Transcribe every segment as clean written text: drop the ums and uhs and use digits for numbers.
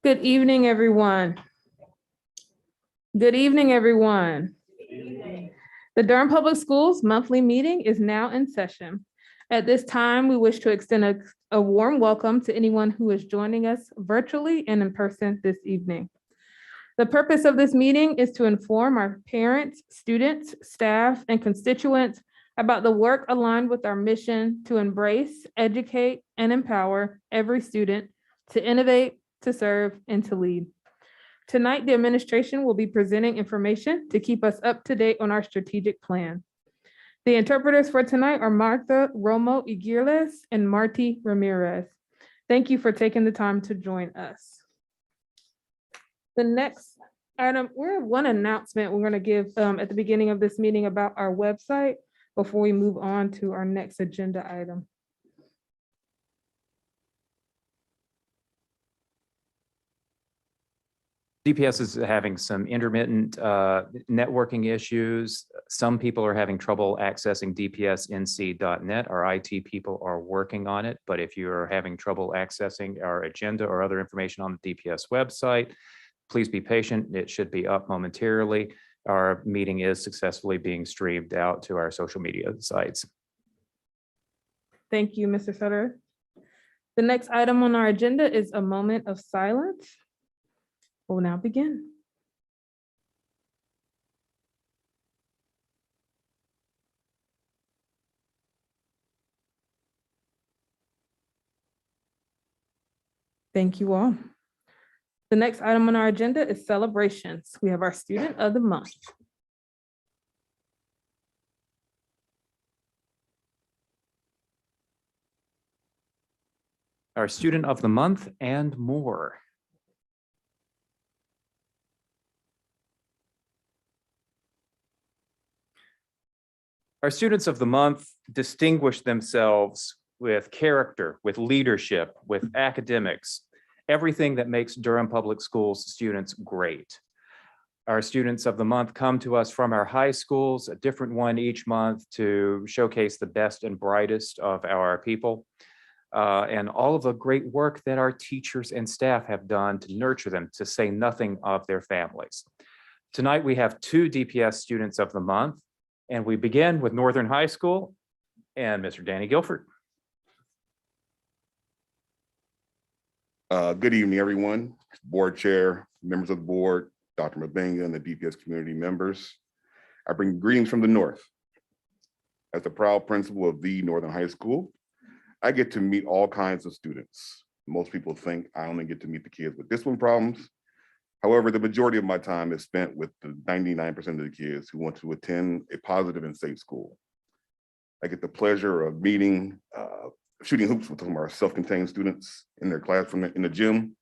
Good evening, everyone. Good evening, everyone. The Durham Public Schools monthly meeting is now in session. At this time, we wish to extend a warm welcome to anyone who is joining us virtually and in person this evening. The purpose of this meeting is to inform our parents, students, staff, and constituents about the work aligned with our mission to embrace, educate, and empower every student to innovate, to serve, and to lead. Tonight, the administration will be presenting information to keep us up to date on our strategic plan. The interpreters for tonight are Martha Romo Iguirles and Marty Ramirez. Thank you for taking the time to join us. The next item, we have one announcement we're going to give at the beginning of this meeting about our website before we move on to our next agenda item. DPS is having some intermittent networking issues. Some people are having trouble accessing dpsnc.net. Our IT people are working on it, but if you are having trouble accessing our agenda or other information on the DPS website, please be patient. It should be up momentarily. Our meeting is successfully being streamed out to our social media sites. Thank you, Mr. Sutter. The next item on our agenda is a moment of silence. We'll now begin. Thank you all. The next item on our agenda is celebrations. We have our student of the month. Our student of the month and more. Our students of the month distinguish themselves with character, with leadership, with academics, everything that makes Durham Public Schools students great. Our students of the month come to us from our high schools, a different one each month, to showcase the best and brightest of our people and all of the great work that our teachers and staff have done to nurture them, to say nothing of their families. Tonight, we have two DPS students of the month, and we begin with Northern High School and Mr. Danny Guilford. Good evening, everyone. Board Chair, members of the board, Dr. Mabenga, and the DPS community members. I bring greetings from the North. As the proud principal of the Northern High School, I get to meet all kinds of students. Most people think I only get to meet the kids with discipline problems. However, the majority of my time is spent with the 99% of the kids who want to attend a positive and safe school. I get the pleasure of meeting, shooting hoops with some of our self-contained students in their classroom in the gym,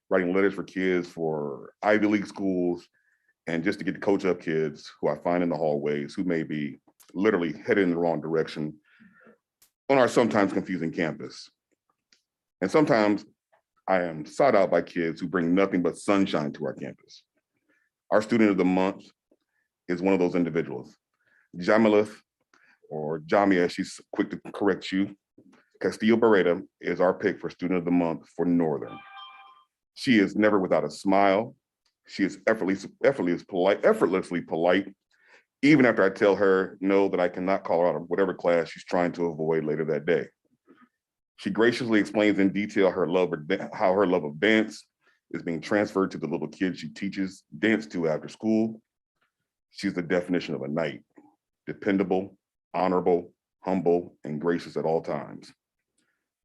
writing letters for kids for Ivy League schools, and just to get to coach up kids who I find in the hallways who may be literally headed in the wrong direction on our sometimes confusing campus. And sometimes I am sought out by kids who bring nothing but sunshine to our campus. Our student of the month is one of those individuals. Jamilith, or Jami as she's quick to correct you, Castillo Beretta is our pick for student of the month for Northern. She is never without a smile. She is effortlessly polite, even after I tell her no, that I cannot call her out of whatever class she's trying to avoid later that day. She graciously explains in detail how her love of dance is being transferred to the little kids she teaches dance to after school. She's the definition of a knight, dependable, honorable, humble, and gracious at all times.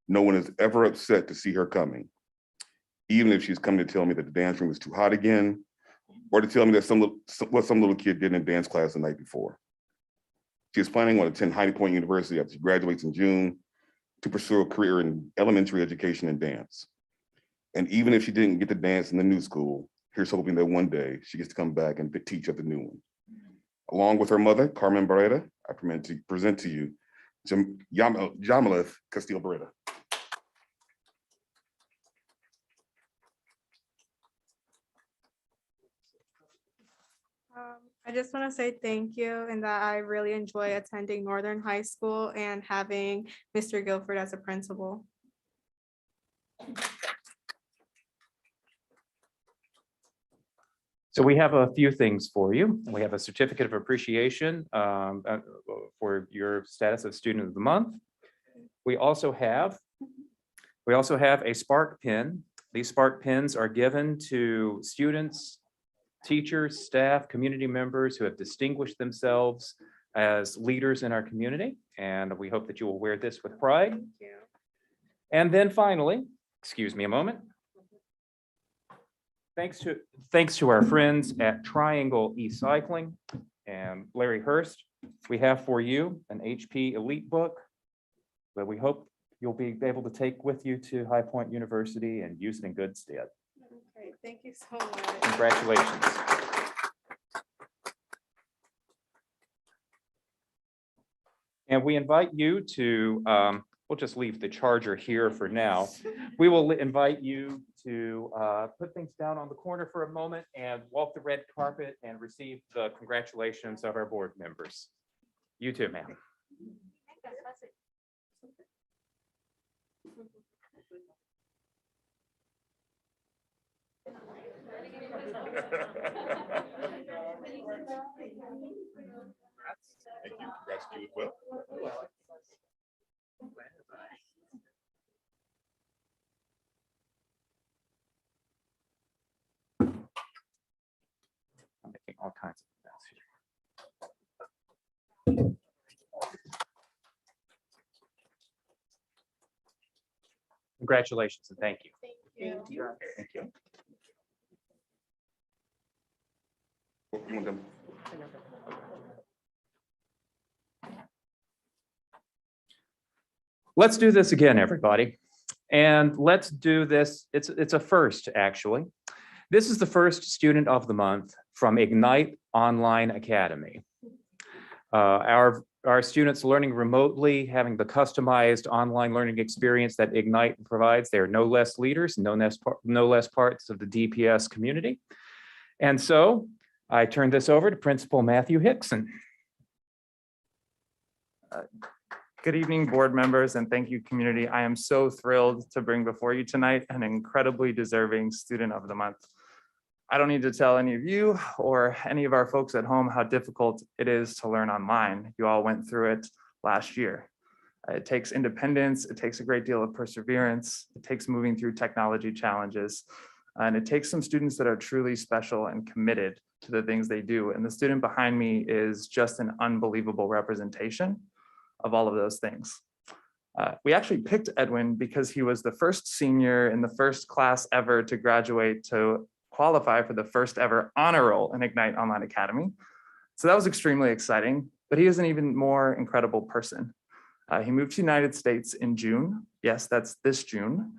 No one is ever upset to see her coming, even if she's coming to tell me that the dance room is too hot again, or to tell me that what some little kid did in dance class the night before. She is planning on attending High Point University after she graduates in June to pursue a career in elementary education and dance. And even if she didn't get to dance in the new school, here's hoping that one day she gets to come back and teach at the new one. Along with her mother, Carmen Beretta, I present to you Jamilith Castillo Beretta. I just want to say thank you and that I really enjoy attending Northern High School and having Mr. Guilford as a principal. So we have a few things for you. We have a certificate of appreciation for your status of student of the month. We also have a Spark pin. These Spark pins are given to students, teachers, staff, community members who have distinguished themselves as leaders in our community. And we hope that you will wear this with pride. Thank you. And then finally, excuse me a moment. Thanks to our friends at Triangle E-Cycling and Larry Hurst, we have for you an HP Elite book that we hope you'll be able to take with you to High Point University and use it in good stead. Okay, thank you so much. Congratulations. And we invite you to, we'll just leave the charger here for now. We will invite you to put things down on the corner for a moment and walk the red carpet and receive the congratulations of our board members. You too, ma'am. Thank you. Congrats to you as well. I'm making all kinds of mess here. Congratulations and thank you. Thank you. Thank you. You want them? Let's do this again, everybody. And let's do this. It's a first, actually. This is the first student of the month from Ignite Online Academy. Our students learning remotely, having the customized online learning experience that Ignite provides. They are no less leaders, no less parts of the DPS community. And so I turn this over to Principal Matthew Hickson. Good evening, board members, and thank you, community. I am so thrilled to bring before you tonight an incredibly deserving student of the month. I don't need to tell any of you or any of our folks at home how difficult it is to learn online. You all went through it last year. It takes independence, it takes a great deal of perseverance, it takes moving through technology challenges, and it takes some students that are truly special and committed to the things they do. And the student behind me is just an unbelievable representation of all of those things. We actually picked Edwin because he was the first senior in the first class ever to graduate to qualify for the first ever honor roll in Ignite Online Academy. So that was extremely exciting, but he is an even more incredible person. He moved to the United States in June. Yes, that's this June,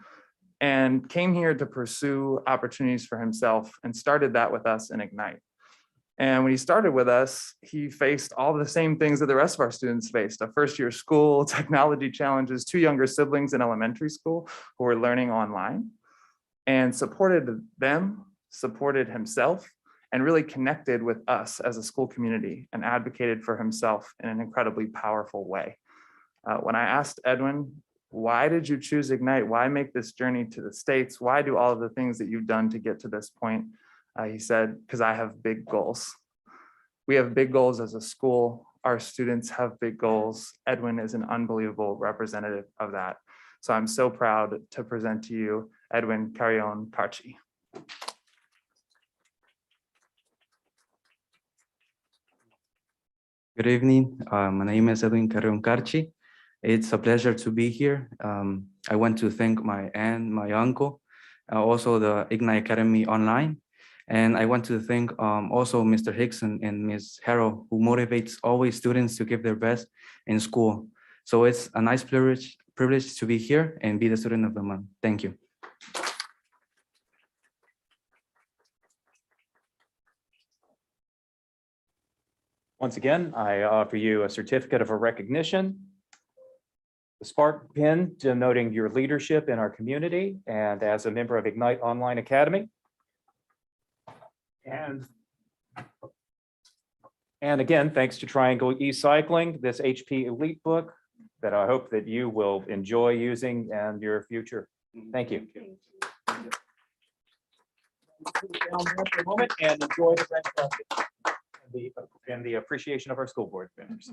and came here to pursue opportunities for himself and started that with us in Ignite. And when he started with us, he faced all the same things that the rest of our students faced: a first-year school, technology challenges, 2 younger siblings in elementary school who were learning online, and supported them, supported himself, and really connected with us as a school community and advocated for himself in an incredibly powerful way. When I asked Edwin, why did you choose Ignite? Why make this journey to the States? Why do all of the things that you've done to get to this point? He said, because I have big goals. We have big goals as a school. Our students have big goals. Edwin is an unbelievable representative of that. So I'm so proud to present to you Edwin Carrion Carchi. Good evening. My name is Edwin Carrion Carchi. It's a pleasure to be here. I want to thank my aunt, my uncle, also the Ignite Academy Online. And I want to thank also Mr. Hickson and Ms. Harrell, who motivates always students to give their best in school. So it's a nice privilege to be here and be the student of the month. Thank you. Once again, I offer you a certificate of recognition, the Spark pin denoting your leadership in our community and as a member of Ignite Online Academy. And again, thanks to Triangle E-Cycling, this HP Elite book that I hope that you will enjoy using in your future. Thank you. Thank you. down there for a moment and enjoy the red carpet and the appreciation of our school board members.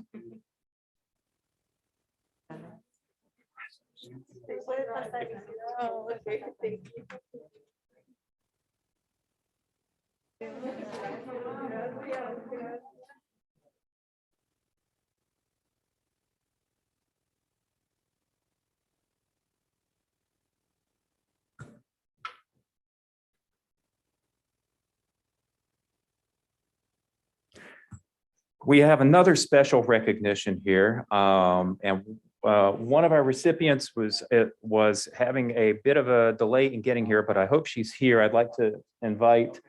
We have another special recognition here, and one of our recipients was having a bit of a delay in getting here, but I hope she's here. I'd like to invite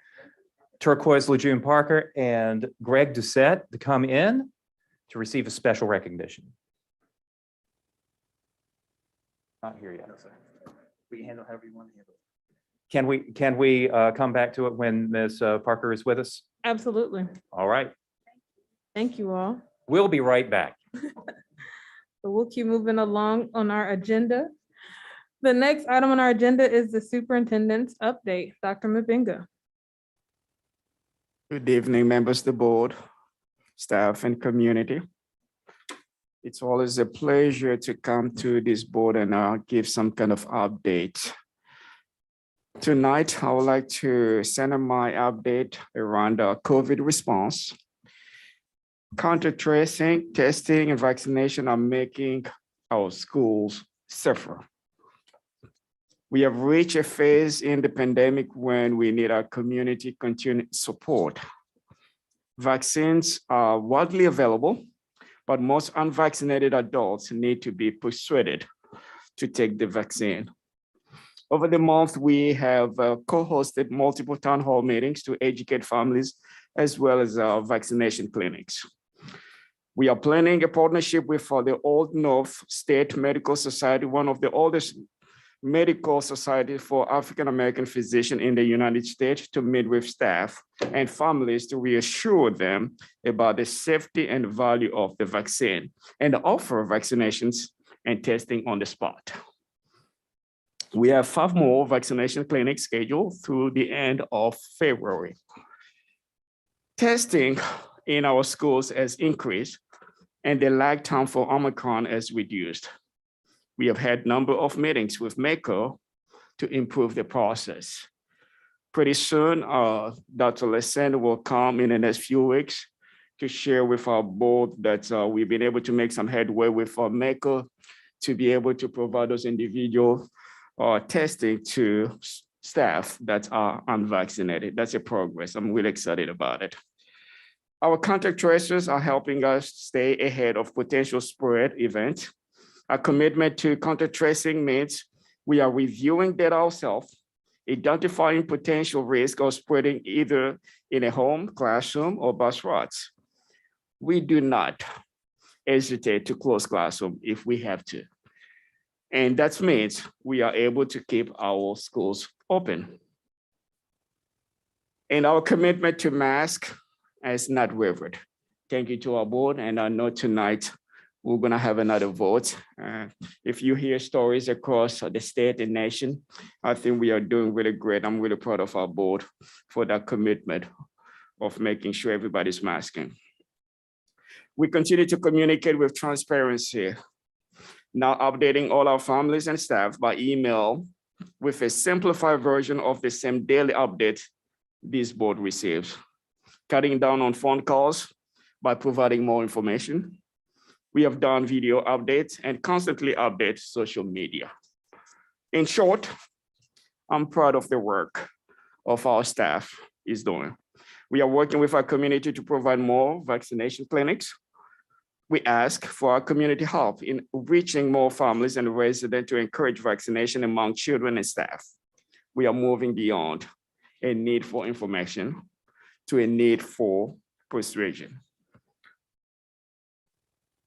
Turquoise Lejeune Parker and Greg Doucette to come in to receive a special recognition. Not here yet. We handle however you want to handle it. Can we come back to it when Ms. Parker is with us? Absolutely. All right, Thank you all. we'll be right back. So we'll keep moving along on our agenda. The next item on our agenda is the superintendent's update. Dr. Mabinga. Good evening, members of the board, staff, and community. It's always a pleasure to come to this board and give some kind of update. Tonight, I would like to center my update around COVID response. Contact tracing, testing, and vaccination are making our schools safer. We have reached a phase in the pandemic when we need our community continued support. Vaccines are widely available, but most unvaccinated adults need to be persuaded to take the vaccine. Over the month, we have co-hosted multiple town hall meetings to educate families as well as vaccination clinics. We are planning a partnership with the Old North State Medical Society, one of the oldest medical societies for African-American physicians in the United States, to meet with staff and families to reassure them about the safety and value of the vaccine and offer vaccinations and testing on the spot. We have 5 more vaccination clinics scheduled through the end of February. Testing in our schools has increased and the lag time for Omicron has reduced. We have had a number of meetings with MECO to improve the process. Pretty soon, Dr. Lesson will come in the next few weeks to share with our board that we've been able to make some headway with MECO to be able to provide those individual testing to staff that are unvaccinated. That's a progress. I'm really excited about it. Our contact tracers are helping us stay ahead of potential spread events. Our commitment to contact tracing means we are reviewing data ourselves, identifying potential risk of spreading either in a home, classroom, or bus routes. We do not hesitate to close classroom if we have to. And that means we are able to keep our schools open. And our commitment to mask has not wavered. Thank you to our board. And I know tonight we're gonna have another vote. If you hear stories across the state and nation, I think we are doing really great. I'm really proud of our board for that commitment of making sure everybody's masking. We continue to communicate with transparency, now updating all our families and staff by email with a simplified version of the same daily update this board receives. Cutting down on phone calls by providing more information. We have done video updates and constantly update social media. In short, I'm proud of the work of our staff is doing. We are working with our community to provide more vaccination clinics. We ask for our community help in reaching more families and residents to encourage vaccination among children and staff. We are moving beyond a need for information to a need for persuasion.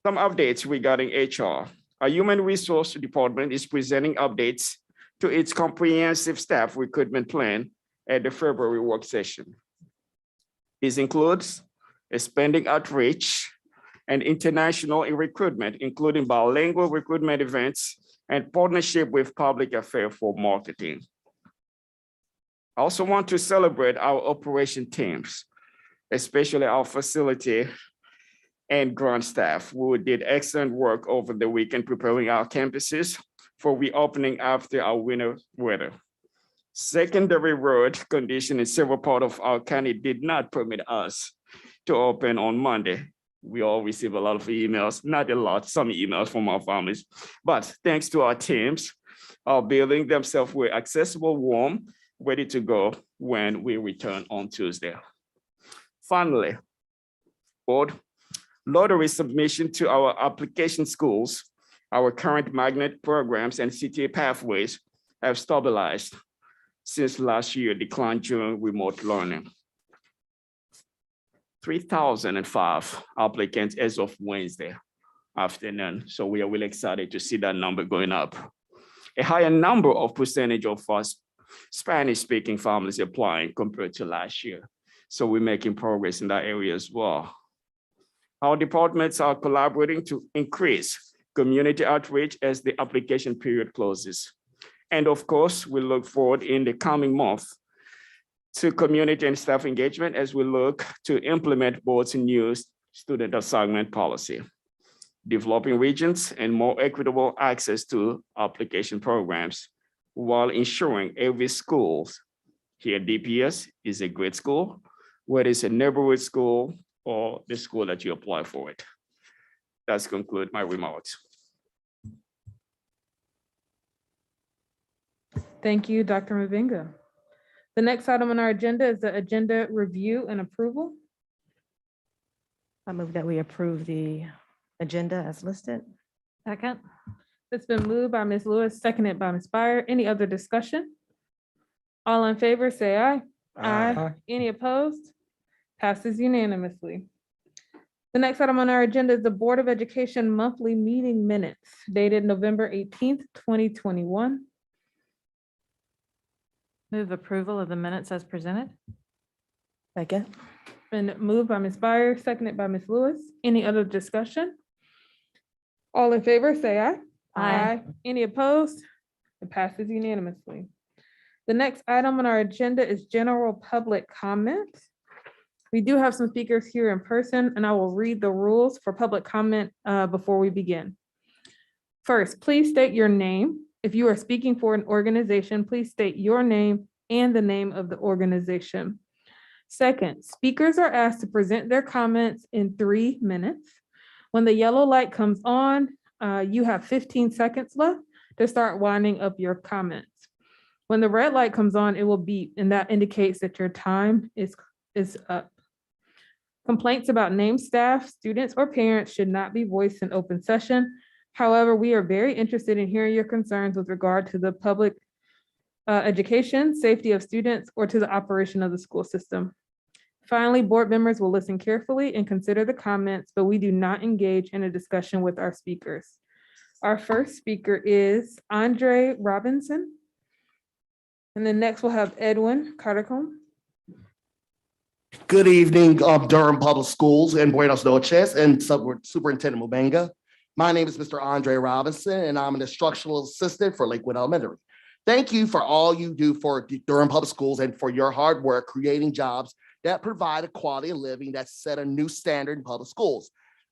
Some updates regarding HR. Our Human Resource Department is presenting updates to its comprehensive staff recruitment plan at the February work session. This includes expanding outreach and international recruitment, including bilingual recruitment events and partnership with public affairs for marketing. I also want to celebrate our operation teams, especially our facility and ground staff who did excellent work over the weekend preparing our campuses for reopening after our winter weather. Secondary road condition in several parts of our county did not permit us to open on Monday. We all receive a lot of emails, not a lot, some emails from our families, but thanks to our teams, our building themselves were accessible, warm, ready to go when we return on Tuesday. Finally, board, lottery submission to our application schools, our current magnet programs and CTA pathways have stabilized since last year declined during remote learning. 3,005 applicants as of Wednesday afternoon. So we are really excited to see that number going up. A higher number of percentage of us Spanish-speaking families applying compared to last year. So we're making progress in that area as well. Our departments are collaborating to increase community outreach as the application period closes. And of course, we look forward in the coming month to community and staff engagement as we look to implement board's new student assignment policy, developing regions and more equitable access to application programs while ensuring every school here at DPS is a great school, whether it's a neighborhood school or the school that you apply for it. That's conclude my remarks. Thank you, Dr. Mavinga. The next item on our agenda is the agenda review and approval. I move that we approve the agenda as listed. Second. It's been moved by Ms. Lewis, seconded by Ms. Byer. Any other discussion? All in favor, say aye. Aye. Any opposed? Passes unanimously. The next item on our agenda is the Board of Education monthly meeting minutes dated November 18th, 2021. Move approval of the minutes as presented. Second. Been moved by Ms. Byer, seconded by Ms. Lewis. Any other discussion? All in favor, say aye. Aye. Any opposed? It passes unanimously. The next item on our agenda is general public comment. We do have some speakers here in person, and I will read the rules for public comment before we begin. First, please state your name. If you are speaking for an organization, please state your name and the name of the organization. Second, speakers are asked to present their comments in 3 minutes. When the yellow light comes on, you have 15 seconds left to start winding up your comments. When the red light comes on, it will beep, and that indicates that your time is up. Complaints about named staff, students, or parents should not be voiced in open session. However, we are very interested in hearing your concerns with regard to the public education, safety of students, or to the operation of the school system. Finally, board members will listen carefully and consider the comments, but we do not engage in a discussion with our speakers. Our first speaker is Andre Robinson. And then next we'll have Edwin Cartercombe. Good evening, Durham Public Schools and Buenos noches and Superintendent Mavinga. My name is Mr. Andre Robinson, and I'm an instructional assistant for Lakewood Elementary. Thank you for all you do for Durham Public Schools and for your hard work creating jobs that provide a quality of living that set a new standard in public schools.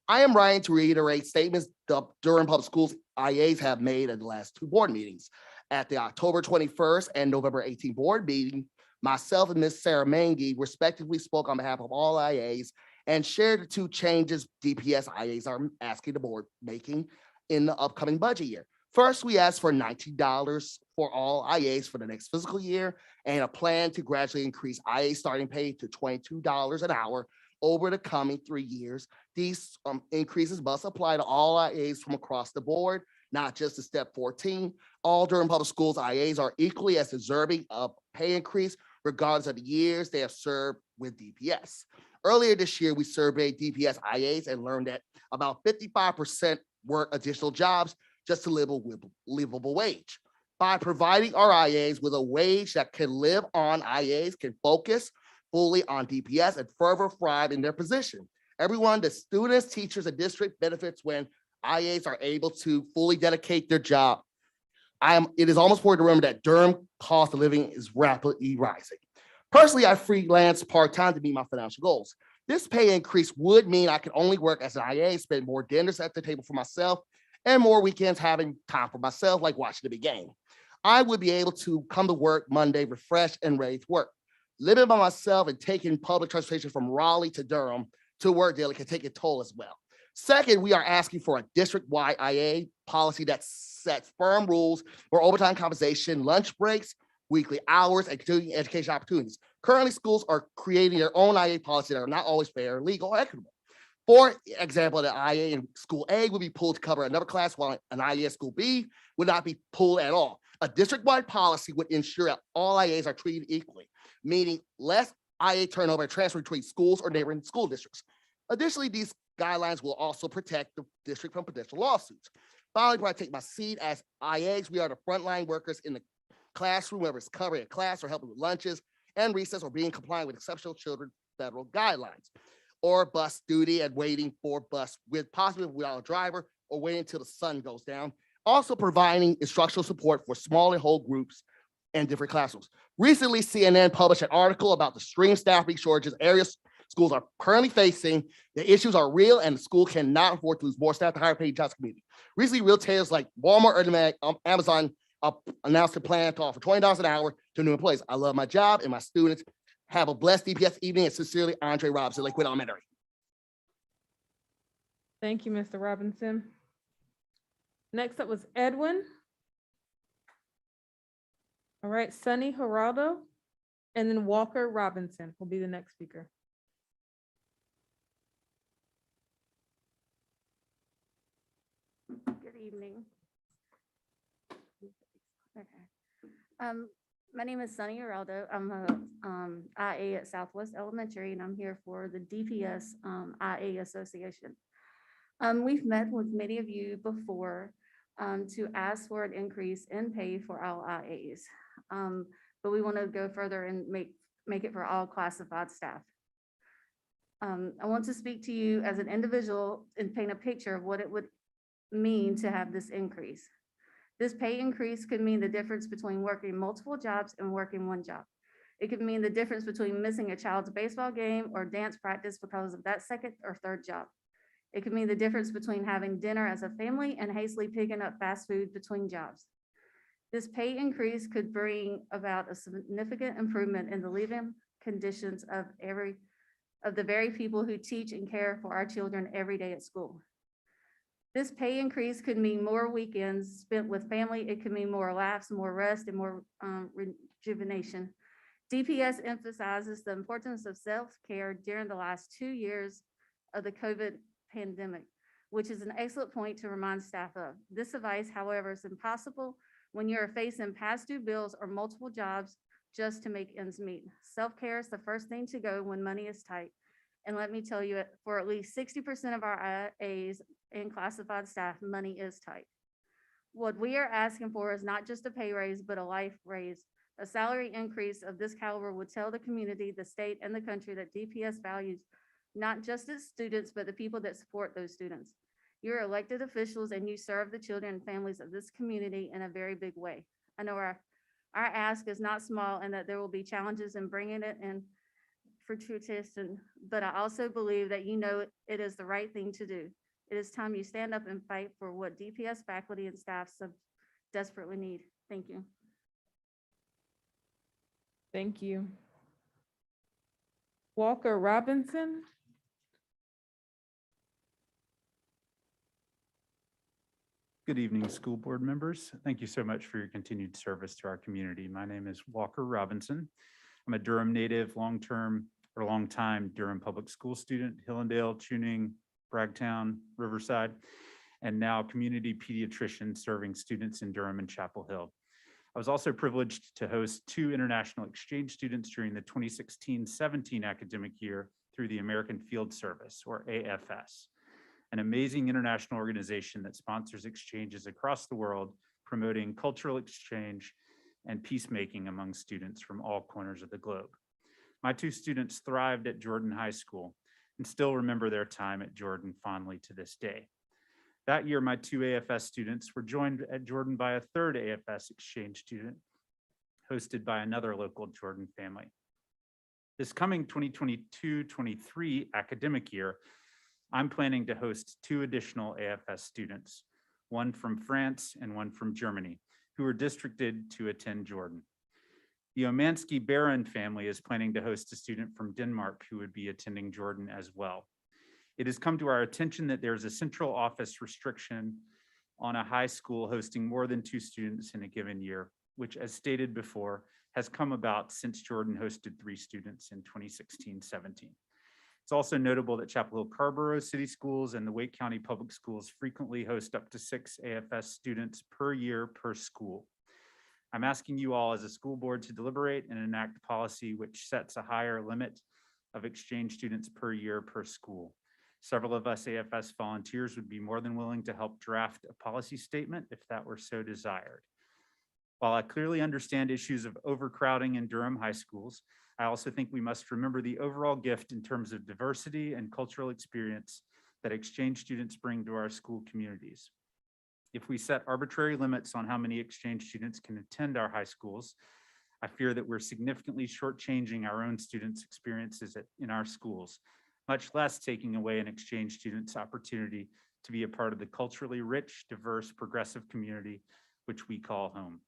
I am writing to reiterate statements the Durham Public Schools IAs have made at the last 2 board meetings. At the October 21st and November 18th board meeting, myself and Ms. Sarah Mangy respectively spoke on behalf of all IAs and shared the 2 changes DPS IAs are asking the board making in the upcoming budget year. First, we asked for $19 for all IAs for the next fiscal year and a plan to gradually increase IA starting pay to $22 an hour over the coming 3 years. These increases must apply to all IAs from across the board, not just to step 14. All Durham Public Schools IAs are equally as deserving of pay increase regardless of the years they have served with DPS. Earlier this year, we surveyed DPS IAs and learned that about 55% work additional jobs just to live a livable wage. By providing our IAs with a wage that can live on, IAs can focus fully on DPS and further thrive in their position. Everyone, the students, teachers, and district benefits when IAs are able to fully dedicate their job. It is almost important to remember that Durham cost of living is rapidly rising. Personally, I freelance part-time to meet my financial goals. This pay increase would mean I could only work as an IA, spend more dinners at the table for myself, and more weekends having time for myself, like watching the big game. I would be able to come to work Monday refreshed and ready to work. Living by myself and taking public transportation from Raleigh to Durham to work daily can take a toll as well. Second, we are asking for a district-wide IA policy that sets firm rules for overtime compensation, lunch breaks, weekly hours, and continuing education opportunities. Currently, schools are creating their own IA policy that are not always fair, legal, or equitable. For example, the IA in school A would be pulled to cover another class, while an IA in school B would not be pulled at all. A district-wide policy would ensure that all IAs are treated equally, meaning less IA turnover and transfer between schools or neighboring school districts. Additionally, these guidelines will also protect the district from potential lawsuits. Finally, before I take my seat, as IAs, we are the frontline workers in the classroom, whether it's covering a class or helping with lunches and recess or being compliant with exceptional children federal guidelines, or bus duty and waiting for bus with possibly without a driver or waiting until the sun goes down. Also providing instructional support for small and whole groups and different classrooms. Recently, CNN published an article about the extreme staffing shortages areas schools are currently facing. The issues are real and the school cannot afford to lose more staff to hire paid jobs community. Recently, retailers like Walmart and Amazon announced a plan to offer $20 an hour to new employees. I love my job and my students. Have a blessed DPS evening, and sincerely, Andre Robinson, Lakewood Elementary. Thank you, Mr. Robinson. Next up was Edwin. All right, Sunny Geraldo, and then Walker Robinson will be the next speaker. Good evening. Okay. My name is Sunny Geraldo. I'm a IA at Southwest Elementary, and I'm here for the DPS IA Association. We've met with many of you before to ask for an increase in pay for our IAs, but we want to go further and make it for all classified staff. I want to speak to you as an individual and paint a picture of what it would mean to have this increase. This pay increase could mean the difference between working multiple jobs and working one job. It could mean the difference between missing a child's baseball game or dance practice because of that second or third job. It could mean the difference between having dinner as a family and hastily picking up fast food between jobs. This pay increase could bring about a significant improvement in the living conditions of the very people who teach and care for our children every day at school. This pay increase could mean more weekends spent with family. It could mean more laughs, more rest, and more rejuvenation. DPS emphasizes the importance of self-care during the last 2 years of the COVID pandemic, which is an excellent point to remind staff of. This advice, however, is impossible when you're facing past due bills or multiple jobs just to make ends meet. Self-care is the first thing to go when money is tight. And let me tell you, for at least 60% of our IAs and classified staff, money is tight. What we are asking for is not just a pay raise, but a life raise. A salary increase of this caliber would tell the community, the state, and the country that DPS values not just its students, but the people that support those students. You're elected officials and you serve the children and families of this community in a very big way. I know our ask is not small and that there will be challenges in bringing it in for fruition, but I also believe that you know it is the right thing to do. It is time you stand up and fight for what DPS faculty and staff so desperately need. Thank you. Thank you. Walker Robinson. Good evening, school board members. Thank you so much for your continued service to our community. My name is Walker Robinson. I'm a Durham native, long-time Durham public school student, Hillendale, Tuning, Bragtown, Riverside, and now community pediatrician serving students in Durham and Chapel Hill. I was also privileged to host 2 international exchange students during the 2016-17 academic year through the American Field Service, or AFS, an amazing international organization that sponsors exchanges across the world, promoting cultural exchange and peacemaking among students from all corners of the globe. My 2 students thrived at Jordan High School and still remember their time at Jordan fondly to this day. That year, my two AFS students were joined at Jordan by a third AFS exchange student hosted by another local Jordan family. This coming 2022-23 academic year, I'm planning to host two additional AFS students, one from France and one from Germany, who are districted to attend Jordan. The Omansky Baron family is planning to host a student from Denmark who would be attending Jordan as well. It has come to our attention that there's a central office restriction on a high school hosting more than 2 students in a given year, which, as stated before, has come about since Jordan hosted 3 students in 2016-17. It's also notable that Chapel Hill Carborough City Schools and the Wake County Public Schools frequently host up to 6 AFS students per year per school. I'm asking you all as a school board to deliberate and enact policy which sets a higher limit of exchange students per year per school. Several of us AFS volunteers would be more than willing to help draft a policy statement if that were so desired. While I clearly understand issues of overcrowding in Durham high schools, I also think we must remember the overall gift in terms of diversity and cultural experience that exchange students bring to our school communities. If we set arbitrary limits on how many exchange students can attend our high schools, I fear that we're significantly shortchanging our own students' experiences in our schools, much less taking away an exchange student's opportunity to be a part of the culturally rich, diverse, progressive community which we call home.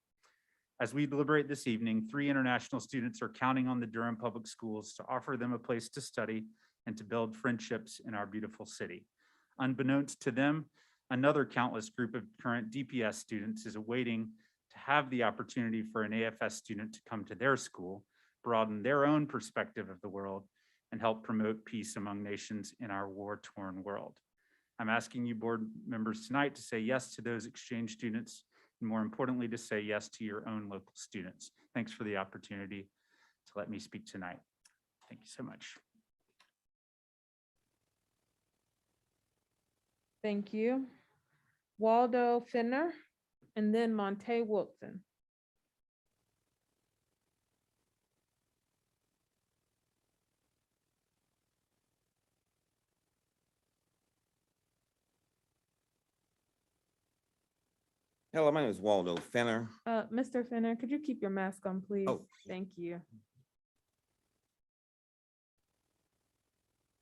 As we deliberate this evening, 3 international students are counting on the Durham Public Schools to offer them a place to study and to build friendships in our beautiful city. Unbeknownst to them, another countless group of current DPS students is awaiting to have the opportunity for an AFS student to come to their school, broaden their own perspective of the world, and help promote peace among nations in our war-torn world. I'm asking you board members tonight to say yes to those exchange students, and more importantly, to say yes to your own local students. Thanks for the opportunity to let me speak tonight. Thank you so much. Thank you. Waldo Finner, and then Monte Wilson. Hello, my name is Waldo Fenner. Mr. Finner, could you keep your mask on, please? Oh. Thank you.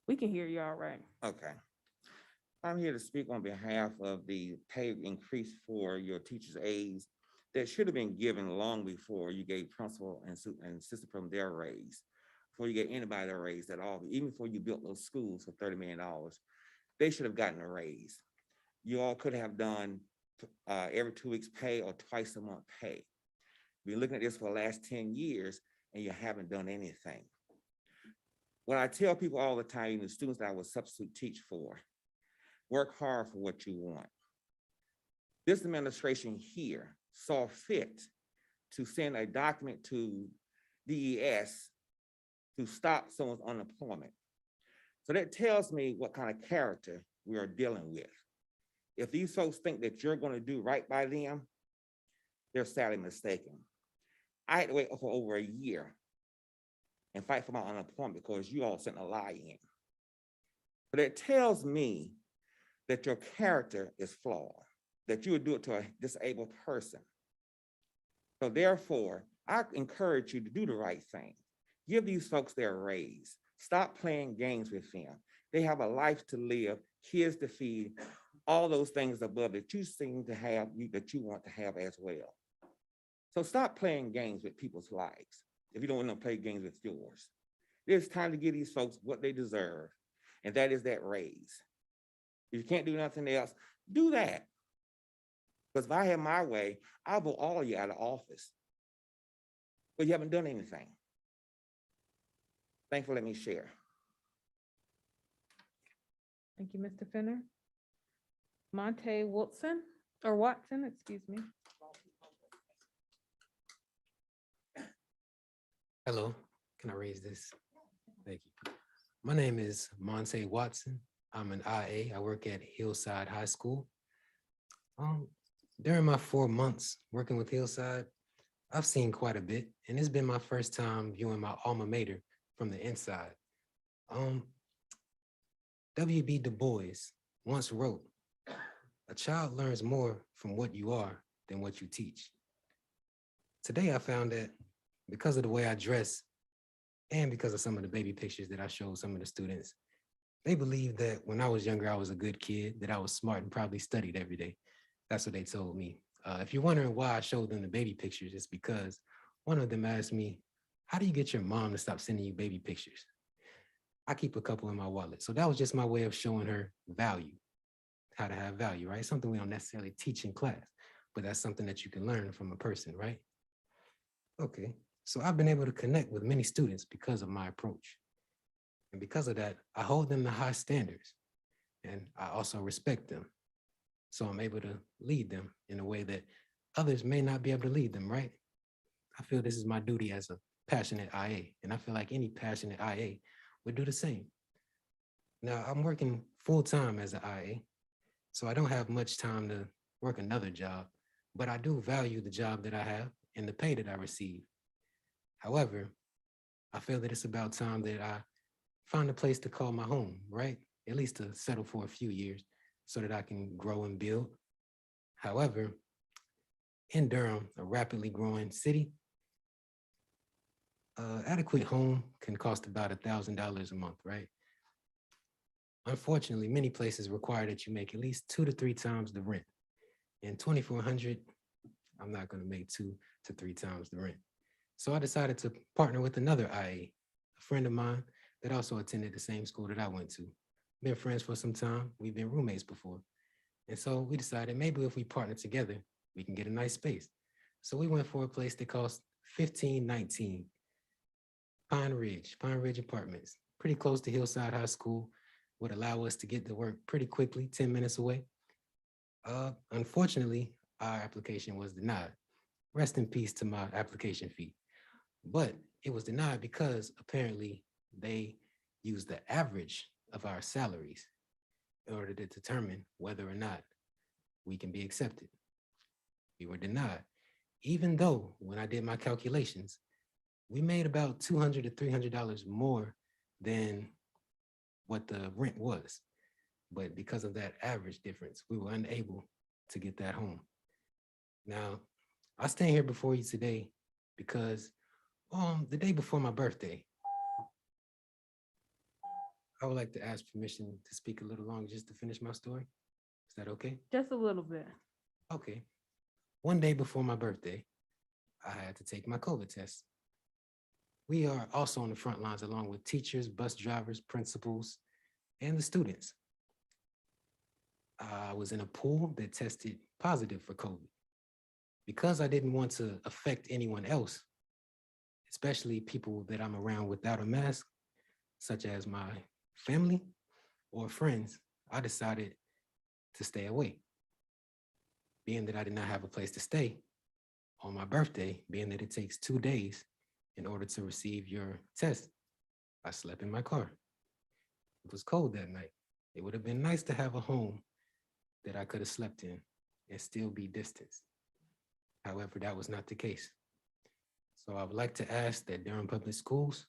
We can hear you all right. Okay. I'm here to speak on behalf of the pay increase for your teachers' aides that should have been given long before you gave principal and assistant from their raise, before you gave anybody their raise at all, even before you built those schools for $30 million. They should have gotten a raise. You all could have done every 2 weeks pay or twice a month pay. We've been looking at this for the last 10 years and you haven't done anything. What I tell people all the time, even the students that I would substitute teach for, work hard for what you want. This administration here saw fit to send a document to DES to stop someone's unemployment. So that tells me what kind of character we are dealing with. If these folks think that you're going to do right by them, they're sadly mistaken. I had to wait for over a year and fight for my unemployment because you all sent a lie in. But it tells me that your character is flawed, that you would do it to a disabled person. So therefore, I encourage you to do the right thing. Give these folks their raise. Stop playing games with them. They have a life to live, kids to feed, all those things above that you seem to have, that you want to have as well. So stop playing games with people's lives if you don't want to play games with yours. It's time to give these folks what they deserve, and that is that raise. If you can't do nothing else, do that. Because if I had my way, I'll vote all of you out of office. But you haven't done anything. Thanks for letting me share. Thank you, Mr. Finner. Monte Wilson, or Watson, excuse me. Hello, can I raise this? Thank you. My name is Monte Watson. I'm an IA. I work at Hillside High School. During my 4 months working with Hillside, I've seen quite a bit, and it's been my first time viewing my alma mater from the inside. W.B. Du Bois once wrote, A child learns more from what you are than what you teach. Today, I found that because of the way I dress and because of some of the baby pictures that I showed some of the students, they believed that when I was younger, I was a good kid, that I was smart and probably studied every day. That's what they told me. If you're wondering why I showed them the baby pictures, it's because one of them asked me, how do you get your mom to stop sending you baby pictures? I keep a couple in my wallet. So that was just my way of showing her value, how to have value, right? Something we don't necessarily teach in class, but that's something that you can learn from a person, right? Okay, so I've been able to connect with many students because of my approach. And because of that, I hold them to high standards and I also respect them. So I'm able to lead them in a way that others may not be able to lead them, right? I feel this is my duty as a passionate IA, and I feel like any passionate IA would do the same. Now, I'm working full-time as an IA, so I don't have much time to work another job, but I do value the job that I have and the pay that I receive. However, I feel that it's about time that I find a place to call my home, right? At least to settle for a few years so that I can grow and build. However, in Durham, a rapidly growing city, adequate home can cost about $1,000 a month, right? Unfortunately, many places require that you make at least 2 to 3 times the rent. And $2,400, I'm not going to make 2 to 3 times the rent. So I decided to partner with another IA, a friend of mine that also attended the same school that I went to. Been friends for some time. We've been roommates before. And so we decided maybe if we partner together, we can get a nice space. So we went for a place that cost $1,519. Pine Ridge Apartments, pretty close to Hillside High School, would allow us to get to work pretty quickly, 10 minutes away. Unfortunately, our application was denied. Rest in peace to my application fee. But it was denied because apparently they used the average of our salaries in order to determine whether or not we can be accepted. We were denied, even though when I did my calculations, we made about $200 to $300 more than what the rent was. But because of that average difference, we were unable to get that home. Now, I stand here before you today because the day before my birthday, I would like to ask permission to speak a little longer just to finish my story. Is that okay? Just a little bit. Okay. One day before my birthday, I had to take my COVID test. We are also on the front lines along with teachers, bus drivers, principals, and the students. I was in a pool that tested positive for COVID. Because I didn't want to affect anyone else, especially people that I'm around without a mask, such as my family or friends, I decided to stay away. Being that I did not have a place to stay on my birthday, being that it takes 2 days in order to receive your test, I slept in my car. It was cold that night. It would have been nice to have a home that I could have slept in and still be distanced. However, that was not the case. So I would like to ask that Durham Public Schools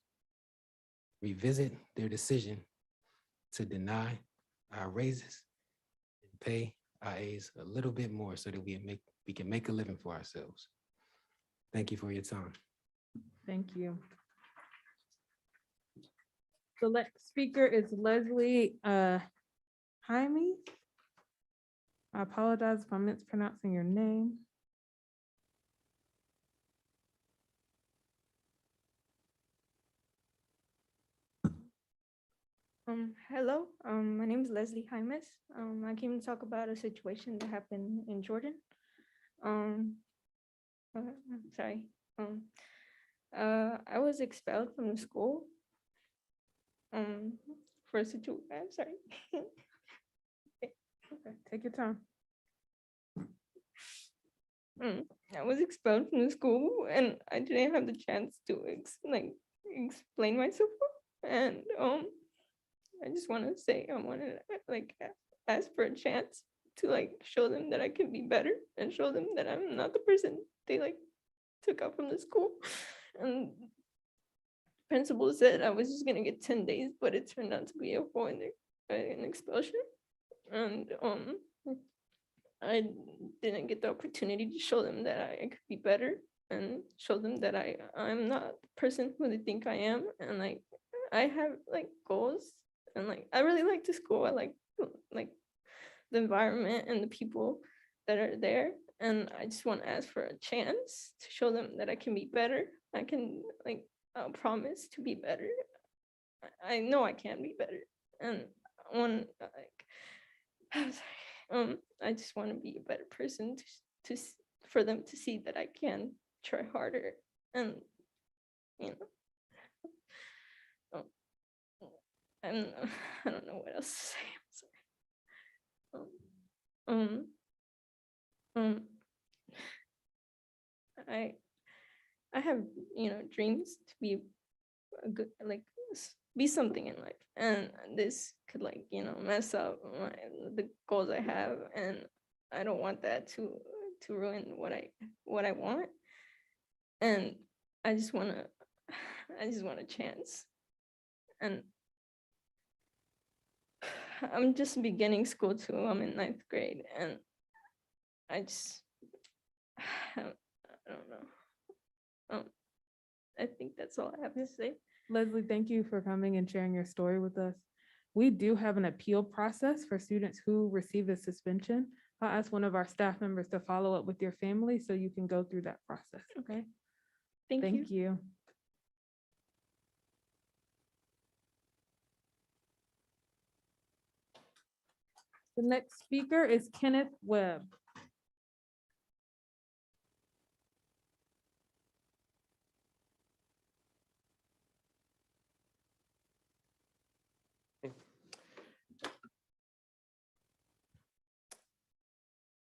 revisit their decision to deny our raises and pay IAs a little bit more so that we can make a living for ourselves. Thank you for your time. Thank you. The next speaker is Leslie Jaime. I apologize if I'm mispronouncing your name. Hello, my name is Leslie Jaimes. I came to talk about a situation that happened in Jordan. Sorry. I was expelled from the school for a situation. I'm sorry. Okay, take your time. I was expelled from the school and I didn't have the chance to explain myself. And I just want to say I want to ask for a chance to show them that I can be better and show them that I'm not the person they took out from the school. And principal said I was just gonna get 10 days, but it turned out to be a full an expulsion. And I didn't get the opportunity to show them that I could be better and show them that I'm not the person who they think I am. And like, I have like goals and like, I really like the school. I like the environment and the people that are there. And I just want to ask for a chance to show them that I can be better. I can like, I'll promise to be better. I know I can be better. And when like, I'm sorry, I just want to be a better person for them to see that I can try harder. And you know, I don't know what else to say. I'm sorry. I have, dreams to be a good, like, be something in life, and this could like, mess up the goals I have, and I don't want that to ruin what I want, and I just want a chance, and I'm just beginning school too. I'm in 9th grade, and I just, I don't know. I think that's all I have to say. Leslie, thank you for coming and sharing your story with us. We do have an appeal process for students who receive a suspension. I'll ask one of our staff members to follow up with your family so you can go through that process, okay? Thank you. you. The next speaker is Kenneth Webb.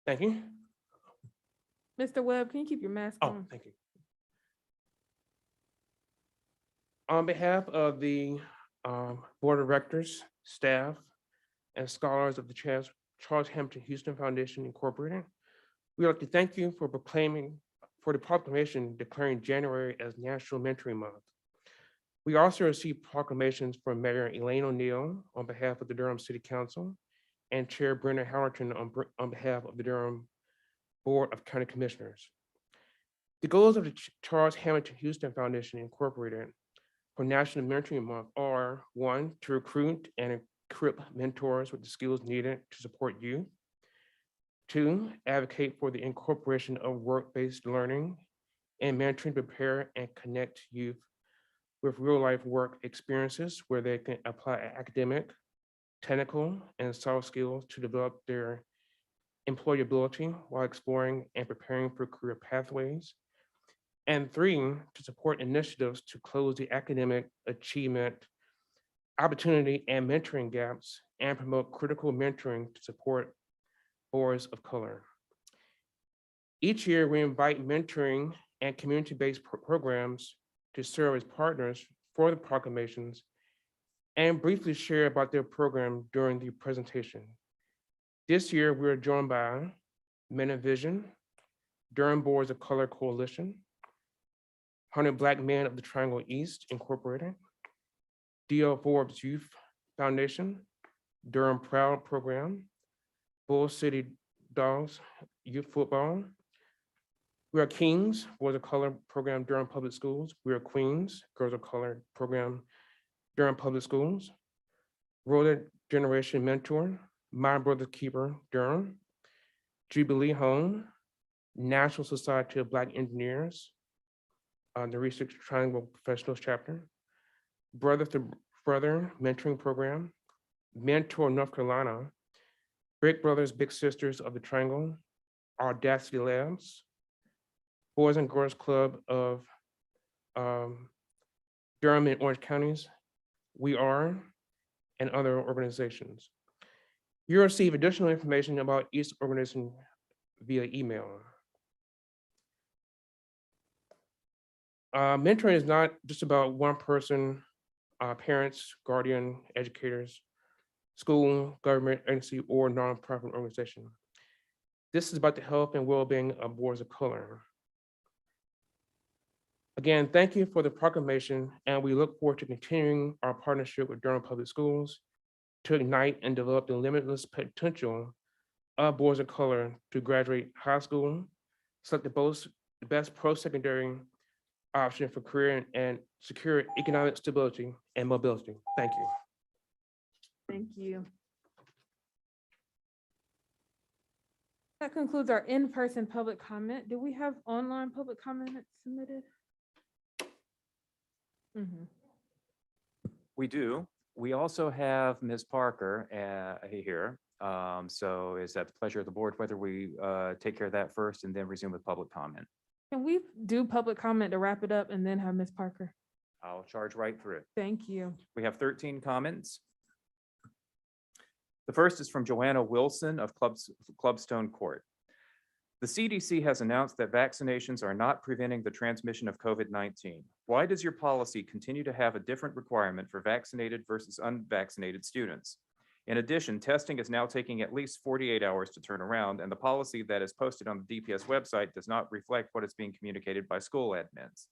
Thank you. Mr. Webb, can you keep your mask on? Thank you. On behalf of the Board of Directors, staff, and scholars of the Charles Hampton Houston Foundation Incorporated, we would like to thank you for the proclamation declaring January as National Mentoring Month. We also received proclamations from Mayor Elaine O'Neill on behalf of the Durham City Council and Chair Brenda Hallerton on behalf of the Durham Board of County Commissioners. The goals of the Charles Hamilton Houston Foundation Incorporated for National Mentoring Month are: 1, to recruit and equip mentors with the skills needed to support youth; 2, advocate for the incorporation of work-based learning and mentoring to prepare and connect youth with real-life work experiences where they can apply academic, technical, and soft skills to develop their employability while exploring and preparing for career pathways; and 3, to support initiatives to close the academic achievement, opportunity, and mentoring gaps and promote critical mentoring to support boys of color. Each year, we invite mentoring and community-based programs to serve as partners for the proclamations and briefly share about their program during the presentation. This year, we are joined by Men of Vision, Durham Boys of Color Coalition, 100 Black Men of the Triangle East Incorporated, D.L. Forbes Youth Foundation, Durham Proud Program, Bull City Dogs Youth Football. We are Kings, Boys of Color Program, Durham Public Schools. We are Queens, Girls of Color Program, Durham Public Schools. World Generation Mentor, My Brother's Keeper, Durham. Jubilee Home, National Society of Black Engineers, the Research Triangle Professionals Chapter. Brother to Brother Mentoring Program, Mentor North Carolina, Big Brothers Big Sisters of the Triangle, Audacity Labs, Boys and Girls Club of Durham and Orange Counties, We Are, and other organizations. You'll receive additional information about each organization via email. Mentoring is not just about one person, parents, guardian, educators, school, government agency, or nonprofit organization. This is about the health and well-being of boys of color. Again, thank you for the proclamation, and we look forward to continuing our partnership with Durham Public Schools to ignite and develop the limitless potential boys of color to graduate high school, select the best post-secondary option for career and secure economic stability and mobility. Thank you. Thank you. That concludes our in-person public comment. Do we have online public comment that's submitted? Mhm. We do. We also have Ms. Parker here. So is that the pleasure of the board, whether we take care of that first and then resume with public comment? Can we do public comment to wrap it up and then have Ms. Parker? I'll charge right through. Thank you. We have 13 comments. The first is from Joanna Wilson of Clubstone Court. The CDC has announced that vaccinations are not preventing the transmission of COVID-19. Why does your policy continue to have a different requirement for vaccinated versus unvaccinated students? In addition, testing is now taking at least 48 hours to turn around, and the policy that is posted on the DPS website does not reflect what is being communicated by school admins.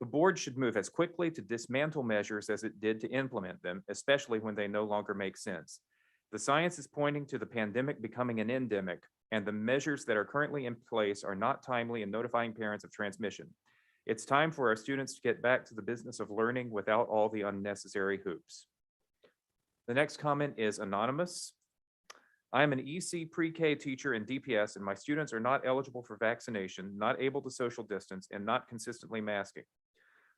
The board should move as quickly to dismantle measures as it did to implement them, especially when they no longer make sense. The science is pointing to the pandemic becoming an endemic, and the measures that are currently in place are not timely in notifying parents of transmission. It's time for our students to get back to the business of learning without all the unnecessary hoops. The next comment is anonymous. I am an EC pre-K teacher in DPS, and my students are not eligible for vaccination, not able to social distance, and not consistently masking.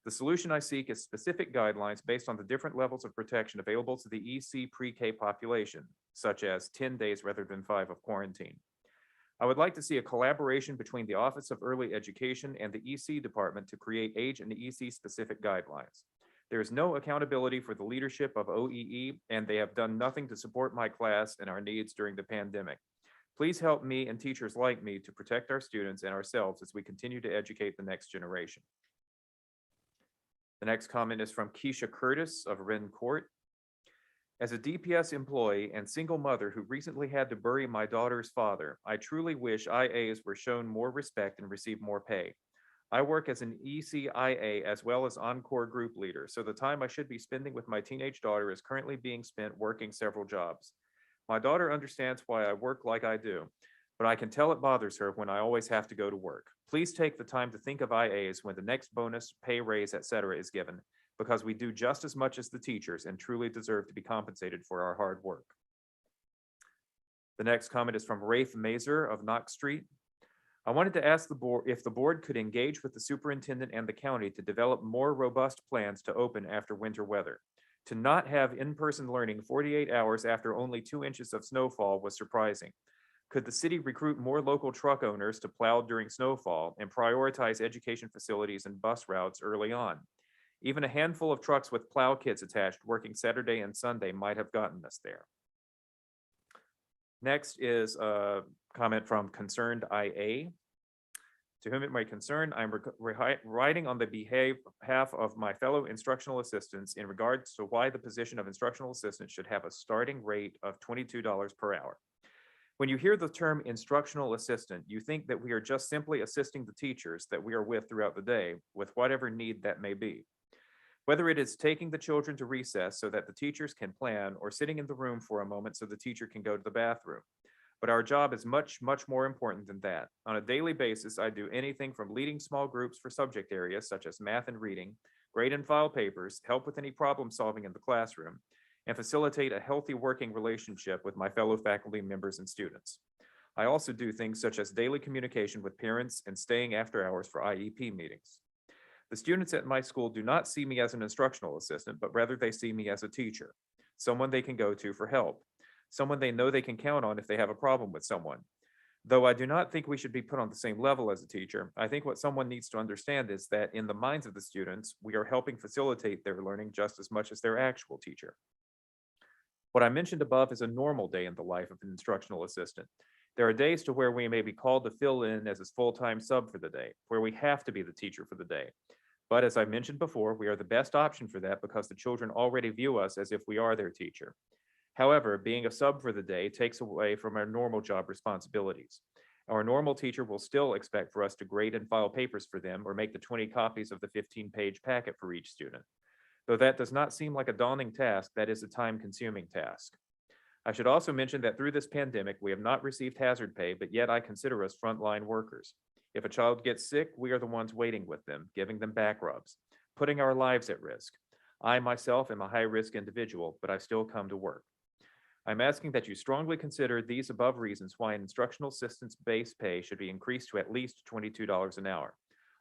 The solution I seek is specific guidelines based on the different levels of protection available to the EC pre-K population, such as 10 days rather than 5 of quarantine. I would like to see a collaboration between the Office of Early Education and the EC department to create age and EC specific guidelines. There is no accountability for the leadership of OEE, and they have done nothing to support my class and our needs during the pandemic. Please help me and teachers like me to protect our students and ourselves as we continue to educate the next generation. The next comment is from Keisha Curtis of Wren Court. As a DPS employee and single mother who recently had to bury my daughter's father, I truly wish IAs were shown more respect and received more pay. I work as an ECIA as well as Encore group leader, so the time I should be spending with my teenage daughter is currently being spent working several jobs. My daughter understands why I work like I do, but I can tell it bothers her when I always have to go to work. Please take the time to think of IAs when the next bonus, pay raise, etc. is given, because we do just as much as the teachers and truly deserve to be compensated for our hard work. The next comment is from Rafe Mazer of Knox Street. I wanted to ask the board if the board could engage with the superintendent and the county to develop more robust plans to open after winter weather. To not have in-person learning 48 hours after only 2 inches of snowfall was surprising. Could the city recruit more local truck owners to plow during snowfall and prioritize education facilities and bus routes early on? Even a handful of trucks with plow kits attached working Saturday and Sunday might have gotten us there. Next is a comment from Concerned IA. To whom it may concern, I'm writing on the behalf of my fellow instructional assistants in regards to why the position of instructional assistant should have a starting rate of $22 per hour. When you hear the term instructional assistant, you think that we are just simply assisting the teachers that we are with throughout the day with whatever need that may be. Whether it is taking the children to recess so that the teachers can plan, or sitting in the room for a moment so the teacher can go to the bathroom. But our job is much, much more important than that. On a daily basis, I do anything from leading small groups for subject areas such as math and reading, grade and file papers, help with any problem solving in the classroom, and facilitate a healthy working relationship with my fellow faculty members and students. I also do things such as daily communication with parents and staying after hours for IEP meetings. The students at my school do not see me as an instructional assistant, but rather they see me as a teacher, someone they can go to for help, someone they know they can count on if they have a problem with someone. Though I do not think we should be put on the same level as a teacher, I think what someone needs to understand is that in the minds of the students, we are helping facilitate their learning just as much as their actual teacher. What I mentioned above is a normal day in the life of an instructional assistant. There are days to where we may be called to fill in as a full-time sub for the day, where we have to be the teacher for the day. But as I mentioned before, we are the best option for that because the children already view us as if we are their teacher. However, being a sub for the day takes away from our normal job responsibilities. Our normal teacher will still expect for us to grade and file papers for them or make the 20 copies of the 15-page packet for each student. Though that does not seem like a daunting task, that is a time-consuming task. I should also mention that through this pandemic, we have not received hazard pay, but yet I consider us frontline workers. If a child gets sick, we are the ones waiting with them, giving them back rubs, putting our lives at risk. I myself am a high-risk individual, but I still come to work. I'm asking that you strongly consider these above reasons why an instructional assistant's base pay should be increased to at least $22 an hour.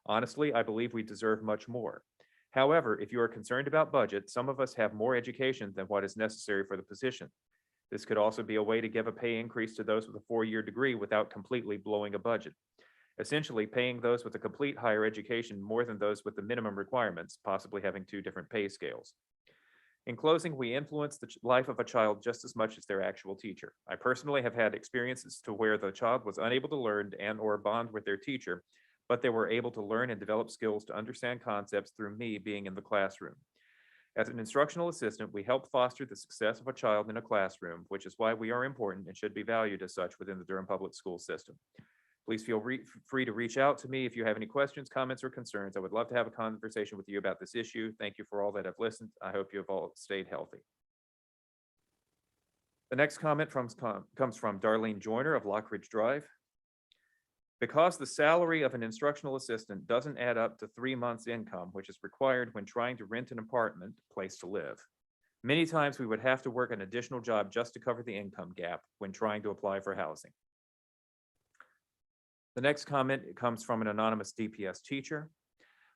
Honestly, I believe we deserve much more. However, if you are concerned about budget, some of us have more education than what is necessary for the position. This could also be a way to give a pay increase to those with a 4-year degree without completely blowing a budget. Essentially, paying those with a complete higher education more than those with the minimum requirements, possibly having 2 different pay scales. In closing, we influence the life of a child just as much as their actual teacher. I personally have had experiences to where the child was unable to learn and/or bond with their teacher, but they were able to learn and develop skills to understand concepts through me being in the classroom. As an instructional assistant, we help foster the success of a child in a classroom, which is why we are important and should be valued as such within the Durham Public School System. Please feel free to reach out to me if you have any questions, comments, or concerns. I would love to have a conversation with you about this issue. Thank you for all that have listened. I hope you have all stayed healthy. The next comment comes from Darlene Joyner of Lockridge Drive. Because the salary of an instructional assistant doesn't add up to 3 months' income, which is required when trying to rent an apartment place to live. Many times we would have to work an additional job just to cover the income gap when trying to apply for housing. The next comment comes from an anonymous DPS teacher.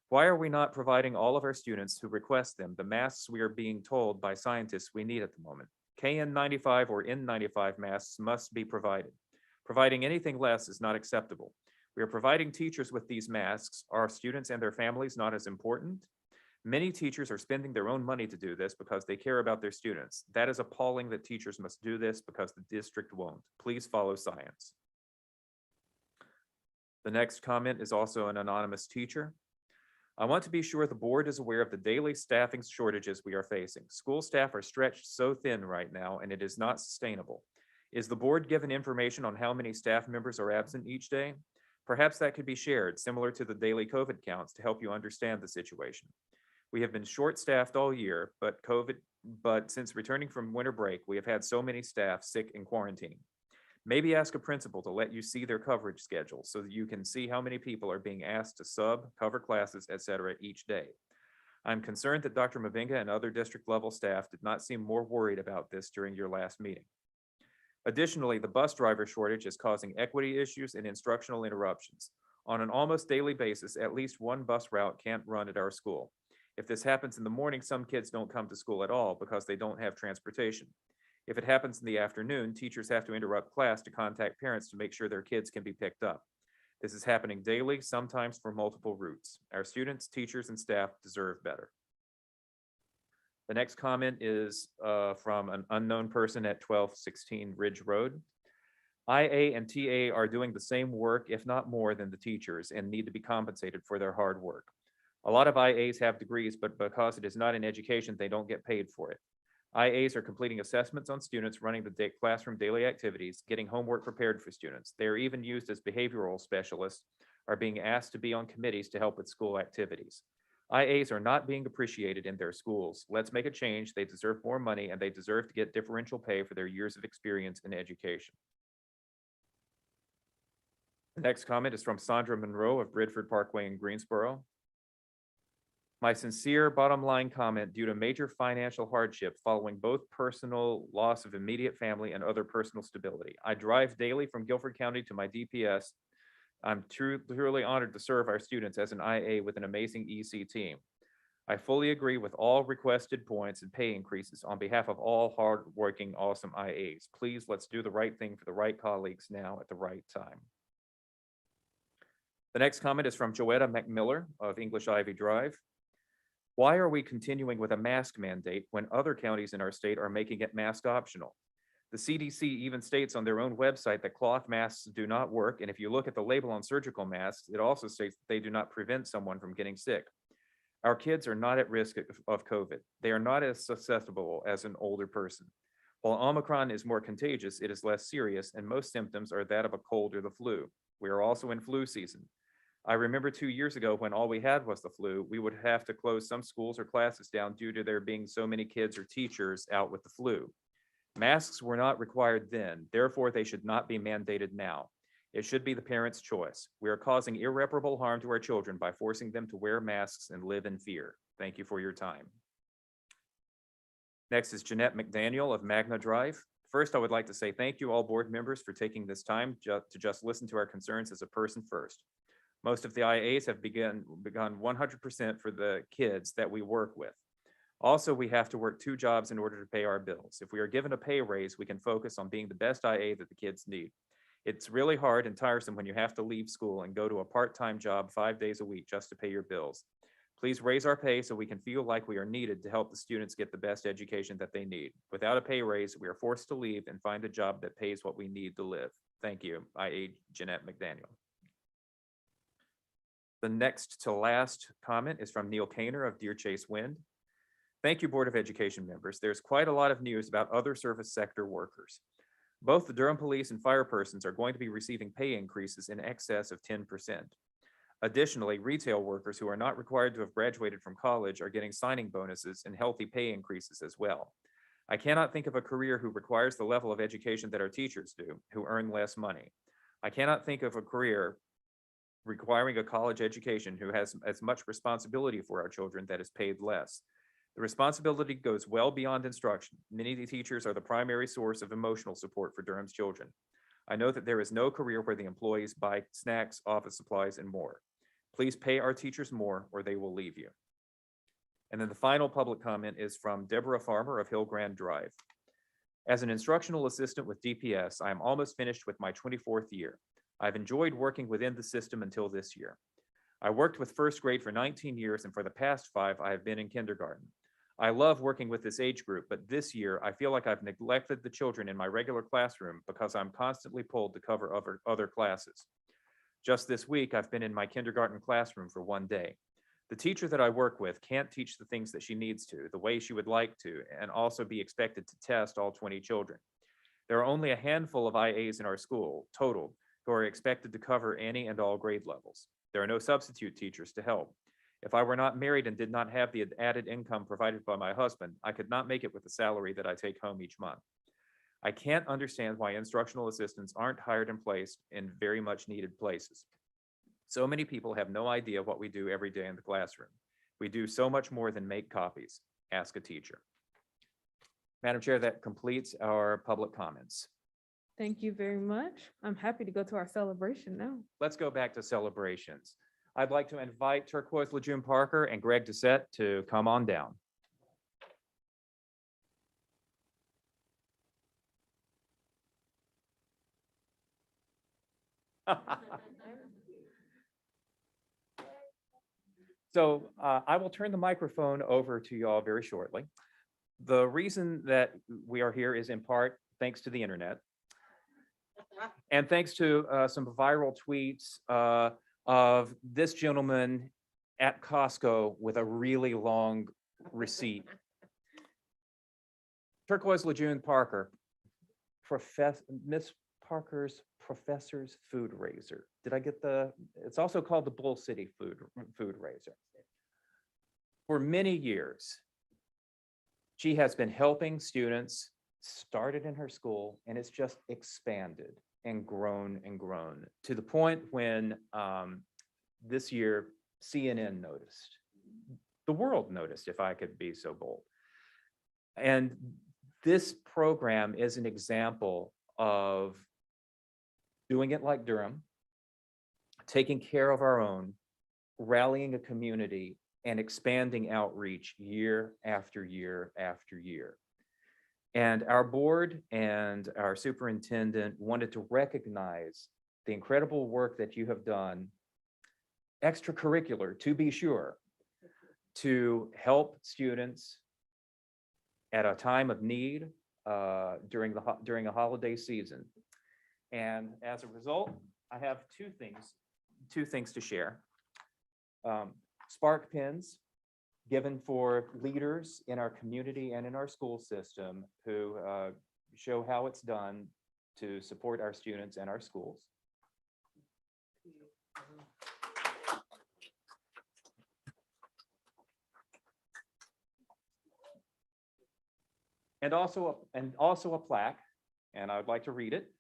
Why are we not providing all of our students who request them the masks we are being told by scientists we need at the moment? KN95 or N95 masks must be provided. Providing anything less is not acceptable. We are providing teachers with these masks. Are students and their families not as important? Many teachers are spending their own money to do this because they care about their students. That is appalling that teachers must do this because the district won't. Please follow science. The next comment is also an anonymous teacher. I want to be sure the board is aware of the daily staffing shortages we are facing. School staff are stretched so thin right now, and it is not sustainable. Is the board given information on how many staff members are absent each day? Perhaps that could be shared, similar to the daily COVID counts, to help you understand the situation. We have been short-staffed all year, but since returning from winter break, we have had so many staff sick and quarantining. Maybe ask a principal to let you see their coverage schedule so that you can see how many people are being asked to sub, cover classes, etc. each day. I'm concerned that Dr. Mavinga and other district level staff did not seem more worried about this during your last meeting. Additionally, the bus driver shortage is causing equity issues and instructional interruptions. On an almost daily basis, at least one bus route can't run at our school. If this happens in the morning, some kids don't come to school at all because they don't have transportation. If it happens in the afternoon, teachers have to interrupt class to contact parents to make sure their kids can be picked up. This is happening daily, sometimes for multiple routes. Our students, teachers, and staff deserve better. The next comment is from an unknown person at 1216 Ridge Road. IA and TA are doing the same work, if not more, than the teachers and need to be compensated for their hard work. A lot of IAs have degrees, but because it is not in education, they don't get paid for it. IAs are completing assessments on students, running the classroom daily activities, getting homework prepared for students. They are even used as behavioral specialists, are being asked to be on committees to help with school activities. IAs are not being appreciated in their schools. Let's make a change. They deserve more money and they deserve to get differential pay for their years of experience in education. The next comment is from Sandra Monroe of Bridford Parkway in Greensboro. My sincere bottom line comment: due to major financial hardship following both personal loss of immediate family and other personal stability, I drive daily from Guilford County to my DPS. I'm truly honored to serve our students as an IA with an amazing EC team. I fully agree with all requested points and pay increases on behalf of all hardworking, awesome IAs. Please, let's do the right thing for the right colleagues now at the right time. The next comment is from Joetta McMiller of English Ivy Drive. Why are we continuing with a mask mandate when other counties in our state are making it mask optional? The CDC even states on their own website that cloth masks do not work, and if you look at the label on surgical masks, it also states that they do not prevent someone from getting sick. Our kids are not at risk of COVID. They are not as susceptible as an older person. While Omicron is more contagious, it is less serious, and most symptoms are that of a cold or the flu. We are also in flu season. I remember 2 years ago when all we had was the flu, we would have to close some schools or classes down due to there being so many kids or teachers out with the flu. Masks were not required then, therefore they should not be mandated now. It should be the parents' choice. We are causing irreparable harm to our children by forcing them to wear masks and live in fear. Thank you for your time. Next is Jeanette McDaniel of Magna Drive. First, I would like to say thank you all board members for taking this time to just listen to our concerns as a person first. Most of the IAs have begun 100% for the kids that we work with. Also, we have to work 2 jobs in order to pay our bills. If we are given a pay raise, we can focus on being the best IA that the kids need. It's really hard and tiresome when you have to leave school and go to a part-time job 5 days a week just to pay your bills. Please raise our pay so we can feel like we are needed to help the students get the best education that they need. Without a pay raise, we are forced to leave and find a job that pays what we need to live. Thank you, IA Jeanette McDaniel. The next to last comment is from Neil Kaner of Deer Chase Wind. Thank you, Board of Education members. There's quite a lot of news about other service sector workers. Both the Durham police and fire persons are going to be receiving pay increases in excess of 10%. Additionally, retail workers who are not required to have graduated from college are getting signing bonuses and healthy pay increases as well. I cannot think of a career who requires the level of education that our teachers do, who earn less money. I cannot think of a career requiring a college education who has as much responsibility for our children that is paid less. The responsibility goes well beyond instruction. Many of the teachers are the primary source of emotional support for Durham's children. I know that there is no career where the employees buy snacks, office supplies, and more. Please pay our teachers more or they will leave you. And then the final public comment is from Deborah Farmer of Hill Grand Drive. As an instructional assistant with DPS, I am almost finished with my 24th year. I've enjoyed working within the system until this year. I worked with first grade for 19 years, and for the past 5, I have been in kindergarten. I love working with this age group, but this year I feel like I've neglected the children in my regular classroom because I'm constantly pulled to cover other classes. Just this week, I've been in my kindergarten classroom for 1 day. The teacher that I work with can't teach the things that she needs to, the way she would like to, and also be expected to test all 20 children. There are only a handful of IAs in our school, total, who are expected to cover any and all grade levels. There are no substitute teachers to help. If I were not married and did not have the added income provided by my husband, I could not make it with the salary that I take home each month. I can't understand why instructional assistants aren't hired and placed in very much needed places. So many people have no idea what we do every day in the classroom. We do so much more than make copies. Ask a teacher. Madam Chair, that completes our public comments. Thank you very much. I'm happy to go to our celebration now. Let's go back to celebrations. I'd like to invite Turquoise Lejeune Parker and Greg Doucette to come on down. So I will turn the microphone over to you all very shortly. The reason that we are here is in part thanks to the internet and thanks to some viral tweets of this gentleman at Costco with a really long receipt. Turquoise Lejeune Parker, Miss Parker's professor's food raiser. Did I get it's also called the Bull City food raiser. For many years, she has been helping students, started in her school, and it's just expanded and grown to the point when this year CNN noticed, the world noticed, if I could be so bold. And this program is an example of doing it like Durham, taking care of our own, rallying a community, and expanding outreach year after year after year. And our board and our superintendent wanted to recognize the incredible work that you have done, extracurricular to be sure, to help students at a time of need during a holiday season. And as a result, I have two things to share. Spark pins given for leaders in our community and in our school system who show how it's done to support our students and our schools. and also a plaque, and I would like to read it.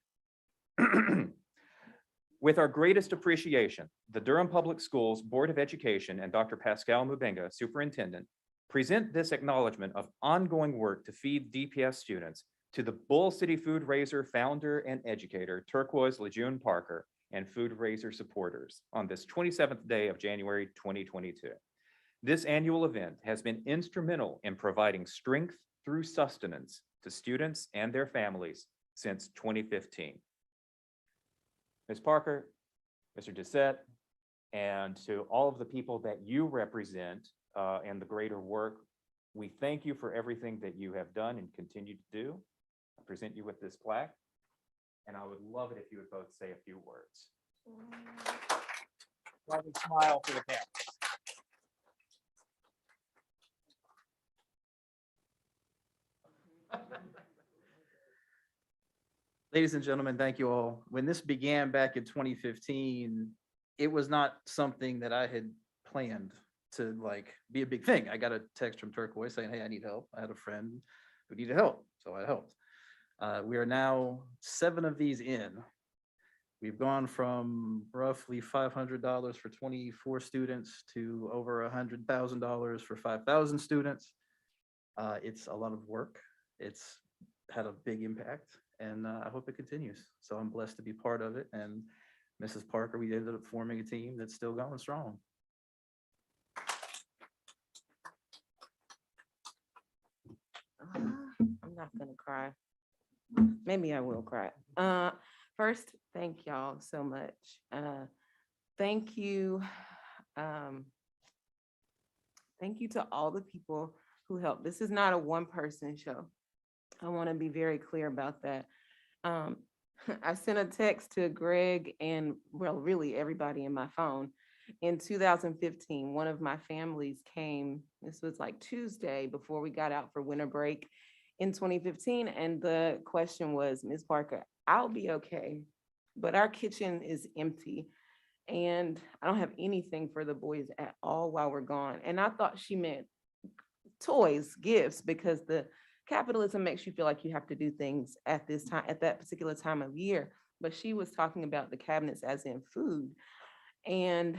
With our greatest appreciation, the Durham Public Schools Board of Education and Dr. Pascal Mubenga, Superintendent, present this acknowledgement of ongoing work to feed DPS students to the Bull City Food Raiser founder and educator, Turquoise Lejeune Parker, and Food Raiser supporters on this 27th day of January 2022. This annual event has been instrumental in providing strength through sustenance to students and their families since 2015. Ms. Parker, Mr. Doucette, and to all of the people that you represent in the greater work, we thank you for everything that you have done and continue to do. I present you with this plaque, and I would love it if you would both say a few words. Lovely smile for the camera. Ladies and gentlemen, thank you all. When this began back in 2015, it was not something that I had planned to like be a big thing. I got a text from Turquoise saying, hey, I need help. I had a friend who needed help, so I helped. We are now 7 of these in. We've gone from roughly $500 for 24 students to over $100,000 for 5,000 students. It's a lot of work. It's had a big impact, and I hope it continues. So I'm blessed to be part of it. And Mrs. Parker, we ended up forming a team that's still going strong. I'm not gonna cry. Maybe I will cry. First, thank y'all so much. Thank you. Thank you to all the people who helped. This is not a one-person show. I want to be very clear about that. I sent a text to Greg and, well, really everybody in my phone. In 2015, one of my families came, this was like Tuesday before we got out for winter break in 2015. And the question was, Ms. Parker, I'll be okay, but our kitchen is empty and I don't have anything for the boys at all while we're gone. And I thought she meant toys, gifts, because the capitalism makes you feel like you have to do things at this time, at that particular time of year. But she was talking about the cabinets as in food. And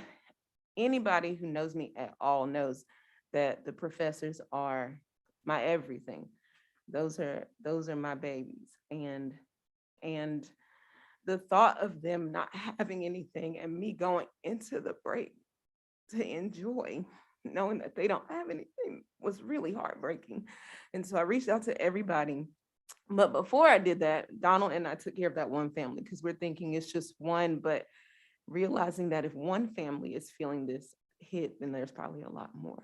anybody who knows me at all knows that the professors are my everything. Those are my babies. And the thought of them not having anything and me going into the break to enjoy, knowing that they don't have anything, was really heartbreaking. And so I reached out to everybody. But before I did that, Donald and I took care of that one family because we're thinking it's just one, but realizing that if one family is feeling this hit, then there's probably a lot more.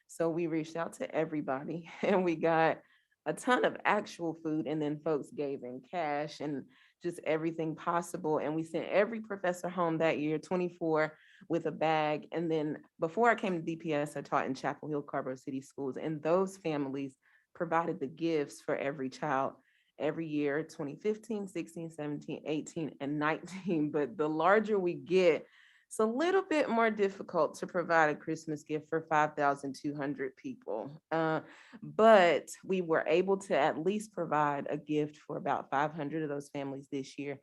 So we reached out to everybody and we got a ton of actual food, and then folks gave in cash and just everything possible. And we sent every professor home that year, 24, with a bag. And then before I came to DPS, I taught in Chapel Hill, Carver City schools, and those families provided the gifts for every child every year, 2015, 16, 17, 18, and 19. But the larger we get, it's a little bit more difficult to provide a Christmas gift for 5,200 people. But we were able to at least provide a gift for about 500 of those families this year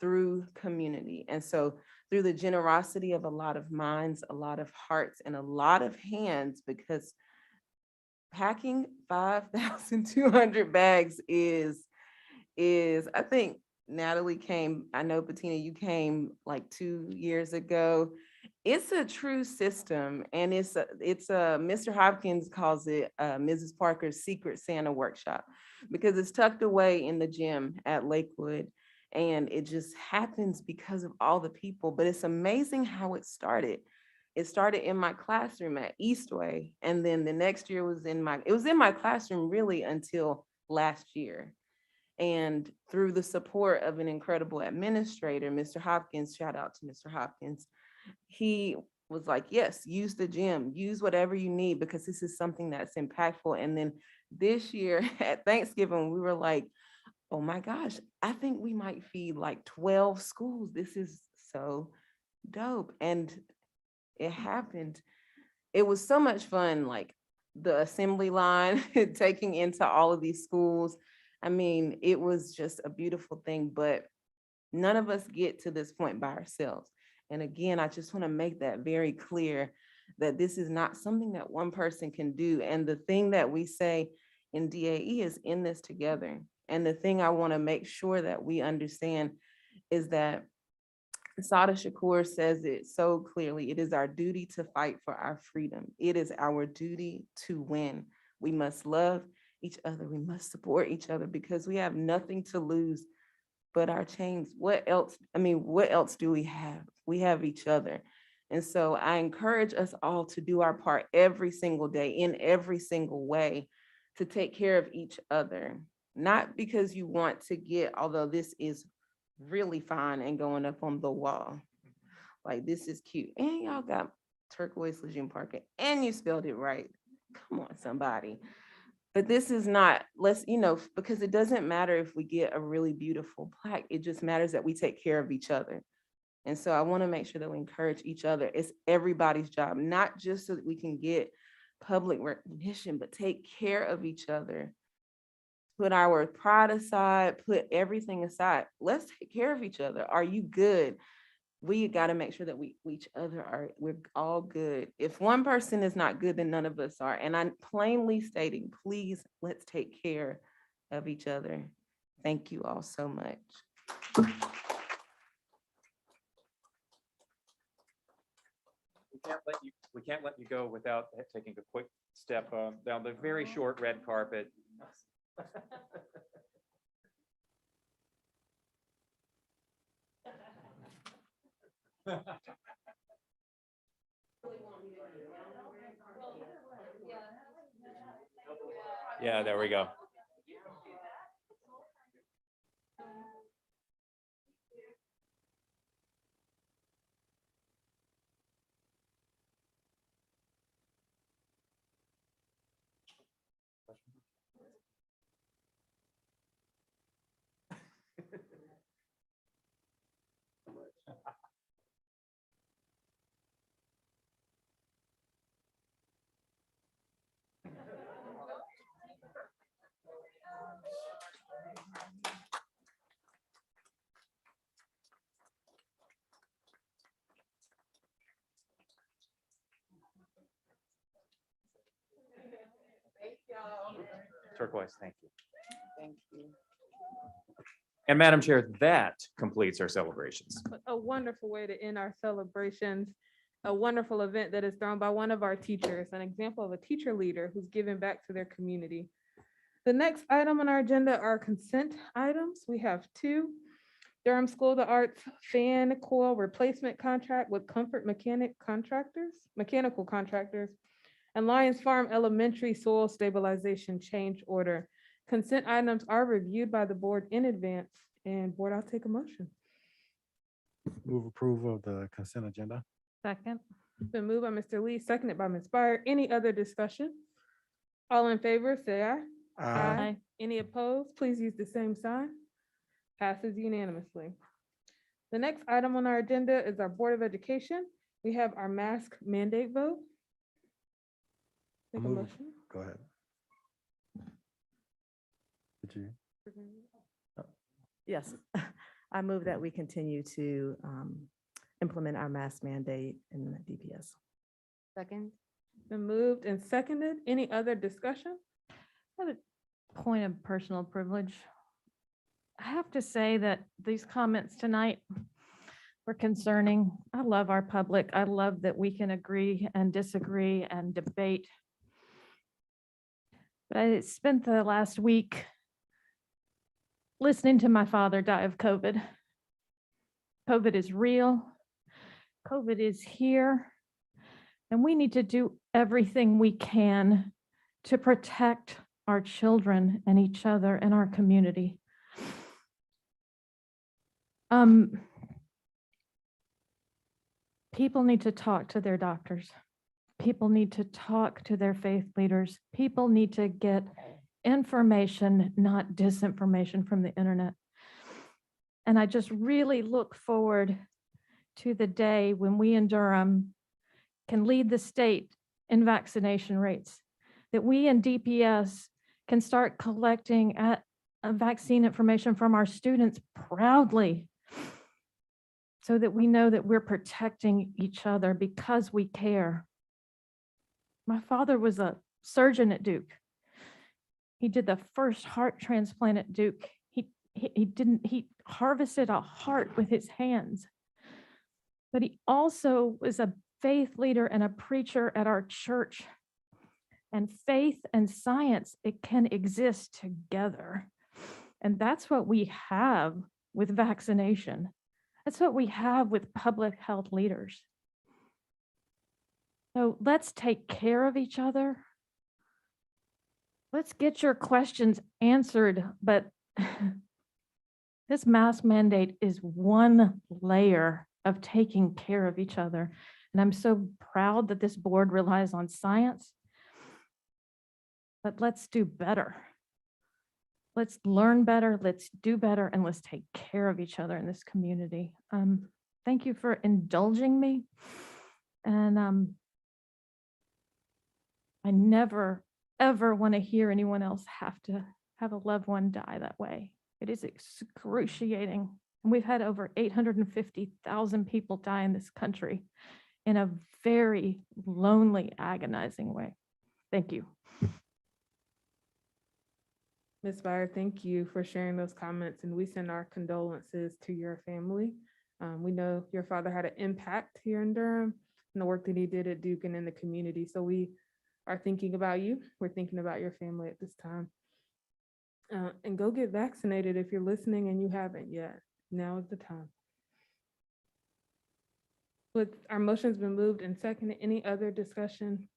through community. And so through the generosity of a lot of minds, a lot of hearts, and a lot of hands, because packing 5,200 bags is, I think Natalie came, I know Bettina, you came like 2 years ago. It's a true system, and it's Mr. Hopkins calls it Mrs. Parker's Secret Santa Workshop, because it's tucked away in the gym at Lakewood, and it just happens because of all the people. But it's amazing how it started. It started in my classroom at Eastway, and then the next year was in my classroom really until last year. And through the support of an incredible administrator, Mr. Hopkins, shout out to Mr. Hopkins, he was like, yes, use the gym, use whatever you need, because this is something that's impactful. And then this year at Thanksgiving, we were like, oh my gosh, I think we might feed like 12 schools. This is so dope. And it happened. It was so much fun, like the assembly line, taking into all of these schools. I mean, it was just a beautiful thing, but none of us get to this point by ourselves. And again, I just want to make that very clear that this is not something that one person can do. And the thing that we say in DAE is in this together. And the thing I want to make sure that we understand is that Sada Shakur says it so clearly. It is our duty to fight for our freedom. It is our duty to win. We must love each other. We must support each other because we have nothing to lose but our chains. What else? I mean, what else do we have? We have each other. And so I encourage us all to do our part every single day in every single way to take care of each other. Not because you want to get, although this is really fine and going up on the wall. Like, this is cute. And y'all got turquoise legume parking and you spelled it right. Come on, somebody. But this is not, let's, because it doesn't matter if we get a really beautiful plaque. It just matters that we take care of each other. And so I want to make sure that we encourage each other. It's everybody's job, not just so that we can get public recognition, but take care of each other. Put our pride aside, put everything aside. Let's take care of each other. Are you good? We got to make sure that we're all good. If one person is not good, then none of us are. And I'm plainly stating, please, let's take care of each other. Thank you all so much. We can't let you go without taking a quick step down the very short red carpet. Yeah, there we go. Turquoise, thank you. Thank you. And Madam Chair, that completes our celebrations. A wonderful way to end our celebrations. A wonderful event that is thrown by one of our teachers, an example of a teacher leader who's giving back to their community. The next item on our agenda are consent items. We have two. Durham School of the Arts fan coil replacement contract with Comfort mechanical contractors, and Lions Farm Elementary soil stabilization change order. Consent items are reviewed by the board in advance, and board, I'll take a motion. Move approval of the consent agenda. Second. Been moved by Mr. Lee, seconded by Ms. Byer. Any other discussion? All in favor, say aye. Aye. Any opposed? Please use the same sign. Passes unanimously. The next item on our agenda is our Board of Education. We have our mask mandate vote. Take a Move. motion. Go ahead. Did you? Yes, I move that we continue to implement our mask mandate in the DPS. Second. Been moved and seconded. Any other discussion? I have a point of personal privilege. I have to say that these comments tonight were concerning. I love our public. I love that we can agree and disagree and debate. But I spent the last week listening to my father die of COVID. COVID is real. COVID is here. And we need to do everything we can to protect our children and each other and our community. People need to talk to their doctors. People need to talk to their faith leaders. People need to get information, not disinformation from the internet. And I just really look forward to the day when we in Durham can lead the state in vaccination rates, that we in DPS can start collecting vaccine information from our students proudly so that we know that we're protecting each other because we care. My father was a surgeon at Duke. He did the first heart transplant at Duke. He harvested a heart with his hands. But he also was a faith leader and a preacher at our church. And faith and science, it can exist together. And that's what we have with vaccination. That's what we have with public health leaders. So let's take care of each other. Let's get your questions answered, but this mask mandate is one layer of taking care of each other. And I'm so proud that this board relies on science. But let's do better. Let's learn better, let's do better, and let's take care of each other in this community. Thank you for indulging me. And I never, ever want to hear anyone else have to have a loved one die that way. It is excruciating. And we've had over 850,000 people die in this country in a very lonely, agonizing way. Thank you. Ms. Byer, thank you for sharing those comments, and we send our condolences to your family. We know your father had an impact here in Durham and the work that he did at Duke and in the community. So we are thinking about you. We're thinking about your family at this time. And go get vaccinated if you're listening and you haven't yet. Now is the time. With our motion's been moved and seconded, any other discussion?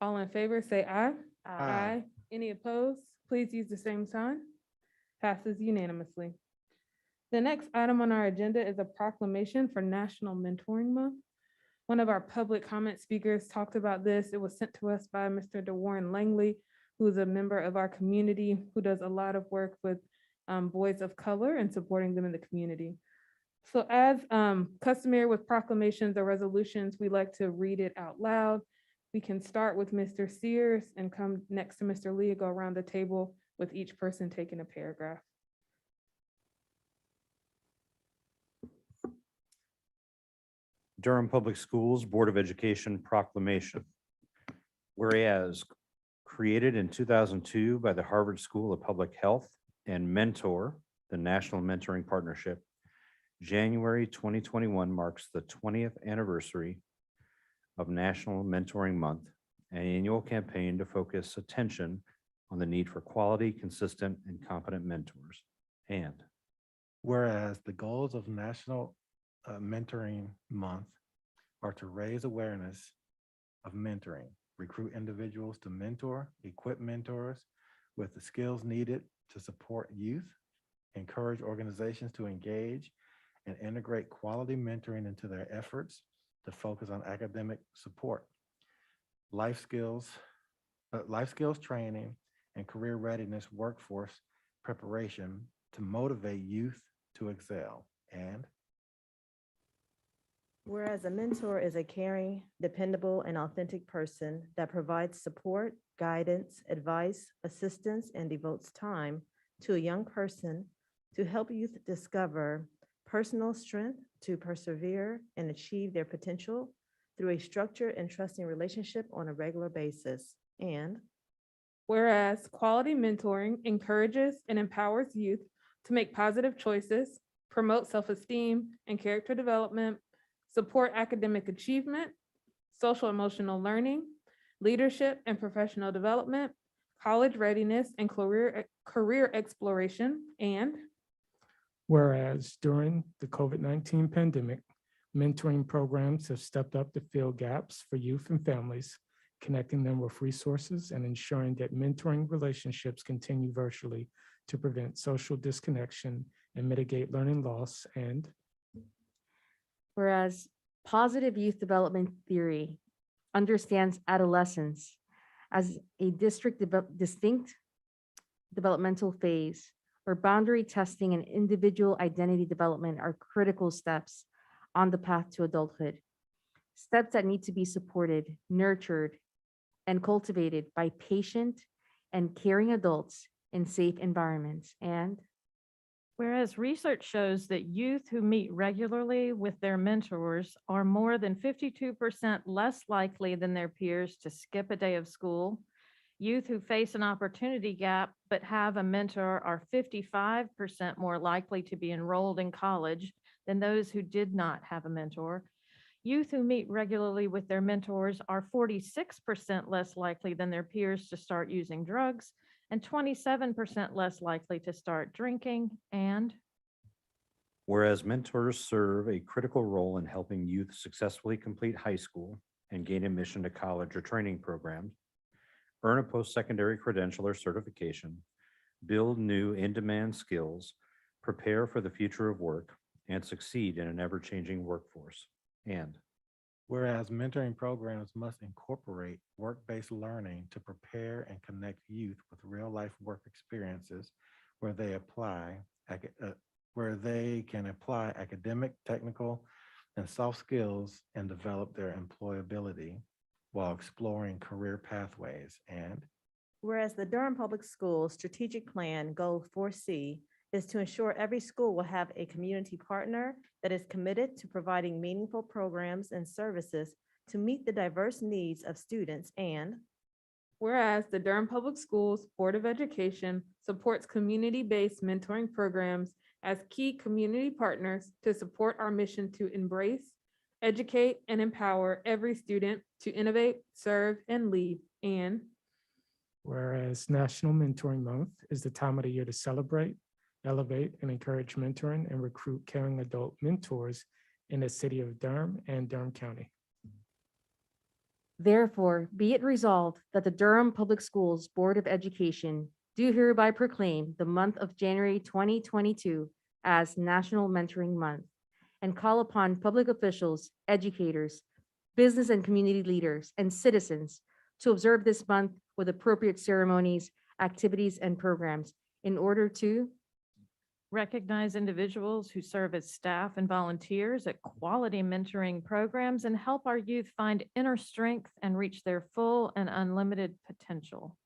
All in favor, say aye. Aye. Any opposed? Please use the same sign. Passes unanimously. The next item on our agenda is a proclamation for National Mentoring Month. One of our public comment speakers talked about this. It was sent to us by Mr. DeWarren Langley, who is a member of our community, who does a lot of work with boys of color and supporting them in the community. So as customary with proclamations or resolutions, we like to read it out loud. We can start with Mr. Sears and come next to Mr. Lee, go around the table with each person taking a paragraph. Durham Public Schools Board of Education Proclamation. Whereas created in 2002 by the Harvard School of Public Health and Mentor, the National Mentoring Partnership, January 2021 marks the 20th anniversary of National Mentoring Month, an annual campaign to focus attention on the need for quality, consistent, and competent mentors. And whereas the goals of National Mentoring Month are to raise awareness of mentoring, recruit individuals to mentor, equip mentors with the skills needed to support youth, encourage organizations to engage and integrate quality mentoring into their efforts to focus on academic support, life skills training, and career readiness workforce preparation to motivate youth to excel. And whereas a mentor is a caring, dependable, and authentic person that provides support, guidance, advice, assistance, and devotes time to a young person to help youth discover personal strength to persevere and achieve their potential through a structured and trusting relationship on a regular basis. And whereas quality mentoring encourages and empowers youth to make positive choices, promote self-esteem and character development, support academic achievement, social emotional learning, leadership and professional development, college readiness and career exploration. And whereas during the COVID-19 pandemic, mentoring programs have stepped up to fill gaps for youth and families, connecting them with resources and ensuring that mentoring relationships continue virtually to prevent social disconnection and mitigate learning loss. And whereas positive youth development theory understands adolescence as a distinct developmental phase where boundary testing and individual identity development are critical steps on the path to adulthood, steps that need to be supported, nurtured, and cultivated by patient and caring adults in safe environments. And Whereas research shows that youth who meet regularly with their mentors are more than 52% less likely than their peers to skip a day of school. Youth who face an opportunity gap but have a mentor are 55% more likely to be enrolled in college than those who did not have a mentor. Youth who meet regularly with their mentors are 46% less likely than their peers to start using drugs and 27% less likely to start drinking. And Whereas mentors serve a critical role in helping youth successfully complete high school and gain admission to college or training programs, earn a post-secondary credential or certification, build new in-demand skills, prepare for the future of work, and succeed in an ever-changing workforce. And whereas mentoring programs must incorporate work-based learning to prepare and connect youth with real-life work experiences where they can apply academic, technical, and soft skills and develop their employability while exploring career pathways. And whereas the Durham Public Schools Strategic Plan Goal 4C is to ensure every school will have a community partner that is committed to providing meaningful programs and services to meet the diverse needs of students. And whereas the Durham Public Schools Board of Education supports community-based mentoring programs as key community partners to support our mission to embrace, educate, and empower every student to innovate, serve, and lead. And Whereas National Mentoring Month is the time of the year to celebrate, elevate, and encourage mentoring and recruit caring adult mentors in the city of Durham and Durham County. therefore, be it resolved that the Durham Public Schools Board of Education do hereby proclaim the month of January 2022 as National Mentoring Month and call upon public officials, educators, business and community leaders, and citizens to observe this month with appropriate ceremonies, activities, and programs in order to recognize individuals who serve as staff and volunteers at quality mentoring programs and help our youth find inner strength and reach their full and unlimited potential.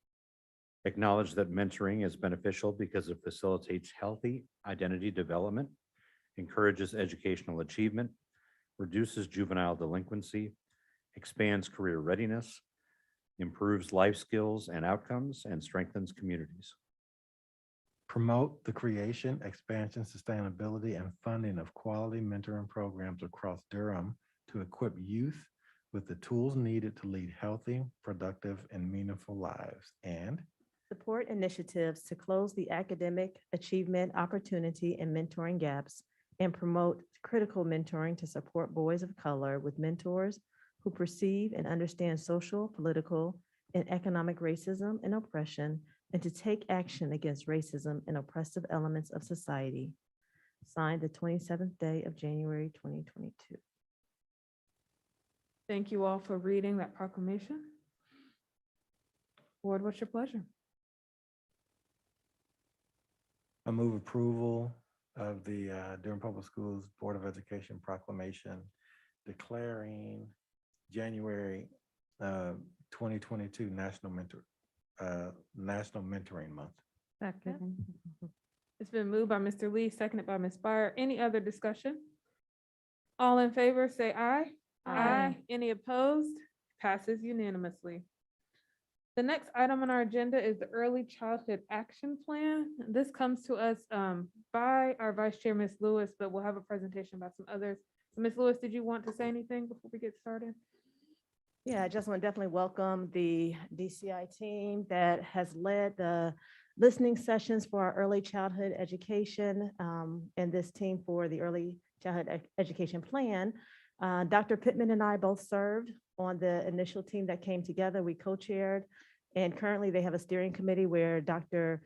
acknowledge that mentoring is beneficial because it facilitates healthy identity development, encourages educational achievement, reduces juvenile delinquency, expands career readiness, improves life skills and outcomes, and strengthens communities. Promote the creation, expansion, sustainability, and funding of quality mentoring programs across Durham to equip youth with the tools needed to lead healthy, productive, and meaningful lives. And support initiatives to close the academic achievement, opportunity, and mentoring gaps, and promote critical mentoring to support boys of color with mentors who perceive and understand social, political, and economic racism and oppression, and to take action against racism and oppressive elements of society. Signed the 27th day of January, 2022. thank you all for reading that proclamation. Board, what's your pleasure? I move approval of the Durham Public Schools Board of Education proclamation declaring January 2022 National Mentoring Month. Second. It's been moved by Mr. Lee, seconded by Ms. Byer. Any other discussion? All in favor, say aye. Aye. Any opposed? Passes unanimously. The next item on our agenda is the Early Childhood Action Plan. This comes to us by our Vice Chair, Ms. Lewis, but we'll have a presentation by some others. So Ms. Lewis, did you want to say anything before we get started? Yeah, I just want to definitely welcome the DCI team that has led the listening sessions for our early childhood education and this team for the Early Childhood Education Plan. Dr. Pittman and I both served on the initial team that came together. We co-chaired, and currently they have a steering committee where Dr.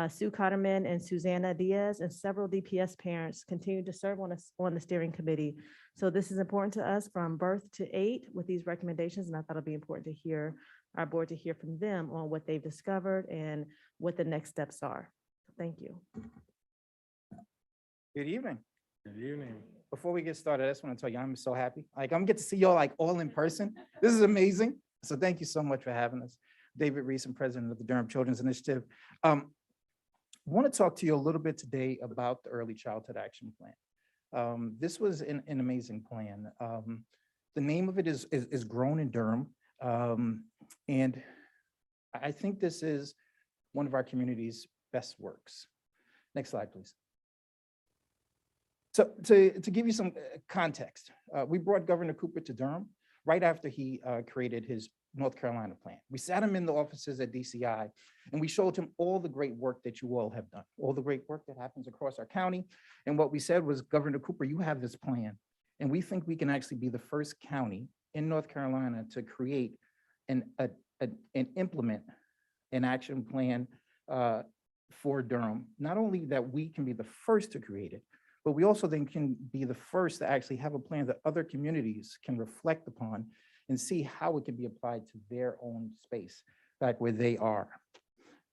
Sue Cotterman and Susanna Diaz and several DPS parents continue to serve on the steering committee. So this is important to us from birth to 8 with these recommendations, and I thought it'd be important to hear our board to hear from them on what they've discovered and what the next steps are. Thank you. Good evening. Good evening. Before we get started, I just want to tell you, I'm so happy. Like, I'm getting to see y'all like all in person. This is amazing. So thank you so much for having us. David Reese, I'm president of the Durham Children's Initiative. Want to talk to you a little bit today about the Early Childhood Action Plan. This was an amazing plan. The name of it is Grown in Durham. And I think this is one of our community's best works. Next slide, please. So to give you some context, we brought Governor Cooper to Durham right after he created his North Carolina plan. We sat him in the offices at DCI and we showed him all the great work that you all have done, all the great work that happens across our county. And what we said was, Governor Cooper, you have this plan. And we think we can actually be the first county in North Carolina to create and implement an action plan for Durham. Not only that we can be the first to create it, but we also then can be the first to actually have a plan that other communities can reflect upon and see how it can be applied to their own space back where they are.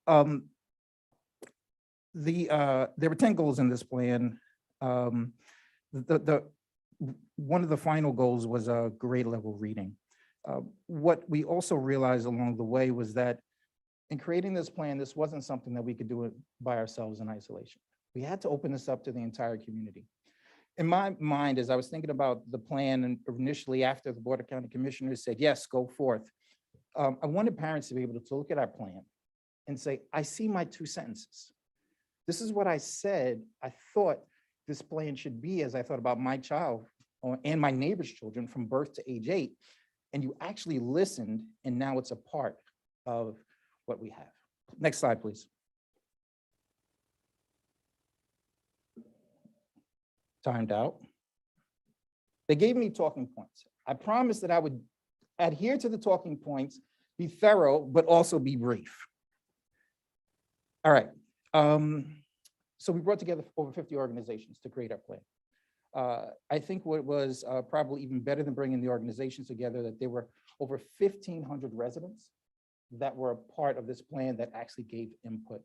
There were 10 goals in this plan. One of the final goals was grade level reading. What we also realized along the way was that in creating this plan, this wasn't something that we could do it by ourselves in isolation. We had to open this up to the entire community. In my mind, as I was thinking about the plan, and initially after the Board of County Commissioners said, yes, go forth, I wanted parents to be able to look at our plan and say, I see my 2 sentences. This is what I said I thought this plan should be as I thought about my child and my neighbor's children from birth to age 8. And you actually listened, and now it's a part of what we have. Next slide, please. Timed out. They gave me talking points. I promised that I would adhere to the talking points, be thorough, but also be brief. All right. So we brought together over 50 organizations to create our plan. I think what was probably even better than bringing the organizations together, that there were over 1,500 residents that were a part of this plan that actually gave input.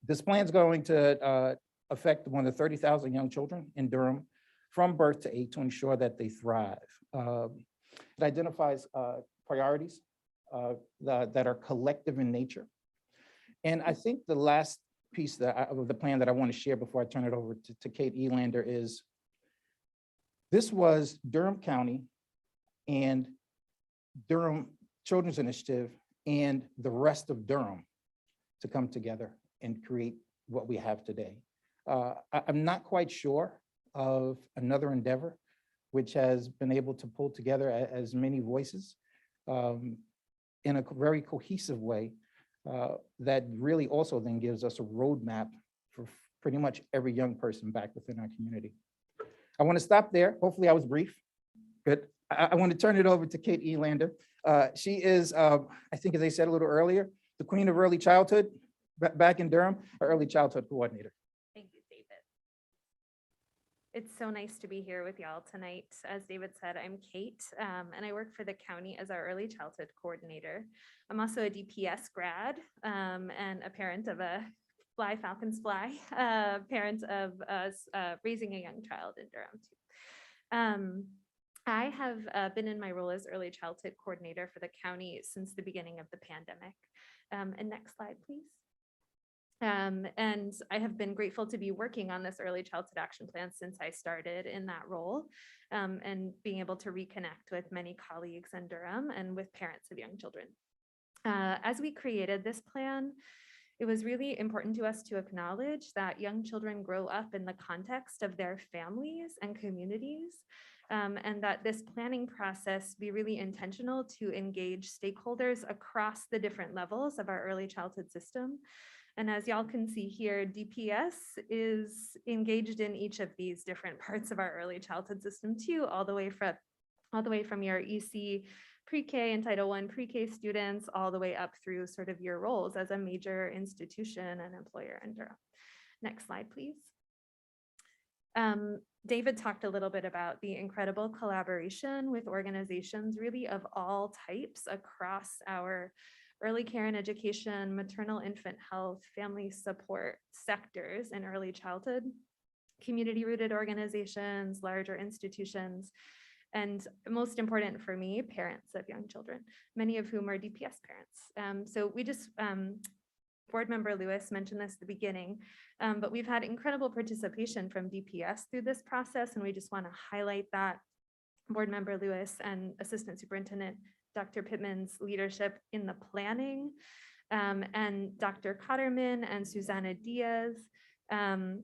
This plan is going to affect more than 30,000 young children in Durham from birth to 8 to ensure that they thrive. It identifies priorities that are collective in nature. And I think the last piece of the plan that I want to share before I turn it over to Kate Elander is, this was Durham County and Durham Children's Initiative and the rest of Durham to come together and create what we have today. I'm not quite sure of another endeavor which has been able to pull together as many voices in a very cohesive way that really also then gives us a roadmap for pretty much every young person back within our community. I want to stop there. Hopefully I was brief. Good. I want to turn it over to Kate Elander. She is, I think as I said a little earlier, the queen of early childhood back in Durham, our early childhood coordinator. Thank you, David. It's so nice to be here with y'all tonight. As David said, I'm Kate, and I work for the county as our early childhood coordinator. I'm also a DPS grad and a parent of a Fly Falcons Fly, parent of us raising a young child in Durham too. I have been in my role as early childhood coordinator for the county since the beginning of the pandemic. And next slide, please. And I have been grateful to be working on this early childhood action plan since I started in that role, and being able to reconnect with many colleagues in Durham and with parents of young children. As we created this plan, it was really important to us to acknowledge that young children grow up in the context of their families and communities, and that this planning process be really intentional to engage stakeholders across the different levels of our early childhood system. And as y'all can see here, DPS is engaged in each of these different parts of our early childhood system too, all the way from your EC pre-K and Title I pre-K students, all the way up through sort of your roles as a major institution and employer in Durham. Next slide, please. David talked a little bit about the incredible collaboration with organizations really of all types across our early care and education, maternal infant health, family support sectors in early childhood, community-rooted organizations, larger institutions. and most important for me, parents of young children, many of whom are DPS parents. So we just, Board Member Lewis mentioned this at the beginning, but we've had incredible participation from DPS through this process, and we just want to highlight that. Board Member Lewis and Assistant Superintendent Dr. Pittman's leadership in the planning, and Dr. Cotterman and Susanna Diaz on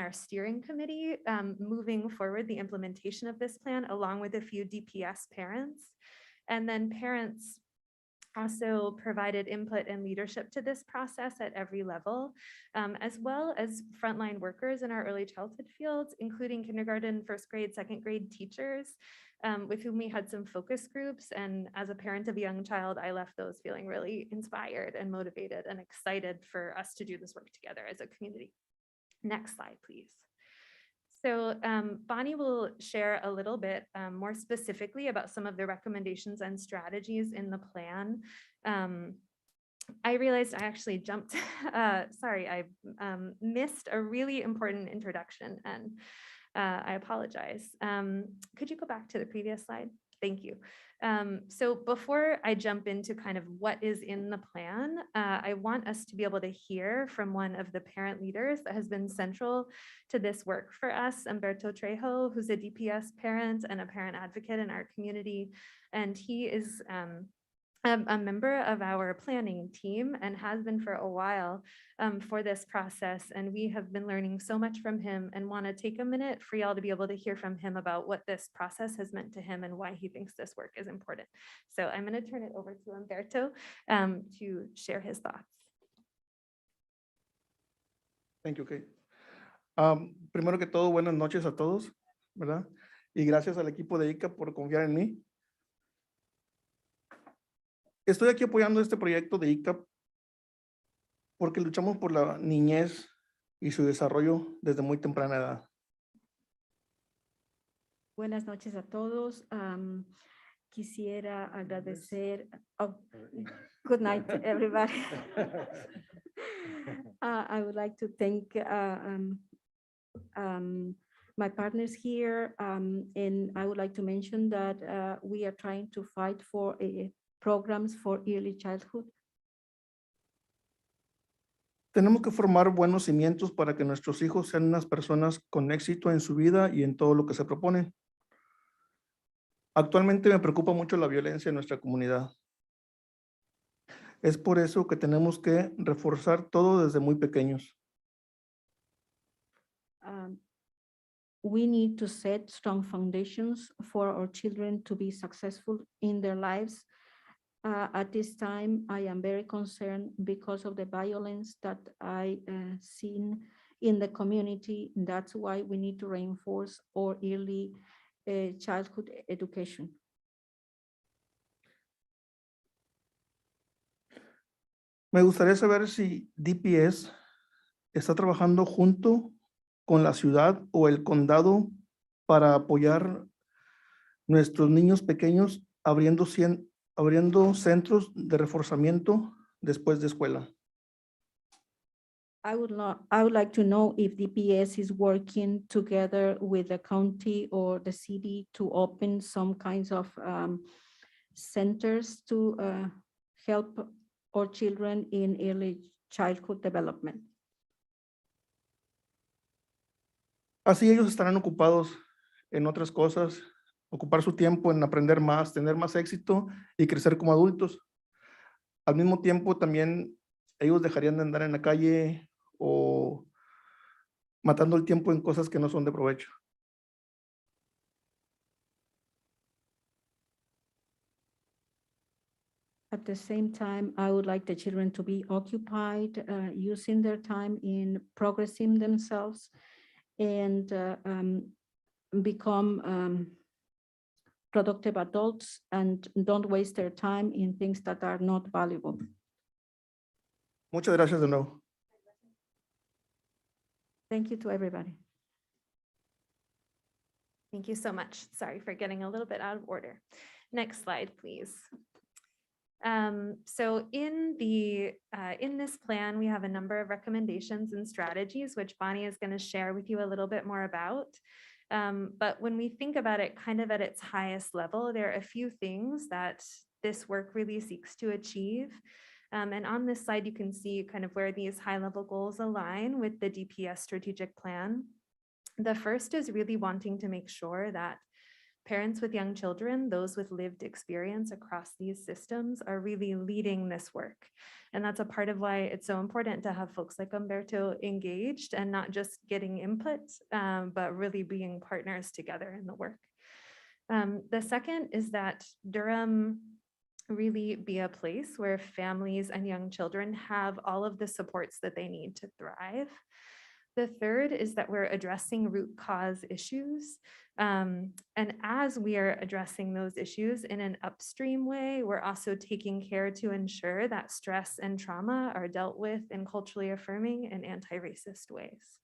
our steering committee, moving forward the implementation of this plan, along with a few DPS parents. And then parents also provided input and leadership to this process at every level, as well as frontline workers in our early childhood fields, including kindergarten, first grade, second grade teachers, with whom we had some focus groups. And as a parent of a young child, I left those feeling really inspired and motivated and excited for us to do this work together as a community. Next slide, please. So Bonnie will share a little bit more specifically about some of the recommendations and strategies in the plan. I realized I actually jumped, sorry, I missed a really important introduction, and I apologize. Could you go back to the previous slide? Thank you. So before I jump into kind of what is in the plan, I want us to be able to hear from one of the parent leaders that has been central to this work for us, Humberto Trejo, who's a DPS parent and a parent advocate in our community. And he is a member of our planning team and has been for a while for this process. And we have been learning so much from him and want to take a minute for y'all to be able to hear from him about what this process has meant to him and why he thinks this work is important. So I'm going to turn it over to Humberto to share his thoughts. Thank you, Kate. Primero que todo, buenas noches a todos, ¿verdad? Y gracias al equipo de ICA por confiar en mí. Estoy aquí apoyando este proyecto de ICA porque luchamos por la niñez y su desarrollo desde muy temprana edad. Buenas noches a todos. Quisiera agradecer. Oh, good night, everybody. I would like to thank my partners here, and I would like to mention that we are trying to fight for programs for early childhood. Tenemos que formar buenos cimientos para que nuestros hijos sean unas personas con éxito en su vida y en todo lo que se proponen. Actualmente me preocupa mucho la violencia en nuestra comunidad. Es por eso que tenemos que reforzar todo desde muy pequeños. We need to set strong foundations for our children to be successful in their lives. At this time, I am very concerned because of the violence that I seen in the community. That's why we need to reinforce our early childhood education. Me gustaría saber si DPS está trabajando junto con la ciudad o el condado para apoyar nuestros niños pequeños abriendo centros de reforzamiento después de escuela. I would like to know if DPS is working together with the county or the city to open some kinds of centers to help our children in early childhood development. Así ellos estarán ocupados en otras cosas, ocupar su tiempo en aprender más, tener más éxito y crecer como adultos. Al mismo tiempo también ellos dejarían de andar en la calle o matando el tiempo en cosas que no son de provecho. At the same time, I would like the children to be occupied, using their time in progressing themselves and become productive adults and don't waste their time in things that are not valuable. Muchas gracias de nuevo. Thank you to everybody. Thank you so much. Sorry for getting a little bit out of order. Next slide, please. So in this plan, we have a number of recommendations and strategies, which Bonnie is going to share with you a little bit more about. But when we think about it kind of at its highest level, there are a few things that this work really seeks to achieve. And on this slide, you can see kind of where these high-level goals align with the DPS strategic plan. The first is really wanting to make sure that parents with young children, those with lived experience across these systems, are really leading this work. And that's a part of why it's so important to have folks like Umberto engaged and not just getting input, but really being partners together in the work. The second is that Durham really be a place where families and young children have all of the supports that they need to thrive. The third is that we're addressing root cause issues. And as we are addressing those issues in an upstream way, we're also taking care to ensure that stress and trauma are dealt with in culturally affirming and anti-racist ways.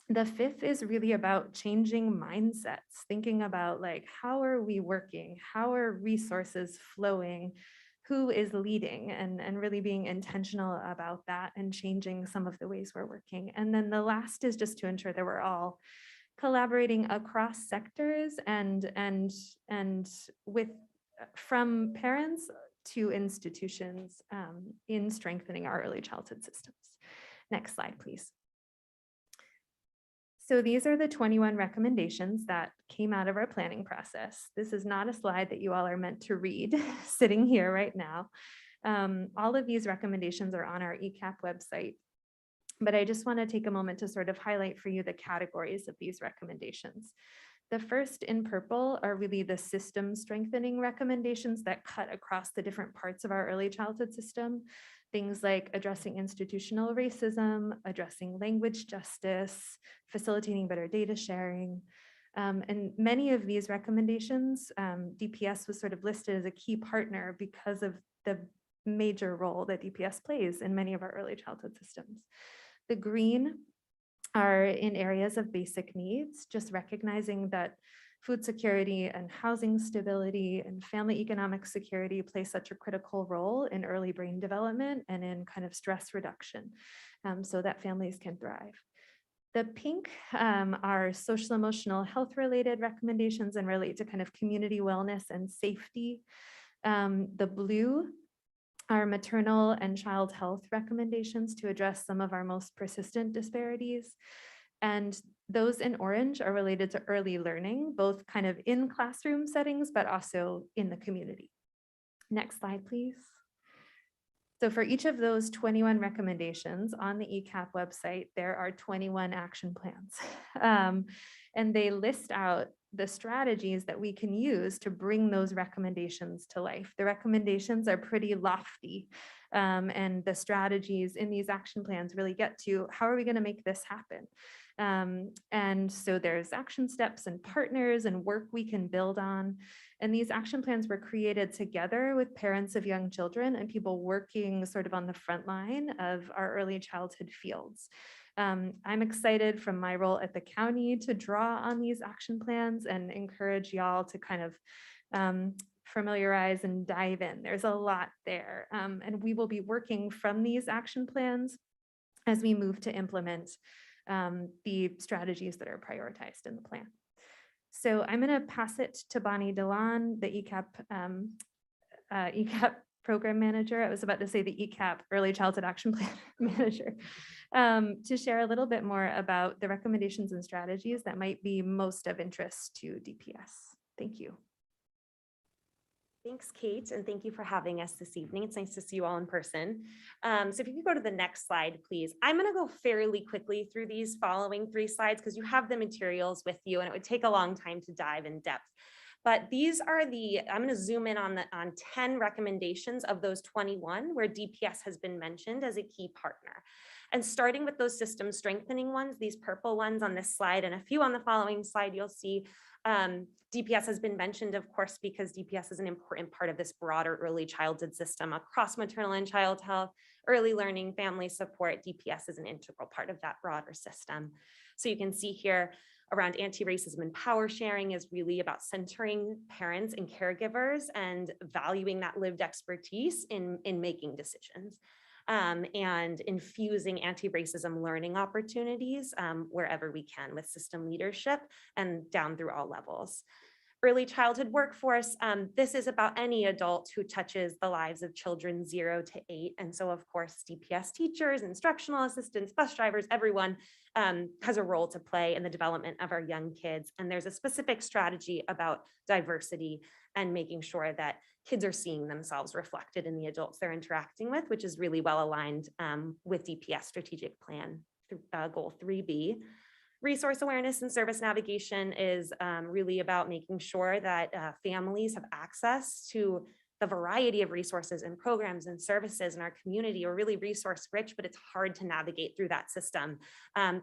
The fifth is really about changing mindsets, thinking about like, how are we working? How are resources flowing? Who is leading, and really being intentional about that and changing some of the ways we're working. And then the last is just to ensure that we're all collaborating across sectors and with from parents to institutions in strengthening our early childhood systems. Next slide, please. So these are the 21 recommendations that came out of our planning process. This is not a slide that you all are meant to read sitting here right now. All of these recommendations are on our ECAP website, but I just want to take a moment to sort of highlight for you the categories of these recommendations. The first in purple are really the system strengthening recommendations that cut across the different parts of our early childhood system. Things like addressing institutional racism, addressing language justice, facilitating better data sharing. And many of these recommendations, DPS was sort of listed as a key partner because of the major role that DPS plays in many of our early childhood systems. The green are in areas of basic needs, just recognizing that food security and housing stability and family economic security play such a critical role in early brain development and in kind of stress reduction, so that families can thrive. The pink are social emotional health related recommendations and relate to kind of community wellness and safety. The blue are maternal and child health recommendations to address some of our most persistent disparities. And those in orange are related to early learning, both kind of in classroom settings, but also in the community. Next slide, please. So for each of those 21 recommendations on the ECAP website, there are 21 action plans. And they list out the strategies that we can use to bring those recommendations to life. The recommendations are pretty lofty, and the strategies in these action plans really get to how are we going to make this happen? And so there's action steps and partners and work we can build on. And these action plans were created together with parents of young children and people working sort of on the front line of our early childhood fields. I'm excited from my role at the county to draw on these action plans and encourage y'all to kind of familiarize and dive in. There's a lot there. And we will be working from these action plans as we move to implement the strategies that are prioritized in the plan. So I'm going to pass it to Bonnie Delan, the ECAP program manager. I was about to say the ECAP Early Childhood Action Plan manager, to share a little bit more about the recommendations and strategies that might be most of interest to DPS. Thank you. Thanks, Kate, and thank you for having us this evening. It's nice to see you all in person. So if you could go to the next slide, please. I'm going to go fairly quickly through these following 3 slides because you have the materials with you and it would take a long time to dive in depth. But these are I'm going to zoom in on 10 recommendations of those 21 where DPS has been mentioned as a key partner. And starting with those system strengthening ones, these purple ones on this slide and a few on the following slide, you'll see DPS has been mentioned, of course, because DPS is an important part of this broader early childhood system across maternal and child health, early learning, family support. DPS is an integral part of that broader system. So you can see here around anti-racism and power sharing is really about centering parents and caregivers and valuing that lived expertise in making decisions. and infusing anti-racism learning opportunities wherever we can with system leadership and down through all levels. Early childhood workforce, this is about any adult who touches the lives of children 0 to 8. And so of course, DPS teachers, instructional assistants, bus drivers, everyone has a role to play in the development of our young kids. And there's a specific strategy about diversity and making sure that kids are seeing themselves reflected in the adults they're interacting with, which is really well aligned with DPS strategic plan goal 3B. Resource awareness and service navigation is really about making sure that families have access to the variety of resources and programs and services in our community are really resource rich, but it's hard to navigate through that system.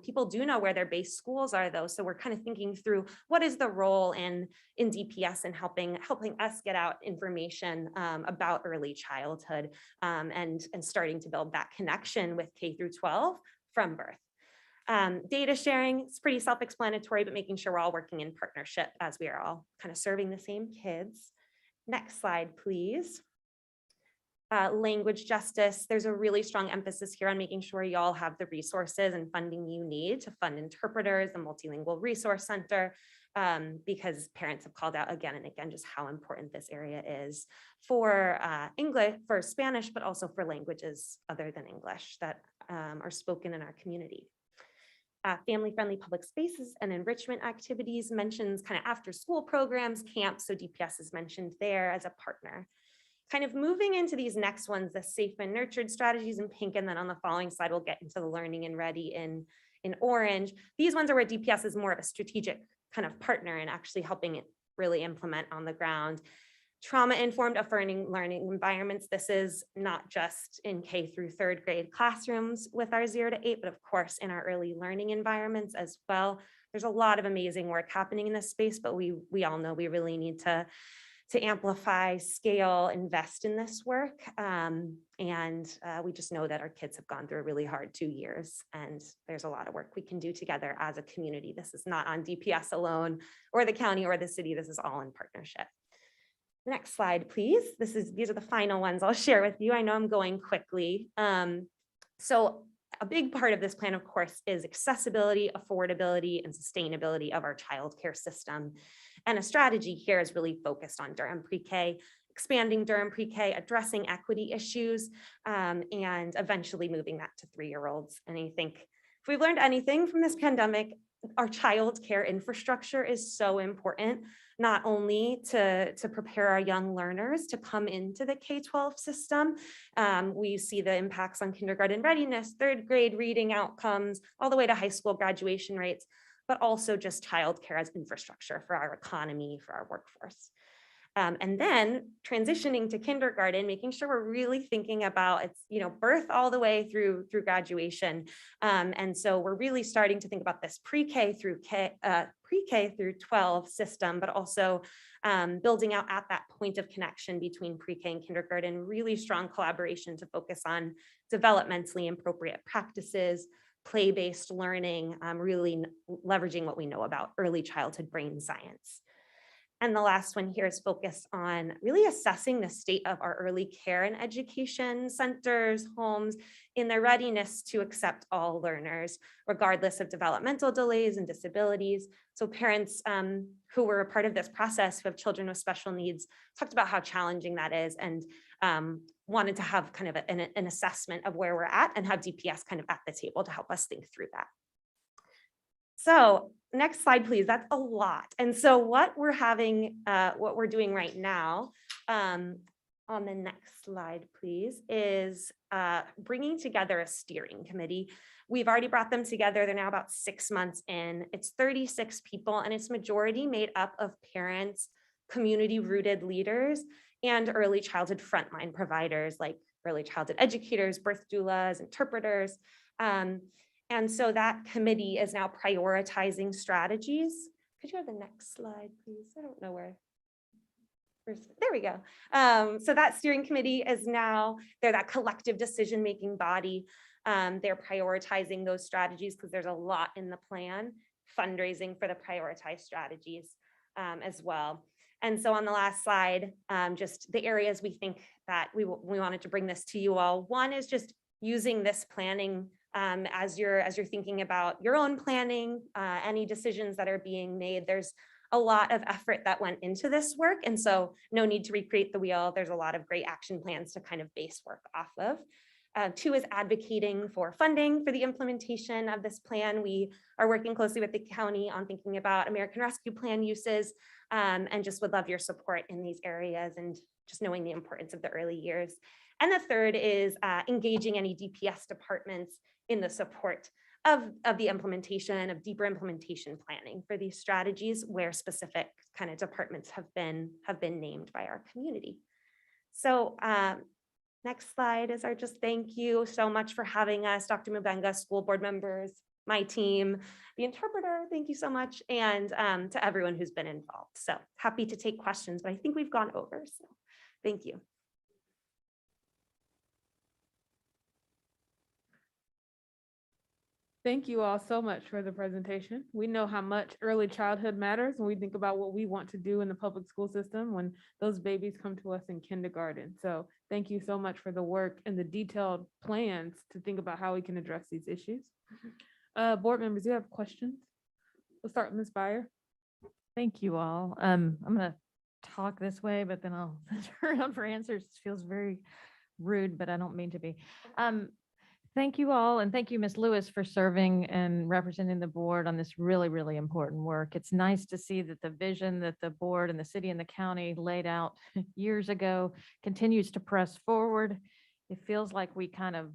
People do know where their base schools are though. So we're kind of thinking through what is the role in DPS and helping us get out information about early childhood and starting to build that connection with K through 12 from birth. Data sharing is pretty self-explanatory, but making sure we're all working in partnership as we are all kind of serving the same kids. Next slide, please. Language justice. There's a really strong emphasis here on making sure you all have the resources and funding you need to fund interpreters, the Multilingual Resource Center, because parents have called out again and again just how important this area is for English, for Spanish, but also for languages other than English that are spoken in our community. Family-friendly public spaces and enrichment activities mentions kind of after-school programs, camps, so DPS is mentioned there as a partner. Kind of moving into these next ones, the safe and nurtured strategies in pink, and then on the following slide, we'll get into the learning and ready in orange. These ones are where DPS is more of a strategic kind of partner and actually helping it really implement on the ground. Trauma-informed affirming learning environments. This is not just in K through 3rd grade classrooms with our 0 to 8, but of course in our early learning environments as well. There's a lot of amazing work happening in this space, but we all know we really need to amplify, scale, invest in this work. We just know that our kids have gone through a really hard 2 years, and there's a lot of work we can do together as a community. This is not on DPS alone or the county or the city. This is all in partnership. Next slide, please. These are the final ones I'll share with you. I know I'm going quickly. So a big part of this plan, of course, is accessibility, affordability, and sustainability of our childcare system. And a strategy here is really focused on Durham pre-K, expanding Durham pre-K, addressing equity issues, and eventually moving that to 3-year-olds. And I think if we've learned anything from this pandemic, our childcare infrastructure is so important, not only to prepare our young learners to come into the K-12 system. We see the impacts on kindergarten readiness, 3rd grade reading outcomes, all the way to high school graduation rates, but also just childcare as infrastructure for our economy, for our workforce. And then transitioning to kindergarten, making sure we're really thinking about it's, birth all the way through graduation. And so we're really starting to think about this pre-K through 12 system, but also building out at that point of connection between pre-K and kindergarten, really strong collaboration to focus on developmentally appropriate practices, play-based learning, really leveraging what we know about early childhood brain science. And the last one here is focused on really assessing the state of our early care and education centers, homes, in their readiness to accept all learners, regardless of developmental delays and disabilities. So parents who were a part of this process, who have children with special needs, talked about how challenging that is, and wanted to have kind of an assessment of where we're at and have DPS kind of at the table to help us think through that. So next slide, please. That's a lot. And so what we're doing right now, on the next slide, please, is bringing together a steering committee. We've already brought them together. They're now about 6 months in. It's 36 people, and it's majority made up of parents, community-rooted leaders, and early childhood frontline providers like early childhood educators, birth doulas, interpreters. And so that committee is now prioritizing strategies. Could you have the next slide, please? I don't know where. There we go. So that steering committee is now, they're that collective decision-making body. They're prioritizing those strategies because there's a lot in the plan, fundraising for the prioritized strategies as well. And so on the last slide, just the areas we think that we wanted to bring this to you all. One is just using this planning as you're thinking about your own planning, any decisions that are being made. There's a lot of effort that went into this work. And so no need to recreate the wheel. There's a lot of great action plans to kind of base work off of. Two is advocating for funding for the implementation of this plan. We are working closely with the county on thinking about American Rescue Plan uses, and just would love your support in these areas and just knowing the importance of the early years. And the third is engaging any DPS departments in the support of the implementation of deeper implementation planning for these strategies where specific kind of departments have been named by our community. So next slide is our just thank you so much for having us, Dr. Mubenga, school board members, my team, the interpreter, thank you so much, and to everyone who's been involved. So happy to take questions, but I think we've gone over, so thank you. Thank you all so much for the presentation. We know how much early childhood matters when we think about what we want to do in the public school system when those babies come to us in kindergarten. So thank you so much for the work and the detailed plans to think about how we can address these issues. Board members, do you have questions? We'll start with Ms. Byer. Thank you all. I'm gonna talk this way, but then I'll turn around for answers. It feels very rude, but I don't mean to be. Thank you all, and thank you, Ms. Lewis, for serving and representing the board on this really, really important work. It's nice to see that the vision that the board and the city and the county laid out years ago continues to press forward. It feels like we kind of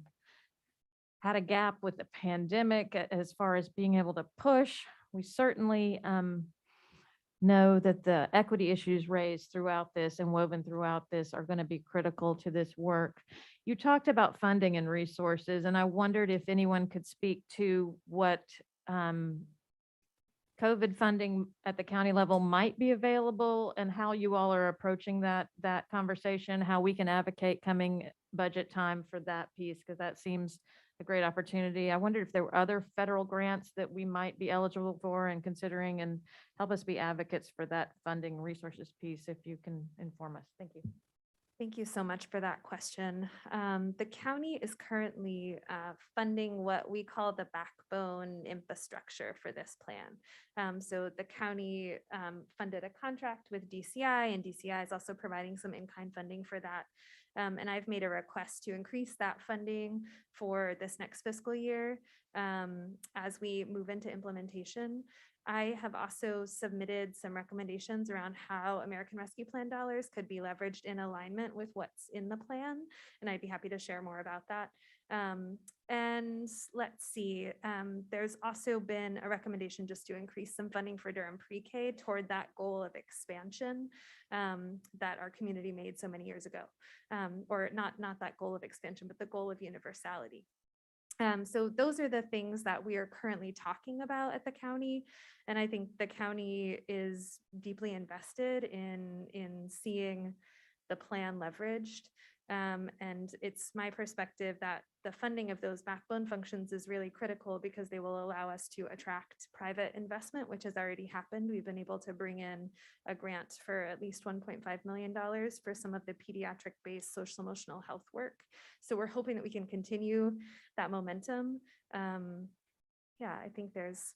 had a gap with the pandemic as far as being able to push. We certainly know that the equity issues raised throughout this and woven throughout this are going to be critical to this work. You talked about funding and resources, and I wondered if anyone could speak to what COVID funding at the county level might be available and how you all are approaching that conversation, how we can advocate coming budget time for that piece, because that seems a great opportunity. I wondered if there were other federal grants that we might be eligible for and considering, and help us be advocates for that funding resources piece if you can inform us. Thank you. Thank you so much for that question. The county is currently funding what we call the backbone infrastructure for this plan. So the county funded a contract with DCI, and DCI is also providing some in-kind funding for that. And I've made a request to increase that funding for this next fiscal year as we move into implementation. I have also submitted some recommendations around how American Rescue Plan dollars could be leveraged in alignment with what's in the plan, and I'd be happy to share more about that. And let's see, there's also been a recommendation just to increase some funding for Durham pre-K toward that goal of expansion that our community made so many years ago, or not that goal of expansion, but the goal of universality. So those are the things that we are currently talking about at the county. And I think the county is deeply invested in seeing the plan leveraged. And it's my perspective that the funding of those backbone functions is really critical because they will allow us to attract private investment, which has already happened. We've been able to bring in a grant for at least $1.5 million for some of the pediatric-based social emotional health work. So we're hoping that we can continue that momentum. Yeah, I think there's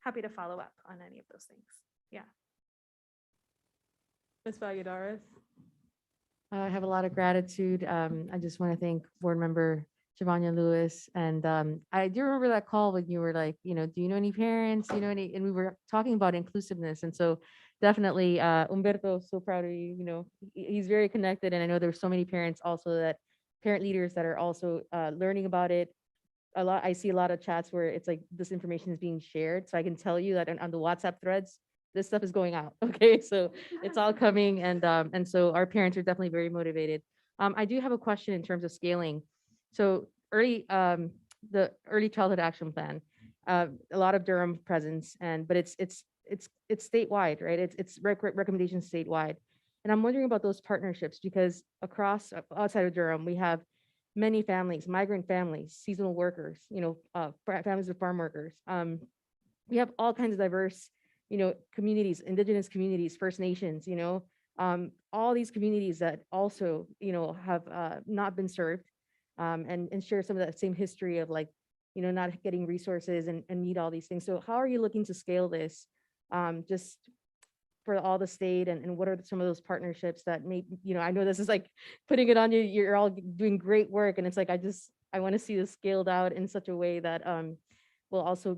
happy to follow up on any of those things. Yeah. Ms. Valladares. I have a lot of gratitude. I just want to thank board member Shavanya Lewis. And I do remember that call when you were like, do you know any parents? Do you know any? And we were talking about inclusiveness. And so definitely Humberto, so proud of you. He's very connected. And I know there's so many parents also parent leaders that are also learning about it. I see a lot of chats where it's like this information is being shared. So I can tell you that on the WhatsApp threads, this stuff is going out. Okay, so it's all coming, and so our parents are definitely very motivated. I do have a question in terms of scaling. So the early childhood action plan, a lot of Durham presence, but it's statewide, right? It's recommendations statewide, and I'm wondering about those partnerships because outside of Durham, we have many families, migrant families, seasonal workers, families of farm workers. We have all kinds of diverse communities, indigenous communities, First Nations, all these communities that also, have not been served. and share some of that same history of like, not getting resources and need all these things. So how are you looking to scale this? Just for all the state and what are some of those partnerships that may, I know this is like putting it on you, you're all doing great work. And it's like, I want to see this scaled out in such a way that will also,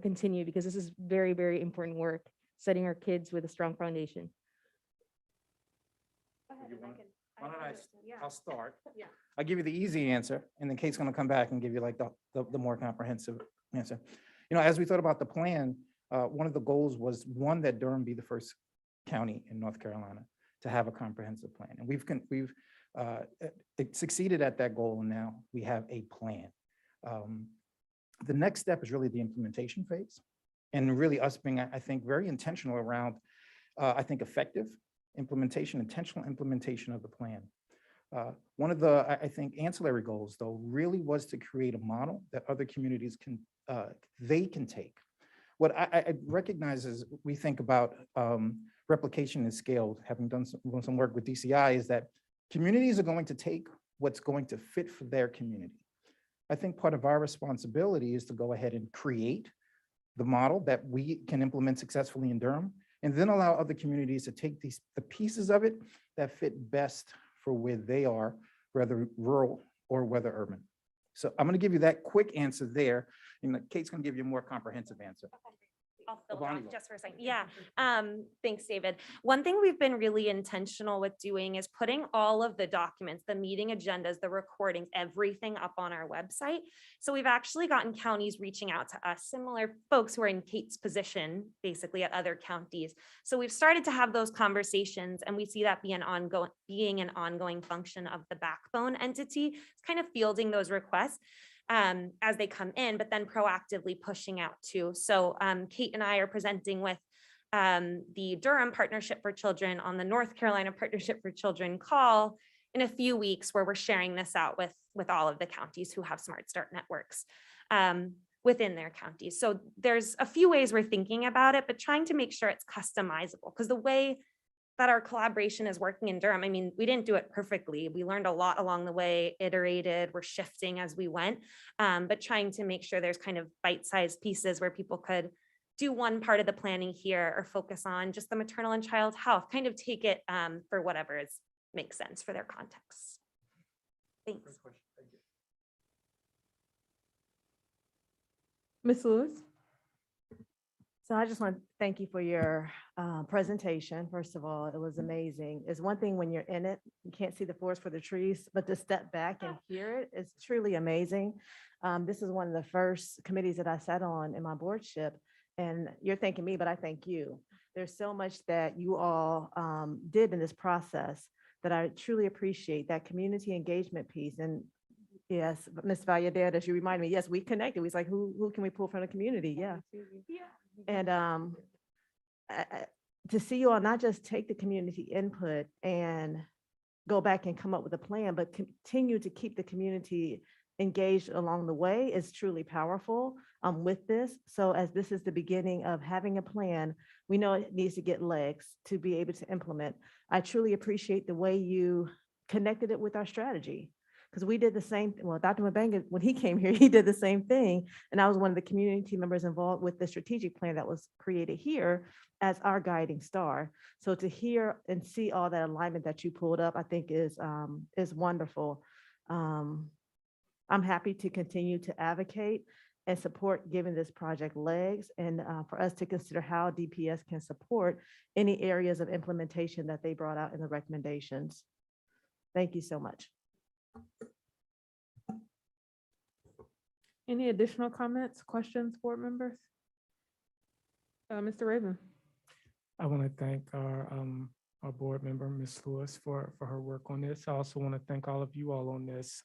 continue because this is very, very important work, setting our kids with a strong foundation. I'll start. I'll give you the easy answer, and then Kate's gonna come back and give you like the more comprehensive answer. As we thought about the plan, one of the goals was, one, that Durham be the first county in North Carolina to have a comprehensive plan. And we've succeeded at that goal, and now we have a plan. The next step is really the implementation phase, and really us being, I think, very intentional around, I think, effective implementation, intentional implementation of the plan. One of the, I think, ancillary goals, though, really was to create a model that other communities can take. What I recognize as we think about replication and scale, having done some work with DCI, is that communities are going to take what's going to fit for their community. I think part of our responsibility is to go ahead and create the model that we can implement successfully in Durham, and then allow other communities to take the pieces of it that fit best for where they are, whether rural or whether urban. So I'm going to give you that quick answer there, and Kate's going to give you a more comprehensive answer. I'll fill it off just for a second. Yeah. Thanks, David. One thing we've been really intentional with doing is putting all of the documents, the meeting agendas, the recordings, everything up on our website. So we've actually gotten counties reaching out to us, similar folks who are in Kate's position, basically at other counties. So we've started to have those conversations, and we see that being an ongoing function of the backbone entity. It's kind of fielding those requests as they come in, but then proactively pushing out too. So Kate and I are presenting with the Durham Partnership for Children on the North Carolina Partnership for Children call in a few weeks, where we're sharing this out with all of the counties who have Smart Start networks within their counties. So there's a few ways we're thinking about it, but trying to make sure it's customizable, because the way that our collaboration is working in Durham, I mean, we didn't do it perfectly. We learned a lot along the way, iterated, we're shifting as we went, but trying to make sure there's kind of bite-sized pieces where people could do one part of the planning here or focus on just the maternal and child health, kind of take it for whatever makes sense for their context. Thanks. Ms. Lewis? So I just want to thank you for your presentation. First of all, it was amazing. It's one thing when you're in it, you can't see the forest for the trees, but to step back and hear it is truly amazing. This is one of the first committees that I sat on in my boardship, and you're thanking me, but I thank you. There's so much that you all did in this process that I truly appreciate, that community engagement piece. And yes, Ms. Valladolid, as you remind me, yes, we connected. We was like, who can we pull from the community? Yeah. And to see you all not just take the community input and go back and come up with a plan, but continue to keep the community engaged along the way is truly powerful with this. So as this is the beginning of having a plan, we know it needs to get legs to be able to implement. I truly appreciate the way you connected it with our strategy. Because we did the same, well, Dr. Mabanga, when he came here, he did the same thing. And I was one of the community members involved with the strategic plan that was created here as our guiding star. So to hear and see all that alignment that you pulled up, I think is wonderful. I'm happy to continue to advocate and support giving this project legs, and for us to consider how DPS can support any areas of implementation that they brought out in the recommendations. Thank you so much. Any additional comments, questions, board members? Mr. Raven. I want to thank our board member, Ms. Lewis, for her work on this. I also want to thank all of you all on this.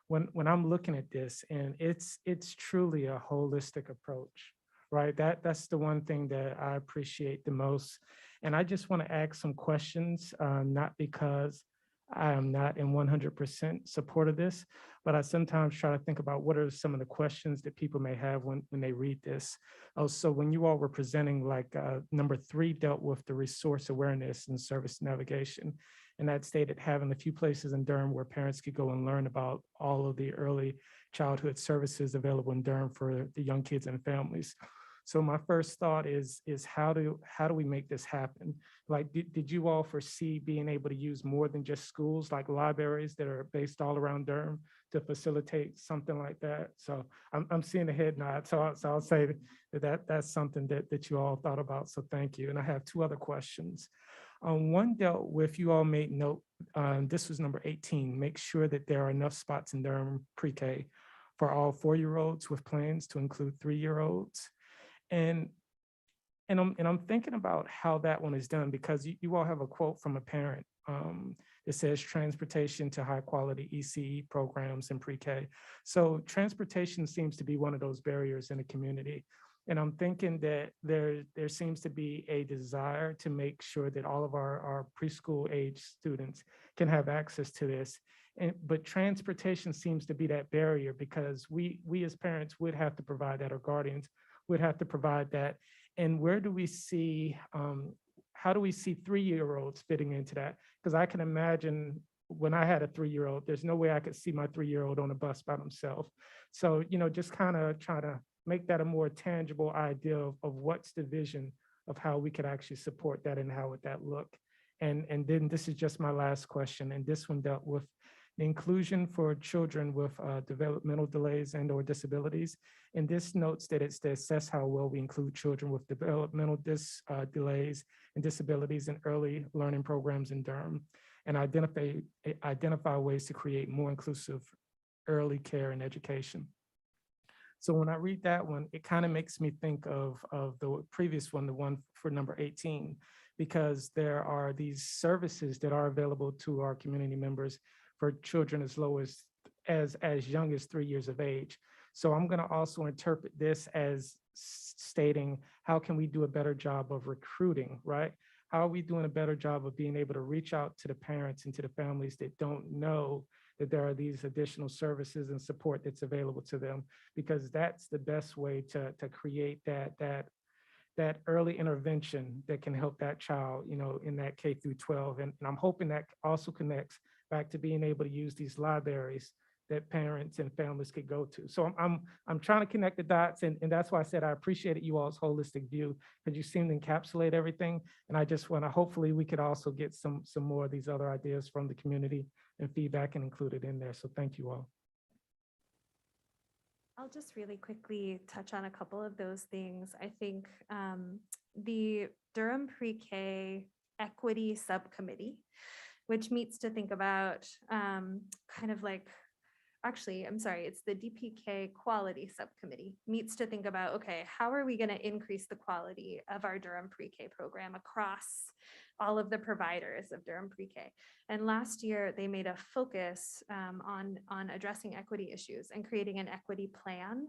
When I'm looking at this, and it's truly a holistic approach, right? That's the one thing that I appreciate the most. And I just want to ask some questions, not because I am not in 100% support of this, but I sometimes try to think about what are some of the questions that people may have when they read this. So when you all were presenting, like number 3 dealt with the resource awareness and service navigation. And that stated having a few places in Durham where parents could go and learn about all of the early childhood services available in Durham for the young kids and families. So my first thought is how do we make this happen? Like, did you all foresee being able to use more than just schools, like libraries that are based all around Durham to facilitate something like that? So I'm seeing a head nod. So I'll say that's something that you all thought about. So thank you. And I have two other questions. One dealt with, you all made note, this was number 18, make sure that there are enough spots in Durham pre-K for all 4-year-olds with plans to include 3-year-olds. And I'm thinking about how that one is done, because you all have a quote from a parent that says transportation to high quality ECE programs in pre-K. So transportation seems to be one of those barriers in the community. And I'm thinking that there seems to be a desire to make sure that all of our preschool age students can have access to this. But transportation seems to be that barrier, because we as parents would have to provide that, or guardians would have to provide that. And where do we see, how do we see 3-year-olds fitting into that? Because I can imagine when I had a 3-year-old, there's no way I could see my 3-year-old on a bus by themselves. So, just kind of try to make that a more tangible idea of what's the vision of how we could actually support that, and how would that look? And then this is just my last question, and this one dealt with the inclusion for children with developmental delays and or disabilities. And this notes that it's to assess how well we include children with developmental delays and disabilities in early learning programs in Durham, and identify ways to create more inclusive early care and education. So when I read that one, it kind of makes me think of the previous one, the one for number 18, because there are these services that are available to our community members for children as low as young as 3 years of age. So I'm going to also interpret this as stating, how can we do a better job of recruiting, right? How are we doing a better job of being able to reach out to the parents and to the families that don't know that there are these additional services and support that's available to them? Because that's the best way to create that early intervention that can help that child, in that K through 12. And I'm hoping that also connects back to being able to use these libraries that parents and families could go to. So I'm trying to connect the dots, and that's why I said I appreciated you all's holistic view, because you seem to encapsulate everything. And I just want to, hopefully we could also get some more of these other ideas from the community and feedback and include it in there. So thank you all. I'll just really quickly touch on a couple of those things. I think the Durham Pre-K Equity Subcommittee, which meets to think about it's the DPK Quality Subcommittee, meets to think about, okay, how are we going to increase the quality of our Durham Pre-K program across all of the providers of Durham Pre-K? And last year, they made a focus on addressing equity issues and creating an equity plan,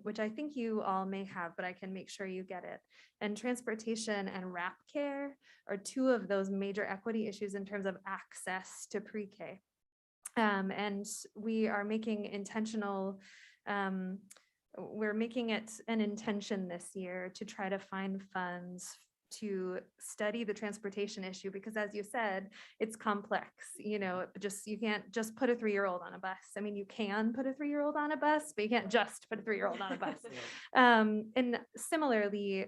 which I think you all may have, but I can make sure you get it. And transportation and wrap care are two of those major equity issues in terms of access to pre-K. And we are making we're making it an intention this year to try to find funds to study the transportation issue, because as you said, it's complex. You can't just put a 3-year-old on a bus. I mean, you can put a 3-year-old on a bus, but you can't just put a 3-year-old on a bus. And similarly,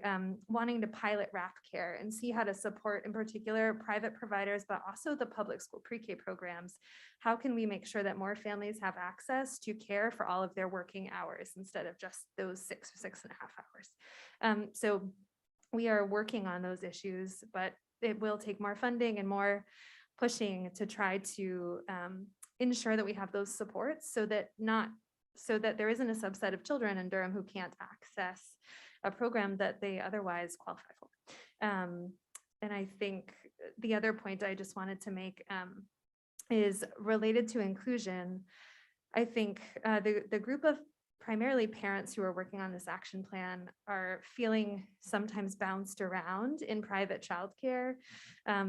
wanting to pilot wrap care and see how to support, in particular, private providers, but also the public school pre-K programs. How can we make sure that more families have access to care for all of their working hours instead of just those 6.5 hours? So we are working on those issues, but it will take more funding and more pushing to try to ensure that we have those supports, so that there isn't a subset of children in Durham who can't access a program that they otherwise qualify for. And I think the other point I just wanted to make is related to inclusion. I think the group of primarily parents who are working on this action plan are feeling sometimes bounced around in private childcare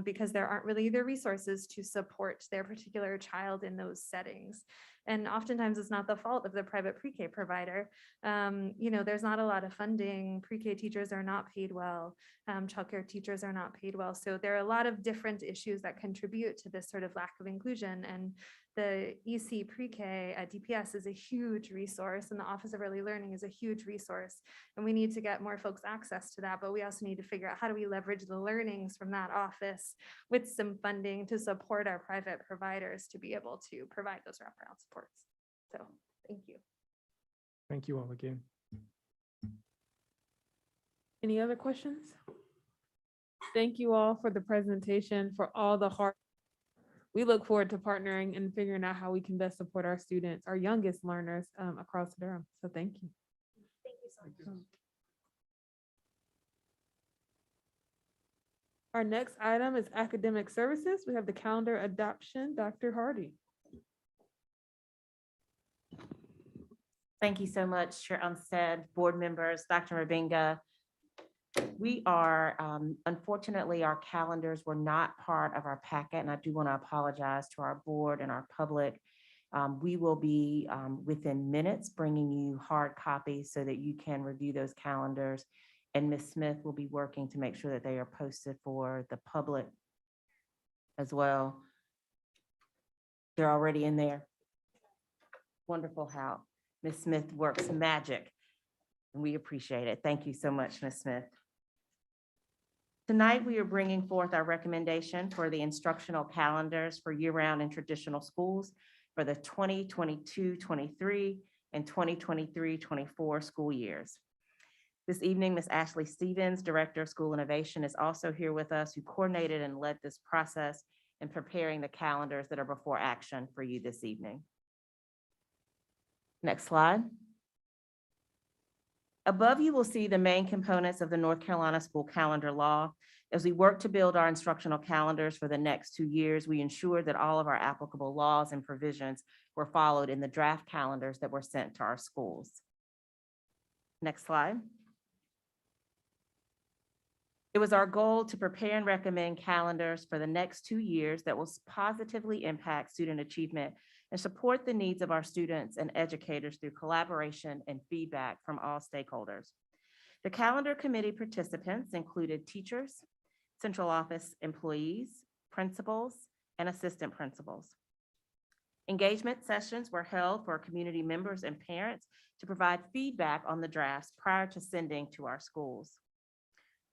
because there aren't really the resources to support their particular child in those settings. And oftentimes it's not the fault of the private pre-K provider. There's not a lot of funding. Pre-K teachers are not paid well. Childcare teachers are not paid well. So there are a lot of different issues that contribute to this sort of lack of inclusion. And the EC pre-K at DPS is a huge resource, and the Office of Early Learning is a huge resource. And we need to get more folks access to that, but we also need to figure out how do we leverage the learnings from that office with some funding to support our private providers to be able to provide those wraparound supports. So thank you. Thank you all again. Any other questions? Thank you all for the presentation, for all the hard. We look forward to partnering and figuring out how we can best support our students, our youngest learners across Durham. So thank you. Thank you so much. Our next item is academic services. We have the calendar adoption. Dr. Hardy. Thank you so much, Chair Umstead, board members, Dr. Mabinga. We are, unfortunately, our calendars were not part of our packet, and I do want to apologize to our board and our public. We will be within minutes bringing you hard copies so that you can review those calendars. And Ms. Smith will be working to make sure that they are posted for the public as well. They're already in there. Wonderful how Ms. Smith works magic, and we appreciate it. Thank you so much, Ms. Smith. Tonight, we are bringing forth our recommendation for the instructional calendars for year-round and traditional schools for the 2022-23 and 2023-24 school years. This evening, Ms. Ashley Stevens, Director of School Innovation, is also here with us, who coordinated and led this process in preparing the calendars that are before action for you this evening. Next slide. Above, you will see the main components of the North Carolina School Calendar Law. As we work to build our instructional calendars for the next 2 years, we ensure that all of our applicable laws and provisions were followed in the draft calendars that were sent to our schools. Next slide. It was our goal to prepare and recommend calendars for the next 2 years that will positively impact student achievement and support the needs of our students and educators through collaboration and feedback from all stakeholders. The calendar committee participants included teachers, central office employees, principals, and assistant principals. Engagement sessions were held for community members and parents to provide feedback on the drafts prior to sending to our schools.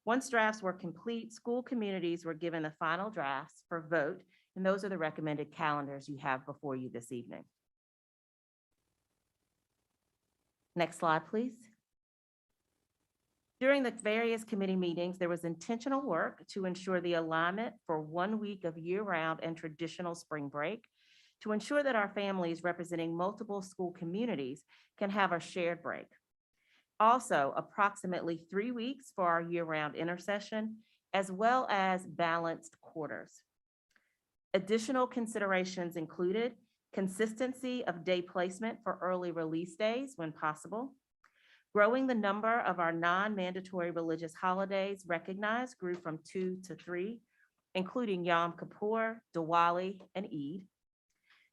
Once drafts were complete, school communities were given the final drafts for vote, and those are the recommended calendars you have before you this evening. Next slide, please. During the various committee meetings, there was intentional work to ensure the alignment for 1 week of year-round and traditional spring break, to ensure that our families representing multiple school communities can have a shared break. Also, approximately 3 weeks for our year-round intersession, as well as balanced quarters. Additional considerations included consistency of day placement for early release days when possible. Growing the number of our non-mandatory religious holidays recognized grew from 2 to 3, including Yom Kippur, Diwali, and Eid.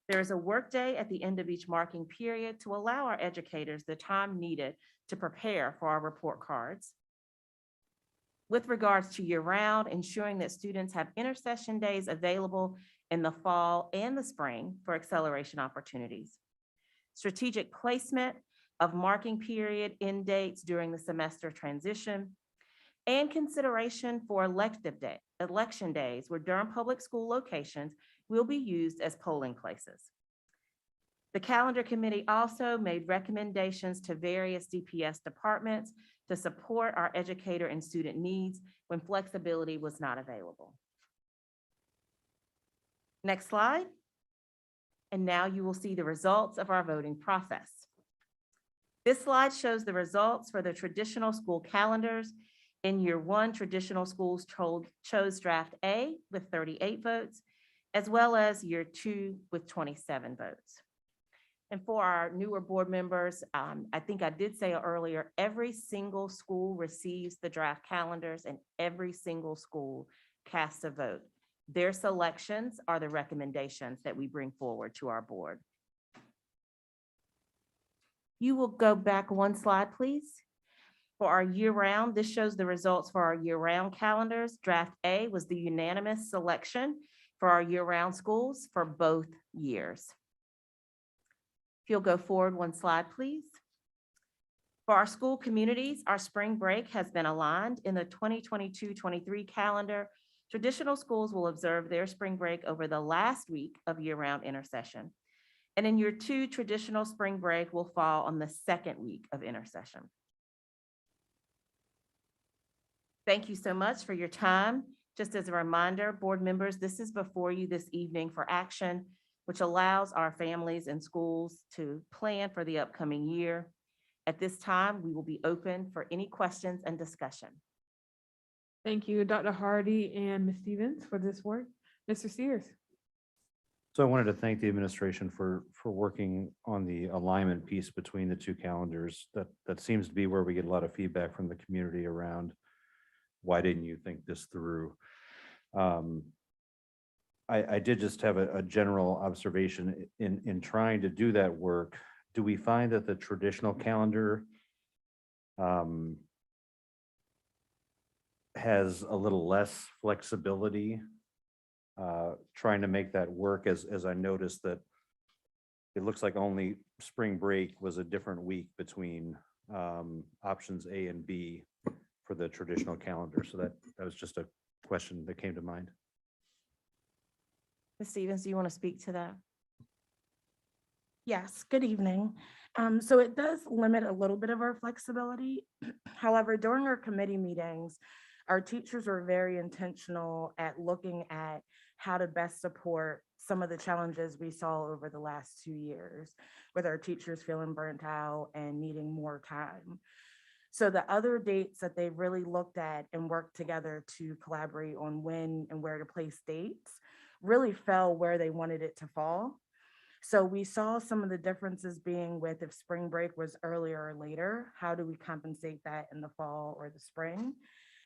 There is a workday at the end of each marking period to allow our educators the time needed to prepare for our report cards. With regards to year-round, ensuring that students have intersession days available in the fall and the spring for acceleration opportunities. Strategic placement of marking period end dates during the semester transition, and consideration for election days where Durham Public School locations will be used as polling places. The calendar committee also made recommendations to various DPS departments to support our educator and student needs when flexibility was not available. Next slide. And now you will see the results of our voting process. This slide shows the results for the traditional school calendars. In year 1, traditional schools chose draft A with 38 votes, as well as year 2 with 27 votes. And for our newer board members, I think I did say earlier, every single school receives the draft calendars and every single school casts a vote. Their selections are the recommendations that we bring forward to our board. You will go back one slide, please. For our year-round, this shows the results for our year-round calendars. Draft A was the unanimous selection for our year-round schools for both years. If you'll go forward one slide, please. For our school communities, our spring break has been aligned in the 2022-23 calendar. Traditional schools will observe their spring break over the last week of year-round intercession. And in year 2, traditional spring break will fall on the second week of intercession. Thank you so much for your time. Just as a reminder, board members, this is before you this evening for action, which allows our families and schools to plan for the upcoming year. At this time, we will be open for any questions and discussion. Thank you, Dr. Hardy and Ms. Stevens for this work. Mr. Sears. So I wanted to thank the administration for working on the alignment piece between the two calendars. That seems to be where we get a lot of feedback from the community around, why didn't you think this through? I did just have a general observation in trying to do that work. Do we find that the traditional calendar has a little less flexibility trying to make that work, as I noticed that it looks like only spring break was a different week between options A and B for the traditional calendar. So that was just a question that came to mind. Ms. Stevens, do you want to speak to that? Yes, good evening. So it does limit a little bit of our flexibility. However, during our committee meetings, our teachers were very intentional at looking at how to best support some of the challenges we saw over the last 2 years, with our teachers feeling burnt out and needing more time. So the other dates that they really looked at and worked together to collaborate on when and where to place dates really fell where they wanted it to fall. So we saw some of the differences being with if spring break was earlier or later, how do we compensate that in the fall or the spring?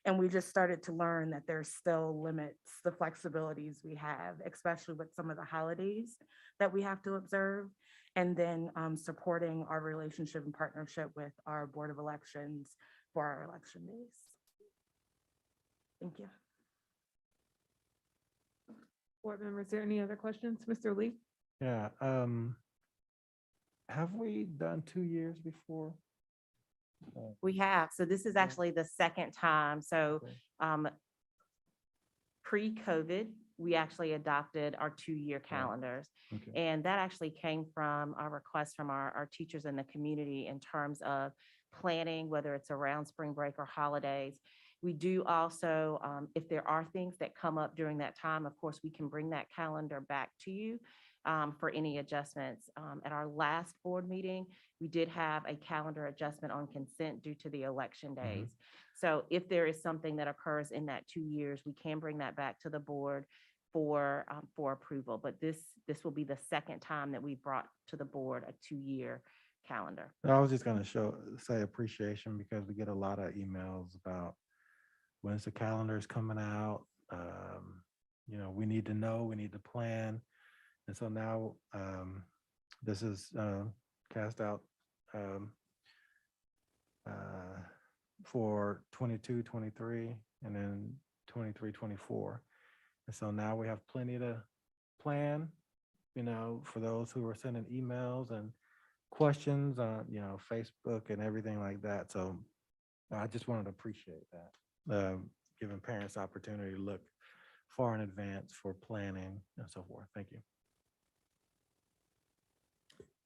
And we just started to learn that there's still limits, the flexibilities we have, especially with some of the holidays that we have to observe. And then supporting our relationship and partnership with our Board of Elections for our election days. Thank you. Board members, is there any other questions? Mr. Lee? Yeah, have we done 2 years before? We have. So this is actually the second time. So pre-COVID, we actually adopted our 2-year calendars. Okay. And that actually came from a request from our teachers in the community in terms of planning, whether it's around spring break or holidays. We do also, if there are things that come up during that time, of course, we can bring that calendar back to you for any adjustments. At our last board meeting, we did have a calendar adjustment on consent due to the election days. So if there is something that occurs in that 2 years, we can bring that back to the board for approval. But this will be the second time that we brought to the board a 2-year calendar. I was just gonna say appreciation because we get a lot of emails about when's the calendars coming out. You know, we need to know, we need to plan. And so now this is cast out for 22, 23, and then 23, 24. And so now we have plenty to plan, you know, for those who are sending emails and questions on, you know, Facebook and everything like that. So I just wanted to appreciate that, giving parents opportunity to look far in advance for planning and so forth. Thank you.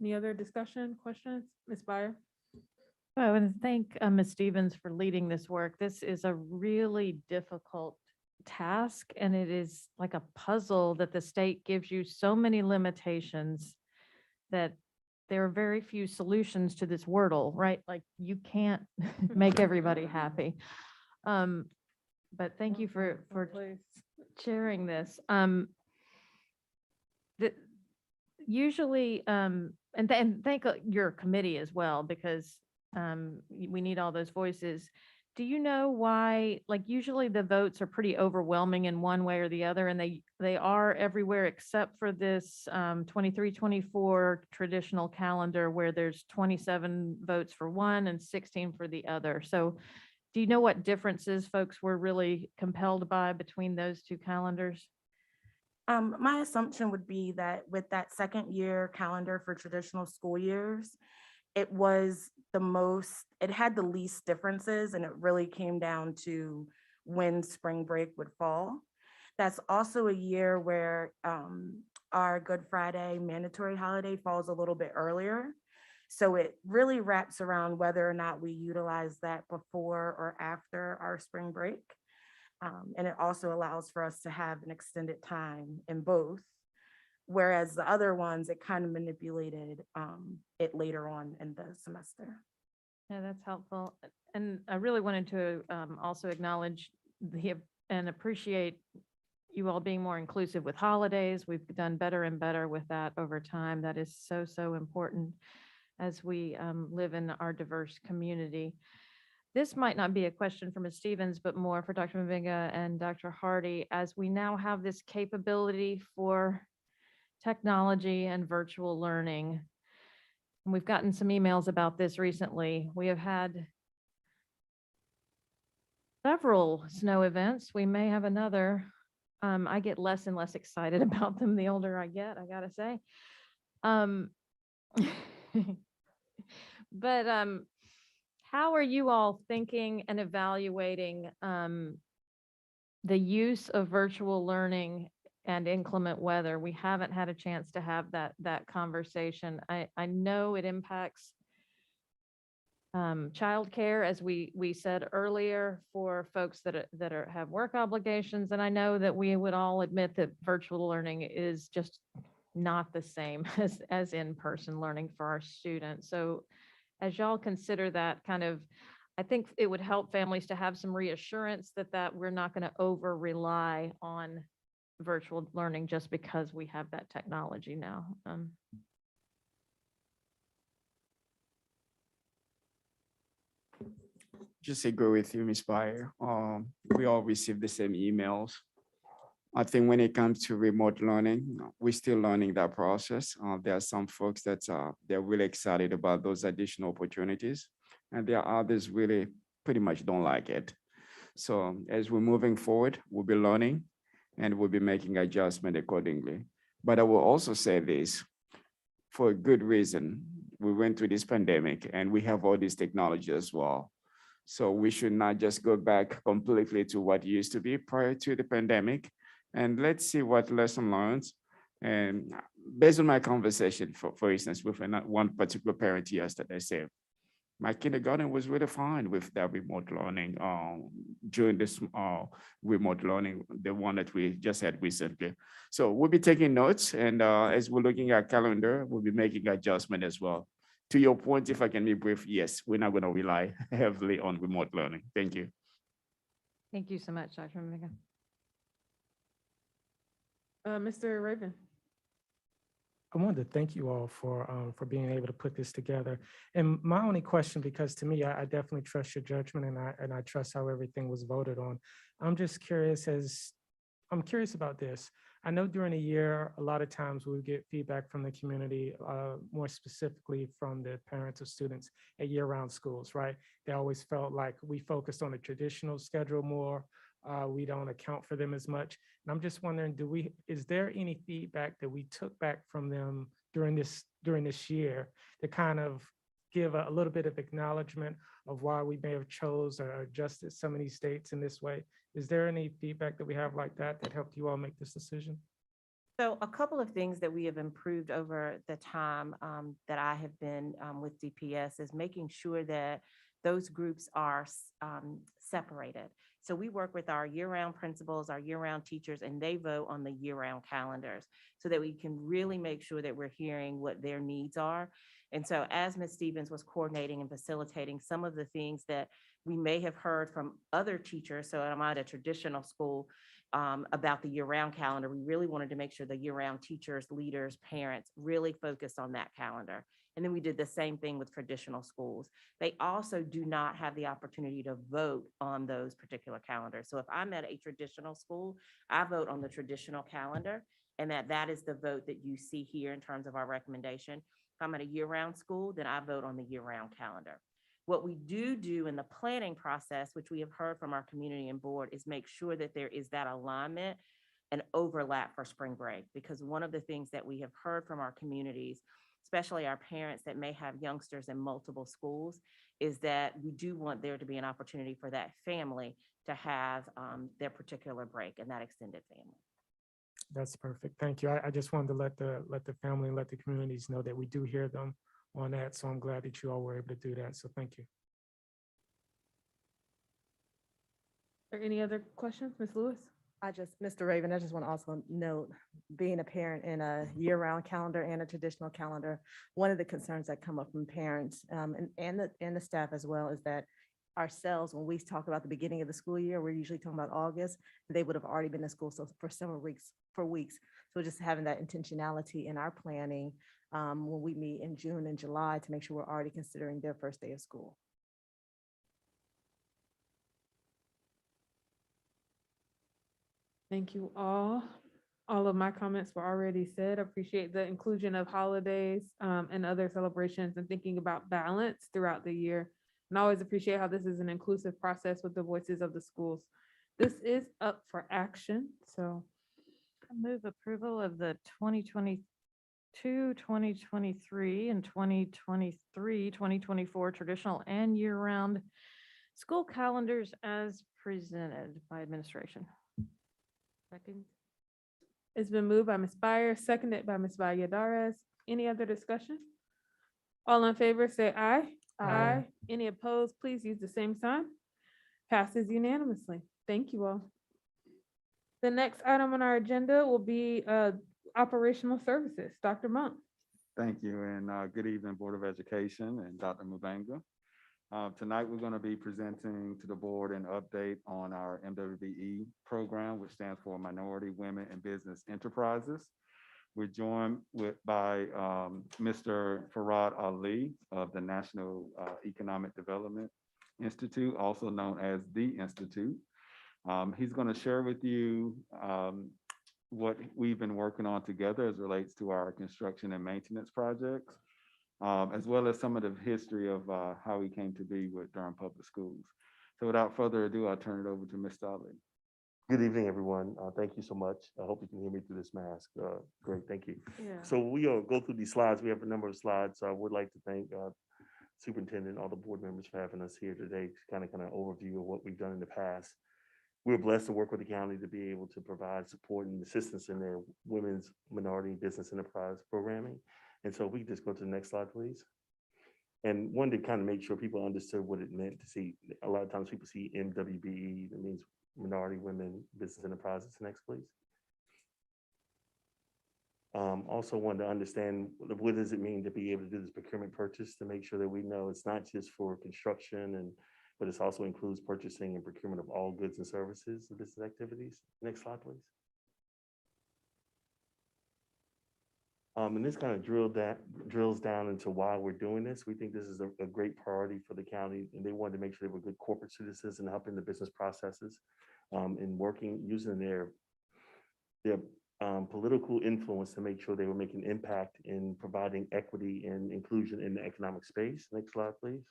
Any other discussion, questions? Ms. Byer? I want to thank Ms. Stevens for leading this work. This is a really difficult task, and it is like a puzzle that the state gives you so many limitations that there are very few solutions to this wordle, right? Like you can't make everybody happy. But thank you for sharing this. Usually, and thank your committee as well, because we need all those voices. do you know why, like usually the votes are pretty overwhelming in one way or the other, and they are everywhere except for this 23-24 traditional calendar where there's 27 votes for one and 16 for the other. So do you know what differences folks were really compelled by between those two calendars? My assumption would be that with that second year calendar for traditional school years, it was it had the least differences, and it really came down to when spring break would fall. That's also a year where our Good Friday mandatory holiday falls a little bit earlier. So it really wraps around whether or not we utilize that before or after our spring break. And it also allows for us to have an extended time in both. Whereas the other ones, it kind of manipulated it later on in the semester. Yeah, that's helpful. And I really wanted to also acknowledge and appreciate you all being more inclusive with holidays. We've done better and better with that over time. That is so, so important as we live in our diverse community. This might not be a question for Ms. Stevens, but more for Dr. Mavinga and Dr. Hardy, as we now have this capability for technology and virtual learning. And we've gotten some emails about this recently. We have had several snow events. We may have another. I get less and less excited about them the older I get, I gotta say. But how are you all thinking and evaluating the use of virtual learning and inclement weather? We haven't had a chance to have that conversation. I know it impacts childcare, as we said earlier, for folks that have work obligations. And I know that we would all admit that virtual learning is just not the same as in-person learning for our students. So as y'all consider that kind of, I think it would help families to have some reassurance that we're not going to over rely on virtual learning just because we have that technology now. Just agree with you, Ms. Byer. We all receive the same emails. I think when it comes to remote learning, we're still learning that process. There are some folks that they're really excited about those additional opportunities, and there are others really pretty much don't like it. So as we're moving forward, we'll be learning and we'll be making adjustment accordingly. But I will also say this, for a good reason. We went through this pandemic and we have all this technology as well. So we should not just go back completely to what used to be prior to the pandemic. And let's see what lesson learned. And based on my conversation, for instance, with one particular parent yesterday, said, my kindergarten was really fine with that remote learning during this remote learning, the one that we just had recently. So we'll be taking notes, and as we're looking at calendar, we'll be making adjustment as well. To your point, if I can be brief, yes, we're not going to rely heavily on remote learning. Thank you. Thank you so much, Dr. Mavinga. Mr. Raven. I wanted to thank you all for being able to put this together. And my only question, because to me, I definitely trust your judgment, and I trust how everything was voted on. I'm just curious I'm curious about this. I know during the year, a lot of times we get feedback from the community, more specifically from the parents of students at year-round schools, right? They always felt like we focused on the traditional schedule more. We don't account for them as much. And I'm just wondering, is there any feedback that we took back from them during this year to kind of give a little bit of acknowledgement of why we may have chose or adjusted some of these dates in this way? Is there any feedback that we have like that helped you all make this decision? So a couple of things that we have improved over the time that I have been with DPS is making sure that those groups are separated. So we work with our year-round principals, our year-round teachers, and they vote on the year-round calendars so that we can really make sure that we're hearing what their needs are. And so as Ms. Stevens was coordinating and facilitating some of the things that we may have heard from other teachers, so I'm at a traditional school, about the year-round calendar, we really wanted to make sure the year-round teachers, leaders, parents really focused on that calendar And then we did the same thing with traditional schools. They also do not have the opportunity to vote on those particular calendars. So if I'm at a traditional school, I vote on the traditional calendar, and that is the vote that you see here in terms of our recommendation. If I'm at a year-round school, then I vote on the year-round calendar. What we do in the planning process, which we have heard from our community and board, is make sure that there is that alignment and overlap for spring break. Because one of the things that we have heard from our communities, especially our parents that may have youngsters in multiple schools, is that we do want there to be an opportunity for that family to have their particular break and that extended family. That's perfect. Thank you. I just wanted to let the family and let the communities know that we do hear them on that. So I'm glad that you all were able to do that. So thank you. Are any other questions, Ms. Lewis? Mr. Raven, I just want to also note, being a parent in a year-round calendar and a traditional calendar, one of the concerns that come up from parents and the staff as well is that ourselves, when we talk about the beginning of the school year, we're usually talking about August. They would have already been in school for several weeks. So just having that intentionality in our planning when we meet in June and July to make sure we're already considering their first day of school. Thank you all. All of my comments were already said. Appreciate the inclusion of holidays and other celebrations and thinking about balance throughout the year. And I always appreciate how this is an inclusive process with the voices of the schools. This is up for action, so. I move approval of the 2022, 2023, and 2023, 2024 traditional and year-round school calendars as presented by administration. Second. It's been moved by Ms. Byer, seconded by Ms. Valladares. Any other discussion? All in favor, say aye. Aye. Any opposed, please use the same sign. Passes unanimously. Thank you all. The next item on our agenda will be operational services. Dr. Monk. Thank you, and good evening, Board of Education and Dr. Mubanga. Tonight, we're going to be presenting to the board an update on our MWBE program, which stands for Minority Women in Business Enterprises. We're joined by Mr. Farad Ali of the National Economic Development Institute, also known as the Institute. He's going to share with you what we've been working on together as relates to our construction and maintenance projects, as well as some of the history of how we came to be with Durham Public Schools. So without further ado, I'll turn it over to Mr. Ali. Good evening, everyone. Thank you so much. I hope you can hear me through this mask. Great, thank you. Yeah. So we'll go through these slides. We have a number of slides. So I would like to thank Superintendent, all the board members for having us here today to kind of overview of what we've done in the past. We're blessed to work with the county to be able to provide support and assistance in their women's minority business enterprise programming. And so we just go to the next slide, please. And one to kind of make sure people understood what it meant to see. A lot of times people see MWBE, that means Minority Women Business Enterprises. Next, please. Also wanted to understand what does it mean to be able to do this procurement purchase to make sure that we know it's not just for construction but it also includes purchasing and procurement of all goods and services and business activities. Next slide, please. And this kind of drills down into why we're doing this. We think this is a great priority for the county, and they wanted to make sure they were good corporate citizens and helping the business processes and working, using their political influence to make sure they were making impact in providing equity and inclusion in the economic space. Next slide, please.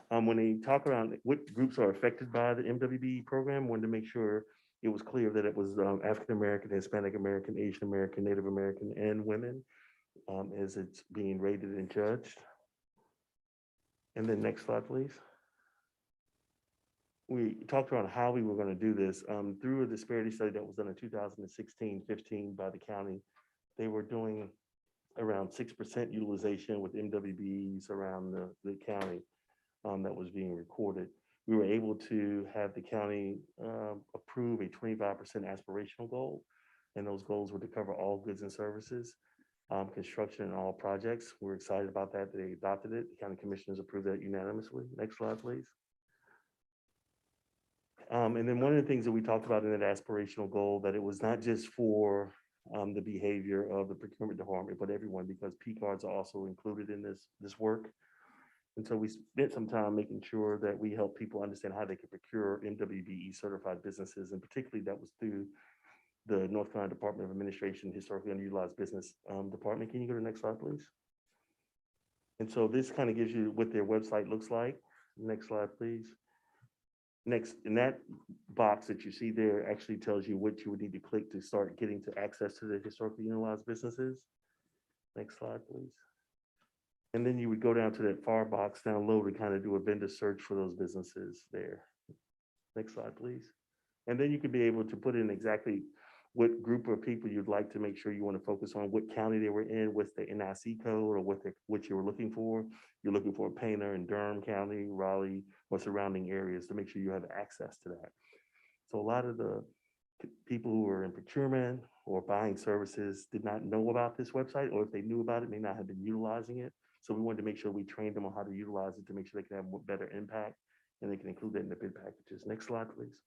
When they talk around what groups are affected by the MWBE program, wanted to make sure it was clear that it was African-American, Hispanic American, Asian American, Native American, and women as it's being rated and judged. And then next slide, please. We talked around how we were going to do this through a disparity study that was done in 2016-15 by the county. They were doing around 6% utilization with MWBEs around the county that was being recorded. We were able to have the county approve a 25% aspirational goal, and those goals were to cover all goods and services, construction and all projects. We're excited about that. They adopted it. The county commissioners approved that unanimously. Next slide, please. And then one of the things that we talked about in that aspirational goal, that it was not just for the behavior of the procurement department, but everyone, because P cards are also included in this work. And so we spent some time making sure that we help people understand how they can procure MWBE certified businesses, and particularly that was through the North Carolina Department of Administration Historically Underutilized Business Department. Can you go to the next slide, please? And so this kind of gives you what their website looks like. Next slide, please. Next, in that box that you see there actually tells you what you would need to click to start getting to access to the historically utilized businesses. Next slide, please. And then you would go down to that far box down low to kind of do a vendor search for those businesses there. Next slide, please. And then you could be able to put in exactly what group of people you'd like to make sure you want to focus on, what county they were in, what's the NIC code, or what you were looking for. You're looking for a painter in Durham County, Raleigh, or surrounding areas to make sure you have access to that. So a lot of the people who are in procurement or buying services did not know about this website, or if they knew about it, may not have been utilizing it. So we wanted to make sure we trained them on how to utilize it to make sure they can have better impact, and they can include that in the bid packages. Next slide, please.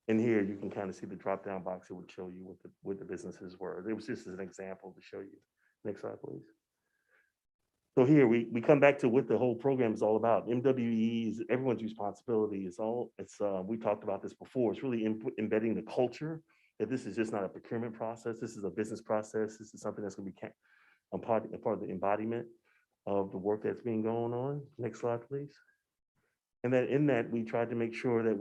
And here you can kind of see the drop-down box. It would show you what the businesses were. It was just as an example to show you. Next slide, please. So here we come back to what the whole program is all about. MWE is everyone's responsibility. We talked about this before. It's really embedding the culture that this is just not a procurement process. This is a business process. This is something that's going to be a part of the embodiment of the work that's being going on. Next slide, please. And then in that, we tried to make sure that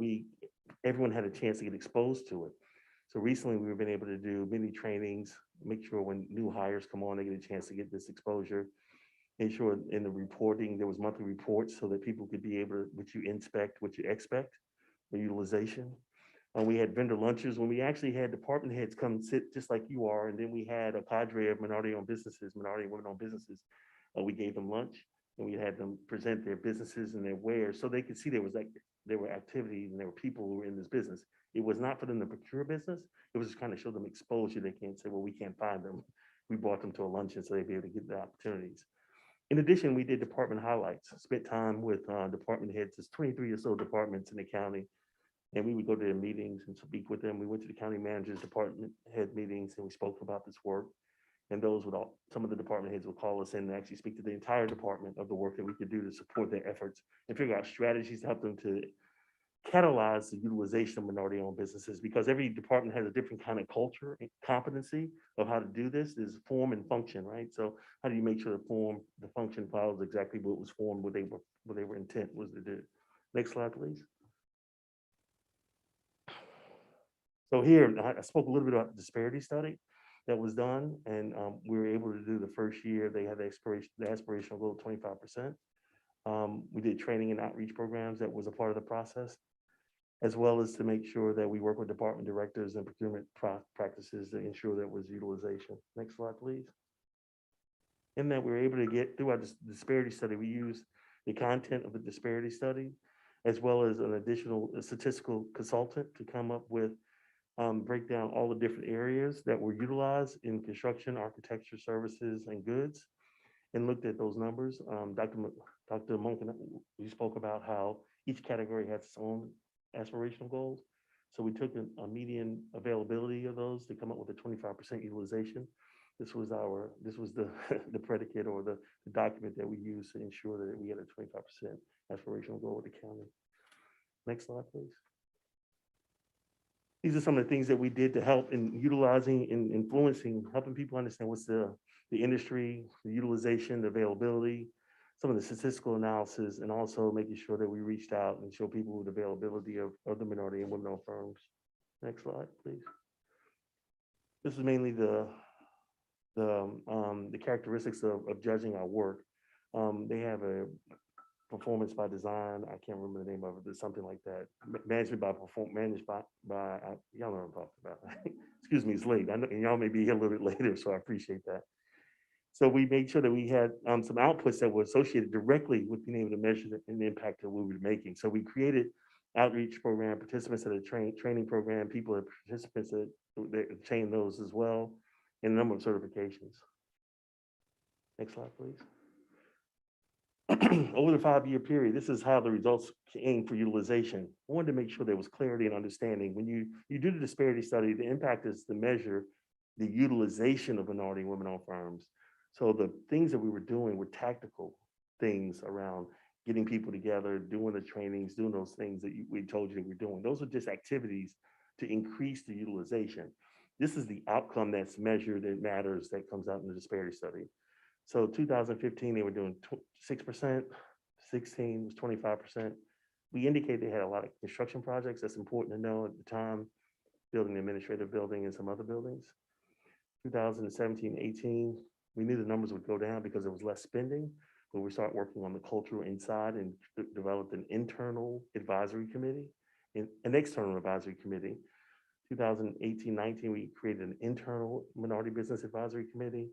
everyone had a chance to get exposed to it. So recently we've been able to do many trainings, make sure when new hires come on, they get a chance to get this exposure. Make sure in the reporting, there was monthly reports so that people could be able to, what you inspect, what you expect for utilization. And we had vendor lunches when we actually had department heads come sit just like you are. And then we had a cadre of minority-owned businesses, minority women-owned businesses. We gave them lunch and we had them present their businesses and their wares so they could see there were activities and there were people who were in this business. It was not for them to procure business. It was just kind of show them exposure. They can't say, well, we can't find them. We brought them to a luncheon so they'd be able to get the opportunities. In addition, we did department highlights, spent time with department heads. There's 23 or so departments in the county, and we would go to their meetings and speak with them. We went to the county manager's department head meetings and we spoke about this work. And some of the department heads would call us in and actually speak to the entire department of the work that we could do to support their efforts and figure out strategies to help them to catalyze the utilization of minority-owned businesses, because every department has a different kind of culture and competency of how to do this. There's form and function, right? So how do you make sure the function follows exactly what was formed, what they were intent was to do? Next slide, please. So here, I spoke a little bit about the disparity study that was done, and we were able to do the first year. They had the aspirational goal of 25%. We did training and outreach programs that was a part of the process, as well as to make sure that we work with department directors and procurement practices to ensure that was utilization. Next slide, please. In that we were able to get through our disparity study, we used the content of the disparity study, as well as an additional statistical consultant to come up with break down all the different areas that were utilized in construction, architecture, services, and goods, and looked at those numbers. Dr. Monk, we spoke about how each category has its own aspirational goals. So we took a median availability of those to come up with a 25% utilization. This was the the predicate or the document that we used to ensure that we had a 25% aspirational goal with the county. Next slide, please. These are some of the things that we did to help in utilizing and influencing, helping people understand what's the industry, the utilization, the availability, some of the statistical analysis, and also making sure that we reached out and show people the availability of the minority and women-owned firms. Next slide, please. This is mainly the characteristics of judging our work. They have a performance by design. I can't remember the name of it, but something like that. Management by managed by y'all know what I'm talking about. Excuse me, it's late. I know, and y'all may be here a little bit later, so I appreciate that. So we made sure that we had some outputs that were associated directly with being able to measure the impact that we were making. So we created outreach program, participants at a training program, people that participants that obtained those as well, and a number of certifications. Next slide, please. over the 5-year period, this is how the results came for utilization. I wanted to make sure there was clarity and understanding. When you do the disparity study, the impact is to measure the utilization of minority and women-owned firms. So the things that we were doing were tactical things around getting people together, doing the trainings, doing those things that we told you that we're doing. Those are just activities to increase the utilization. This is the outcome that's measured and matters that comes out in the disparity study. So 2015, they were doing 6%, 16 was 25%. We indicate they had a lot of construction projects. That's important to know at the time, building the administrative building and some other buildings. 2017, 18, we knew the numbers would go down because there was less spending, but we started working on the cultural inside and developed an internal advisory committee, an external advisory committee. 2018, 19, we created an internal minority business advisory committee.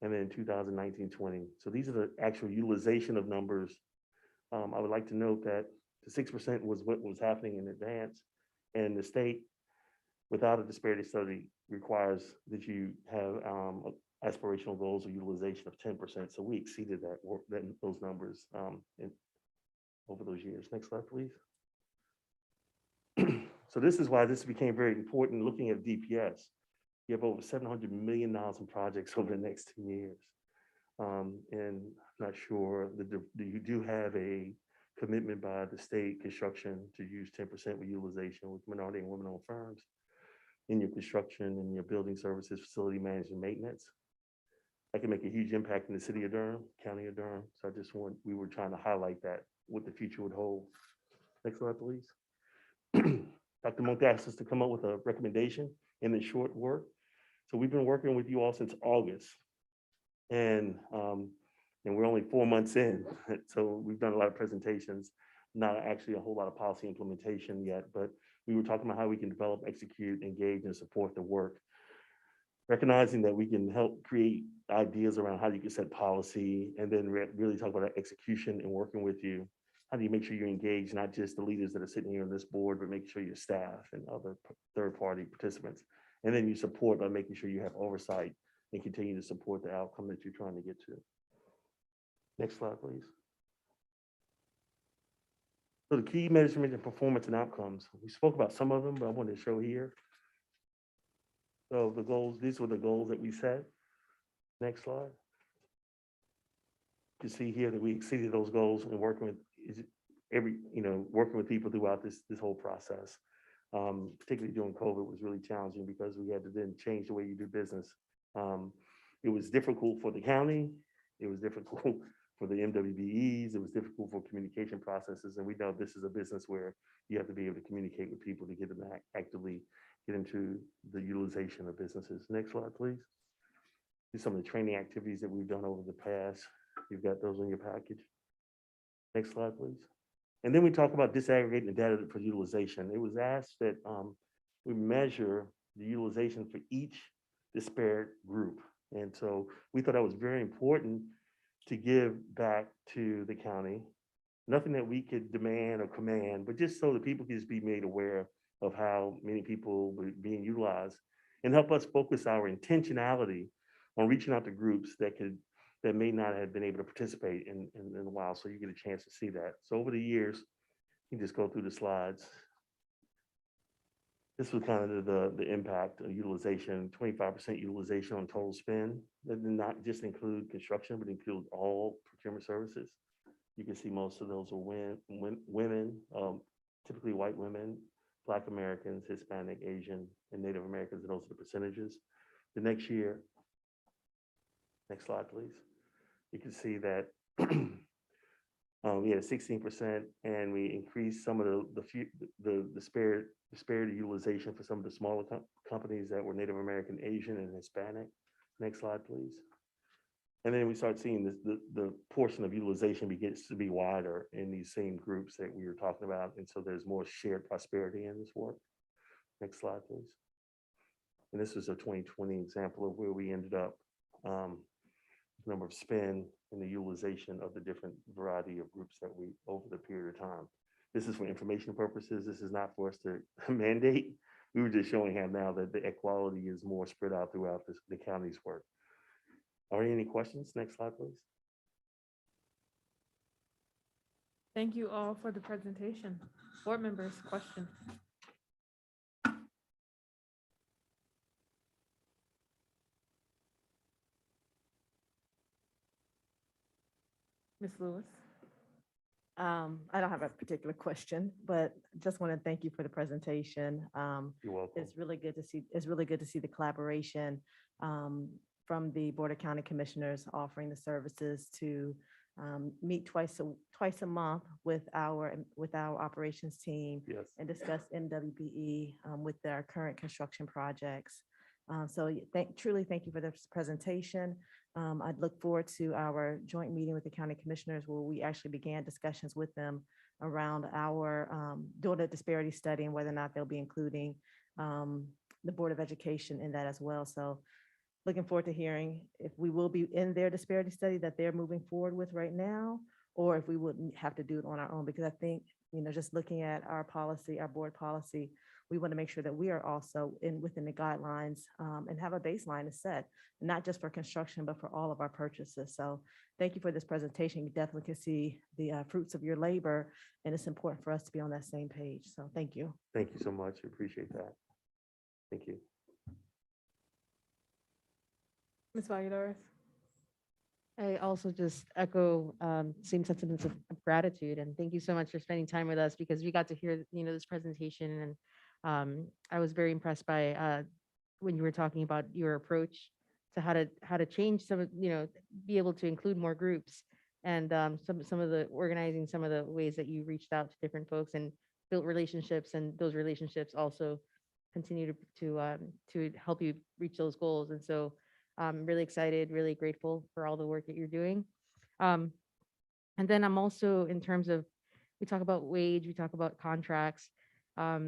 And then 2019, 20. So these are the actual utilization of numbers. I would like to note that the 6% was what was happening in advance. And the state, without a disparity study, requires that you have aspirational goals of utilization of 10%. So we exceeded those numbers over those years. Next slide, please. So this is why this became very important looking at DPS. You have over $700 million in projects over the next 10 years. And I'm not sure that you do have a commitment by the state construction to use 10% with utilization with minority and women-owned firms in your construction and your building services, facility management, maintenance. That can make a huge impact in the city of Durham, county of Durham. So we were trying to highlight that, what the future would hold. Next slide, please. Dr. Monk asked us to come up with a recommendation in the short work. So we've been working with you all since August, and we're only 4 months in. So we've done a lot of presentations, not actually a whole lot of policy implementation yet, but we were talking about how we can develop, execute, engage, and support the work. Recognizing that we can help create ideas around how you can set policy, and then really talk about execution and working with you. How do you make sure you engage not just the leaders that are sitting here on this board, but make sure your staff and other third-party participants. And then you support by making sure you have oversight and continue to support the outcome that you're trying to get to. Next slide, please. So the key measurement and performance and outcomes. We spoke about some of them, but I wanted to show here. So the goals, these were the goals that we set. Next slide. You see here that we exceeded those goals and working with working with people throughout this whole process. Particularly during COVID was really challenging because we had to then change the way you do business. It was difficult for the county. It was difficult for the MWBEs. It was difficult for communication processes. And we know this is a business where you have to be able to communicate with people to get them to actively get into the utilization of businesses. Next slide, please. These are some of the training activities that we've done over the past. You've got those in your package. Next slide, please. And then we talk about disaggregating the data for utilization. It was asked that we measure the utilization for each disparate group. And so we thought that was very important to give back to the county. Nothing that we could demand or command, but just so that people could just be made aware of how many people were being utilized and help us focus our intentionality on reaching out to groups that may not have been able to participate in a while, so you get a chance to see that. So over the years, you just go through the slides. This was kind of the impact of utilization, 25% utilization on total spend. That did not just include construction, but include all procurement services. You can see most of those are women, typically white women, Black Americans, Hispanic, Asian, and Native Americans, and those are the percentages. The next year, next slide, please. You can see that we had a 16%, and we increased some of the disparity utilization for some of the smaller companies that were Native American, Asian, and Hispanic. Next slide, please. And then we start seeing the portion of utilization begins to be wider in these same groups that we were talking about. And so there's more shared prosperity in this work. Next slide, please. And this is a 2020 example of where we ended up, number of spend and the utilization of the different variety of groups that we, over the period of time. This is for information purposes. This is not for us to mandate. We were just showing how now that the equality is more spread out throughout the county's work. Are there any questions? Next slide, please. Thank you all for the presentation. Board members, question. Ms. Lewis? I don't have a particular question, but just want to thank you for the presentation. You're welcome. It's really good to see, the collaboration from the Board of County Commissioners offering the services to meet twice a month with our operations team Yes. and discuss MWBE with their current construction projects. So truly thank you for this presentation. I'd look forward to our joint meeting with the county commissioners where we actually began discussions with them around our doing a disparity study and whether or not they'll be including the Board of Education in that as well. So looking forward to hearing if we will be in their disparity study that they're moving forward with right now, or if we wouldn't have to do it on our own, because I think, just looking at our policy, our board policy, we want to make sure that we are also within the guidelines and have a baseline to set, not just for construction, but for all of our purchases. So thank you for this presentation. You definitely can see the fruits of your labor, and it's important for us to be on that same page. So thank you. Thank you so much. I appreciate that. Thank you. Ms. Valladares? I also just echo same sentiments of gratitude, and thank you so much for spending time with us, because we got to hear, this presentation, and I was very impressed by when you were talking about your approach to how to change some, be able to include more groups, and some of the organizing, some of the ways that you reached out to different folks and built relationships, and those relationships also continue to help you reach those goals. And so I'm really excited, really grateful for all the work that you're doing. And then I'm also, in terms of, we talk about wage, we talk about contracts. I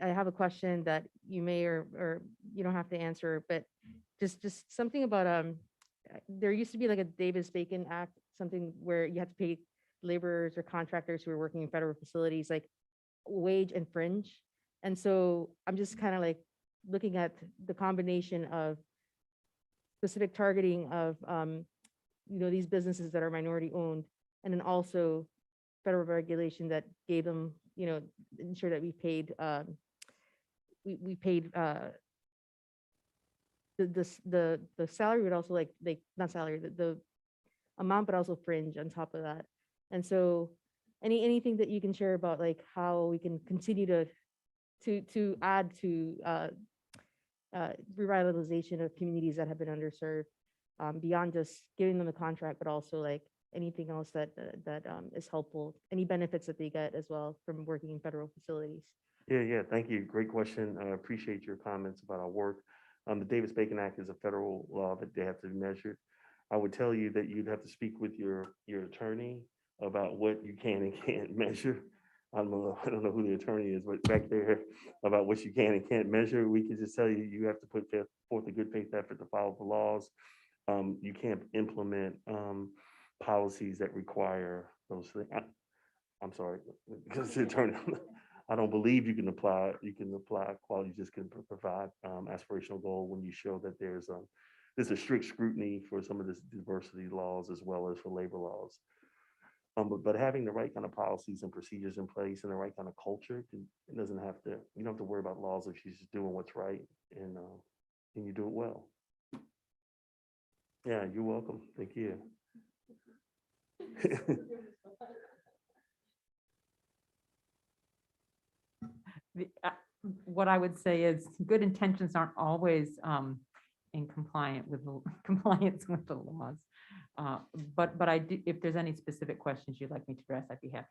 have a question that you may or you don't have to answer, but just something about, there used to be like a Davis-Bacon Act, something where you have to pay laborers or contractors who are working in federal facilities, like wage and fringe. And so I'm just kind of like looking at the combination of specific targeting of, these businesses that are minority owned, and then also federal regulation that gave them, ensure that we paid, the salary, would also like not salary, the amount, but also fringe on top of that. And so anything that you can share about like how we can continue to add to revitalization of communities that have been underserved, beyond just giving them a contract, but also like anything else that is helpful, any benefits that they get as well from working in federal facilities. Yeah, thank you. Great question. I appreciate your comments about our work. The Davis-Bacon Act is a federal law that they have to be measured. I would tell you that you'd have to speak with your attorney about what you can and can't measure. I don't know who the attorney is, but back there about what you can and can't measure. We can just tell you, you have to put forth a good faith effort to follow the laws. You can't implement policies that require those things. I'm sorry, because the attorney, I don't believe you can apply quality, you just can provide aspirational goal when you show that there's a strict scrutiny for some of this diversity laws as well as for labor laws. But having the right kind of policies and procedures in place and the right kind of culture, you don't have to worry about laws if she's just doing what's right and you do it well. Yeah, you're welcome. Thank you. What I would say is good intentions aren't always in compliance with the laws. But I do, if there's any specific questions you'd like me to address, I'd be happy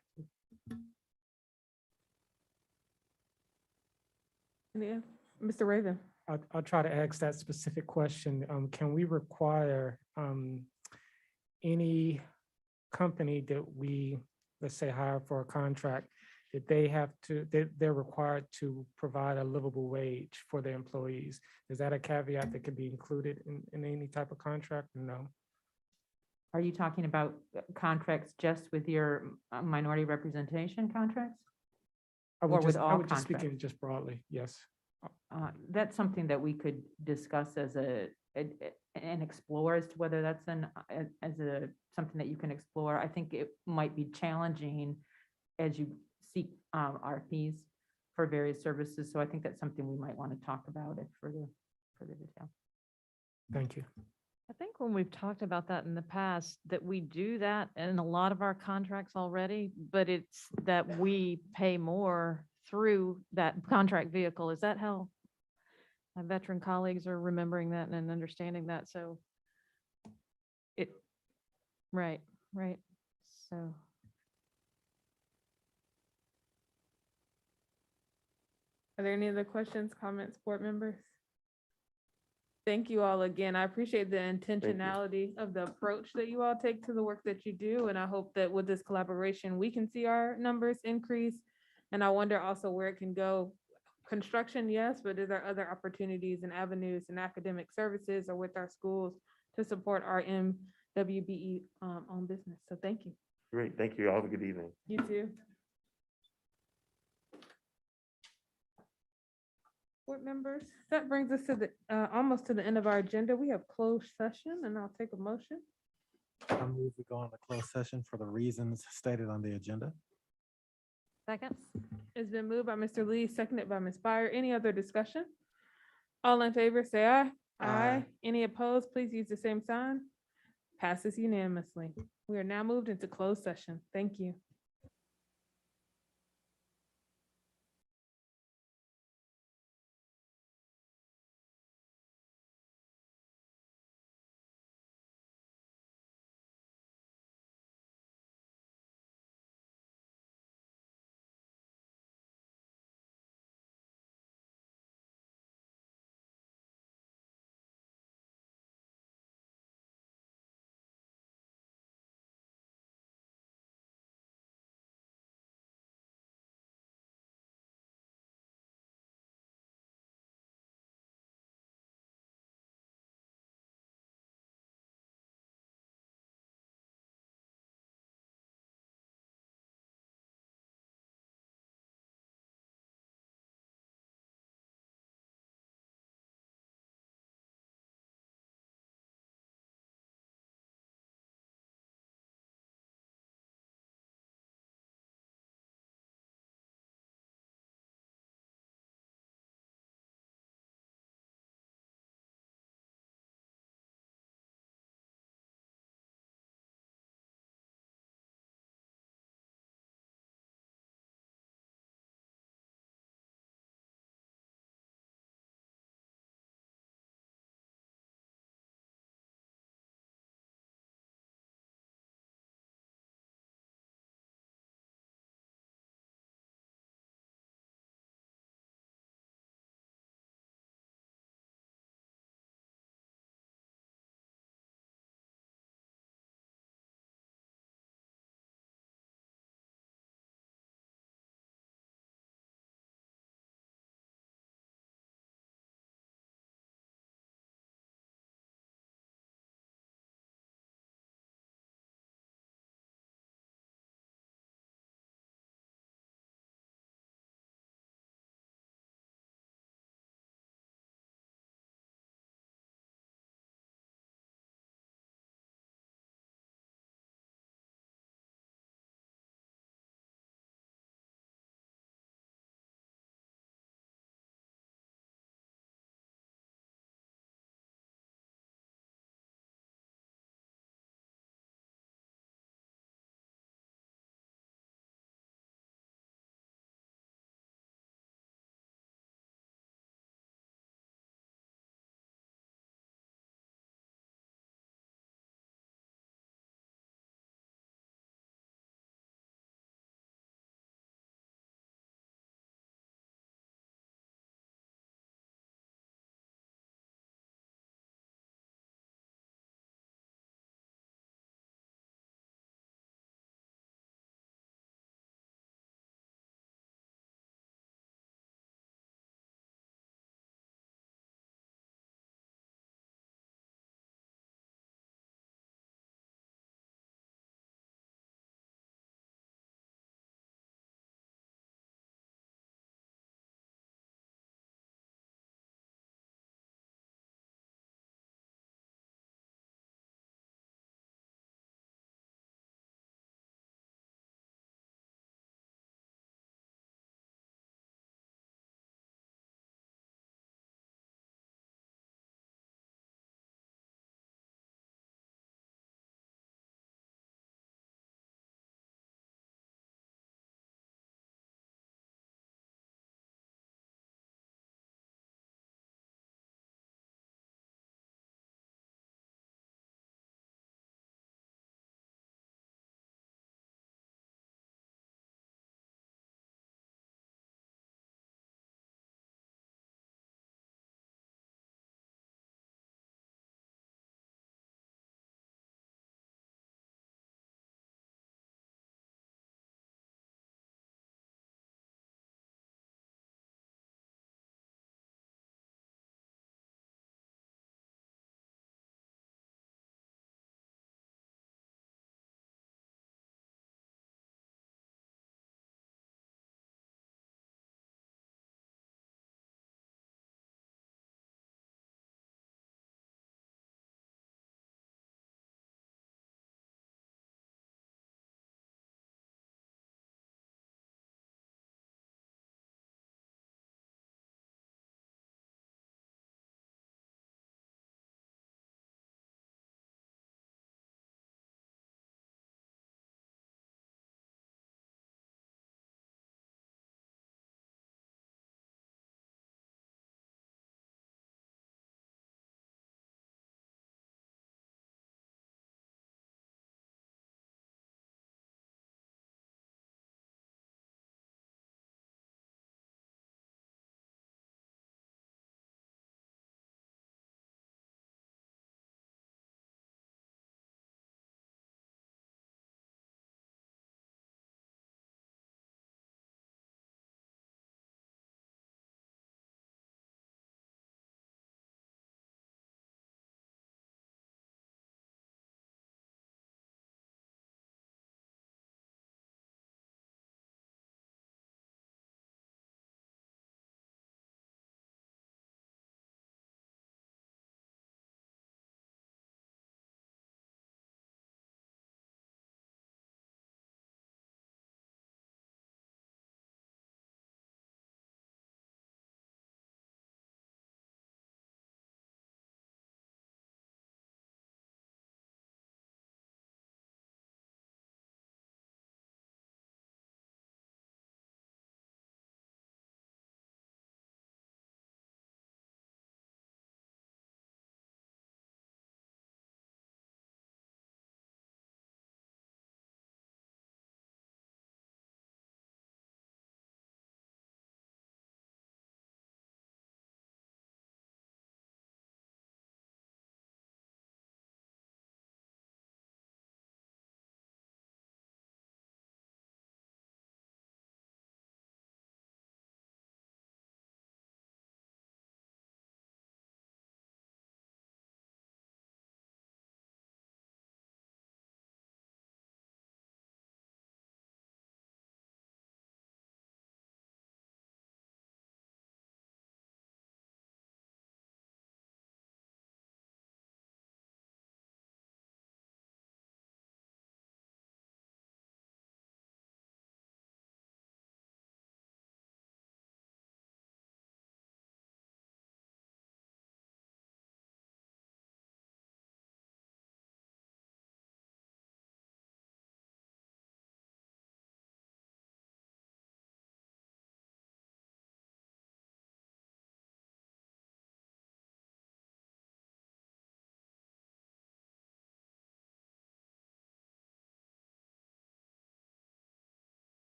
to. Mr. Raven? I'll try to ask that specific question. Can we require any company that we, let's say, hire for a contract, that they're required to provide a livable wage for their employees? Is that a caveat that could be included in any type of contract, or no? Are you talking about contracts just with your minority representation contracts? I would with all just speak contracts? just broadly, yes. That's something that we could discuss as and explore as to whether that's something that you can explore. I think it might be challenging as you seek RFPs for various services. So I think that's something we might want to talk about it further detail. Thank you. I think when we've talked about that in the past, that we do that in a lot of our contracts already, but it's that we pay more through that contract vehicle. Is that how my veteran colleagues are remembering that and understanding that? So right. So. Are there any other questions, comments, board members? Thank you all again. I appreciate the intentionality of the approach that you all take to the work that you do. And I hope that with this collaboration, we can see our numbers increase. And I wonder also where it can go. Construction, yes, but is there other opportunities and avenues in academic services or with our schools to support our MWBE own business? So thank you. Great, thank you. Have a good evening. You too. Board members, that brings us to the almost to the end of our agenda. We have closed session and I'll take a motion. I move we go into closed session for the reasons stated on the agenda. Second. It's been moved by Mr. Lee, seconded by Ms. Byer. Any other discussion? All in favor, say aye. Aye. Any opposed, please use the same sign. Passes unanimously. We are now moved into closed session. Thank you.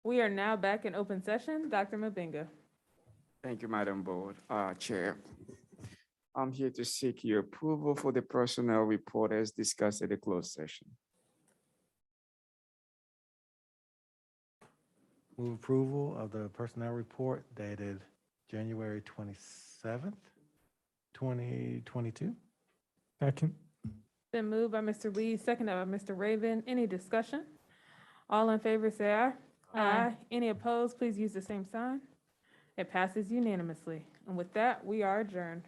We are now back in open session. Dr. Mabenga. Thank you, Madam Board, Chair. I'm here to seek your approval for the personnel report as discussed at the closed session. Move approval of the personnel report dated January 27th, 2022. Second. Been moved by Mr. Lee, seconded by Mr. Raven. Any discussion? All in favor, say aye. Aye. Any opposed, please use the same sign. It passes unanimously. And with that, we are adjourned.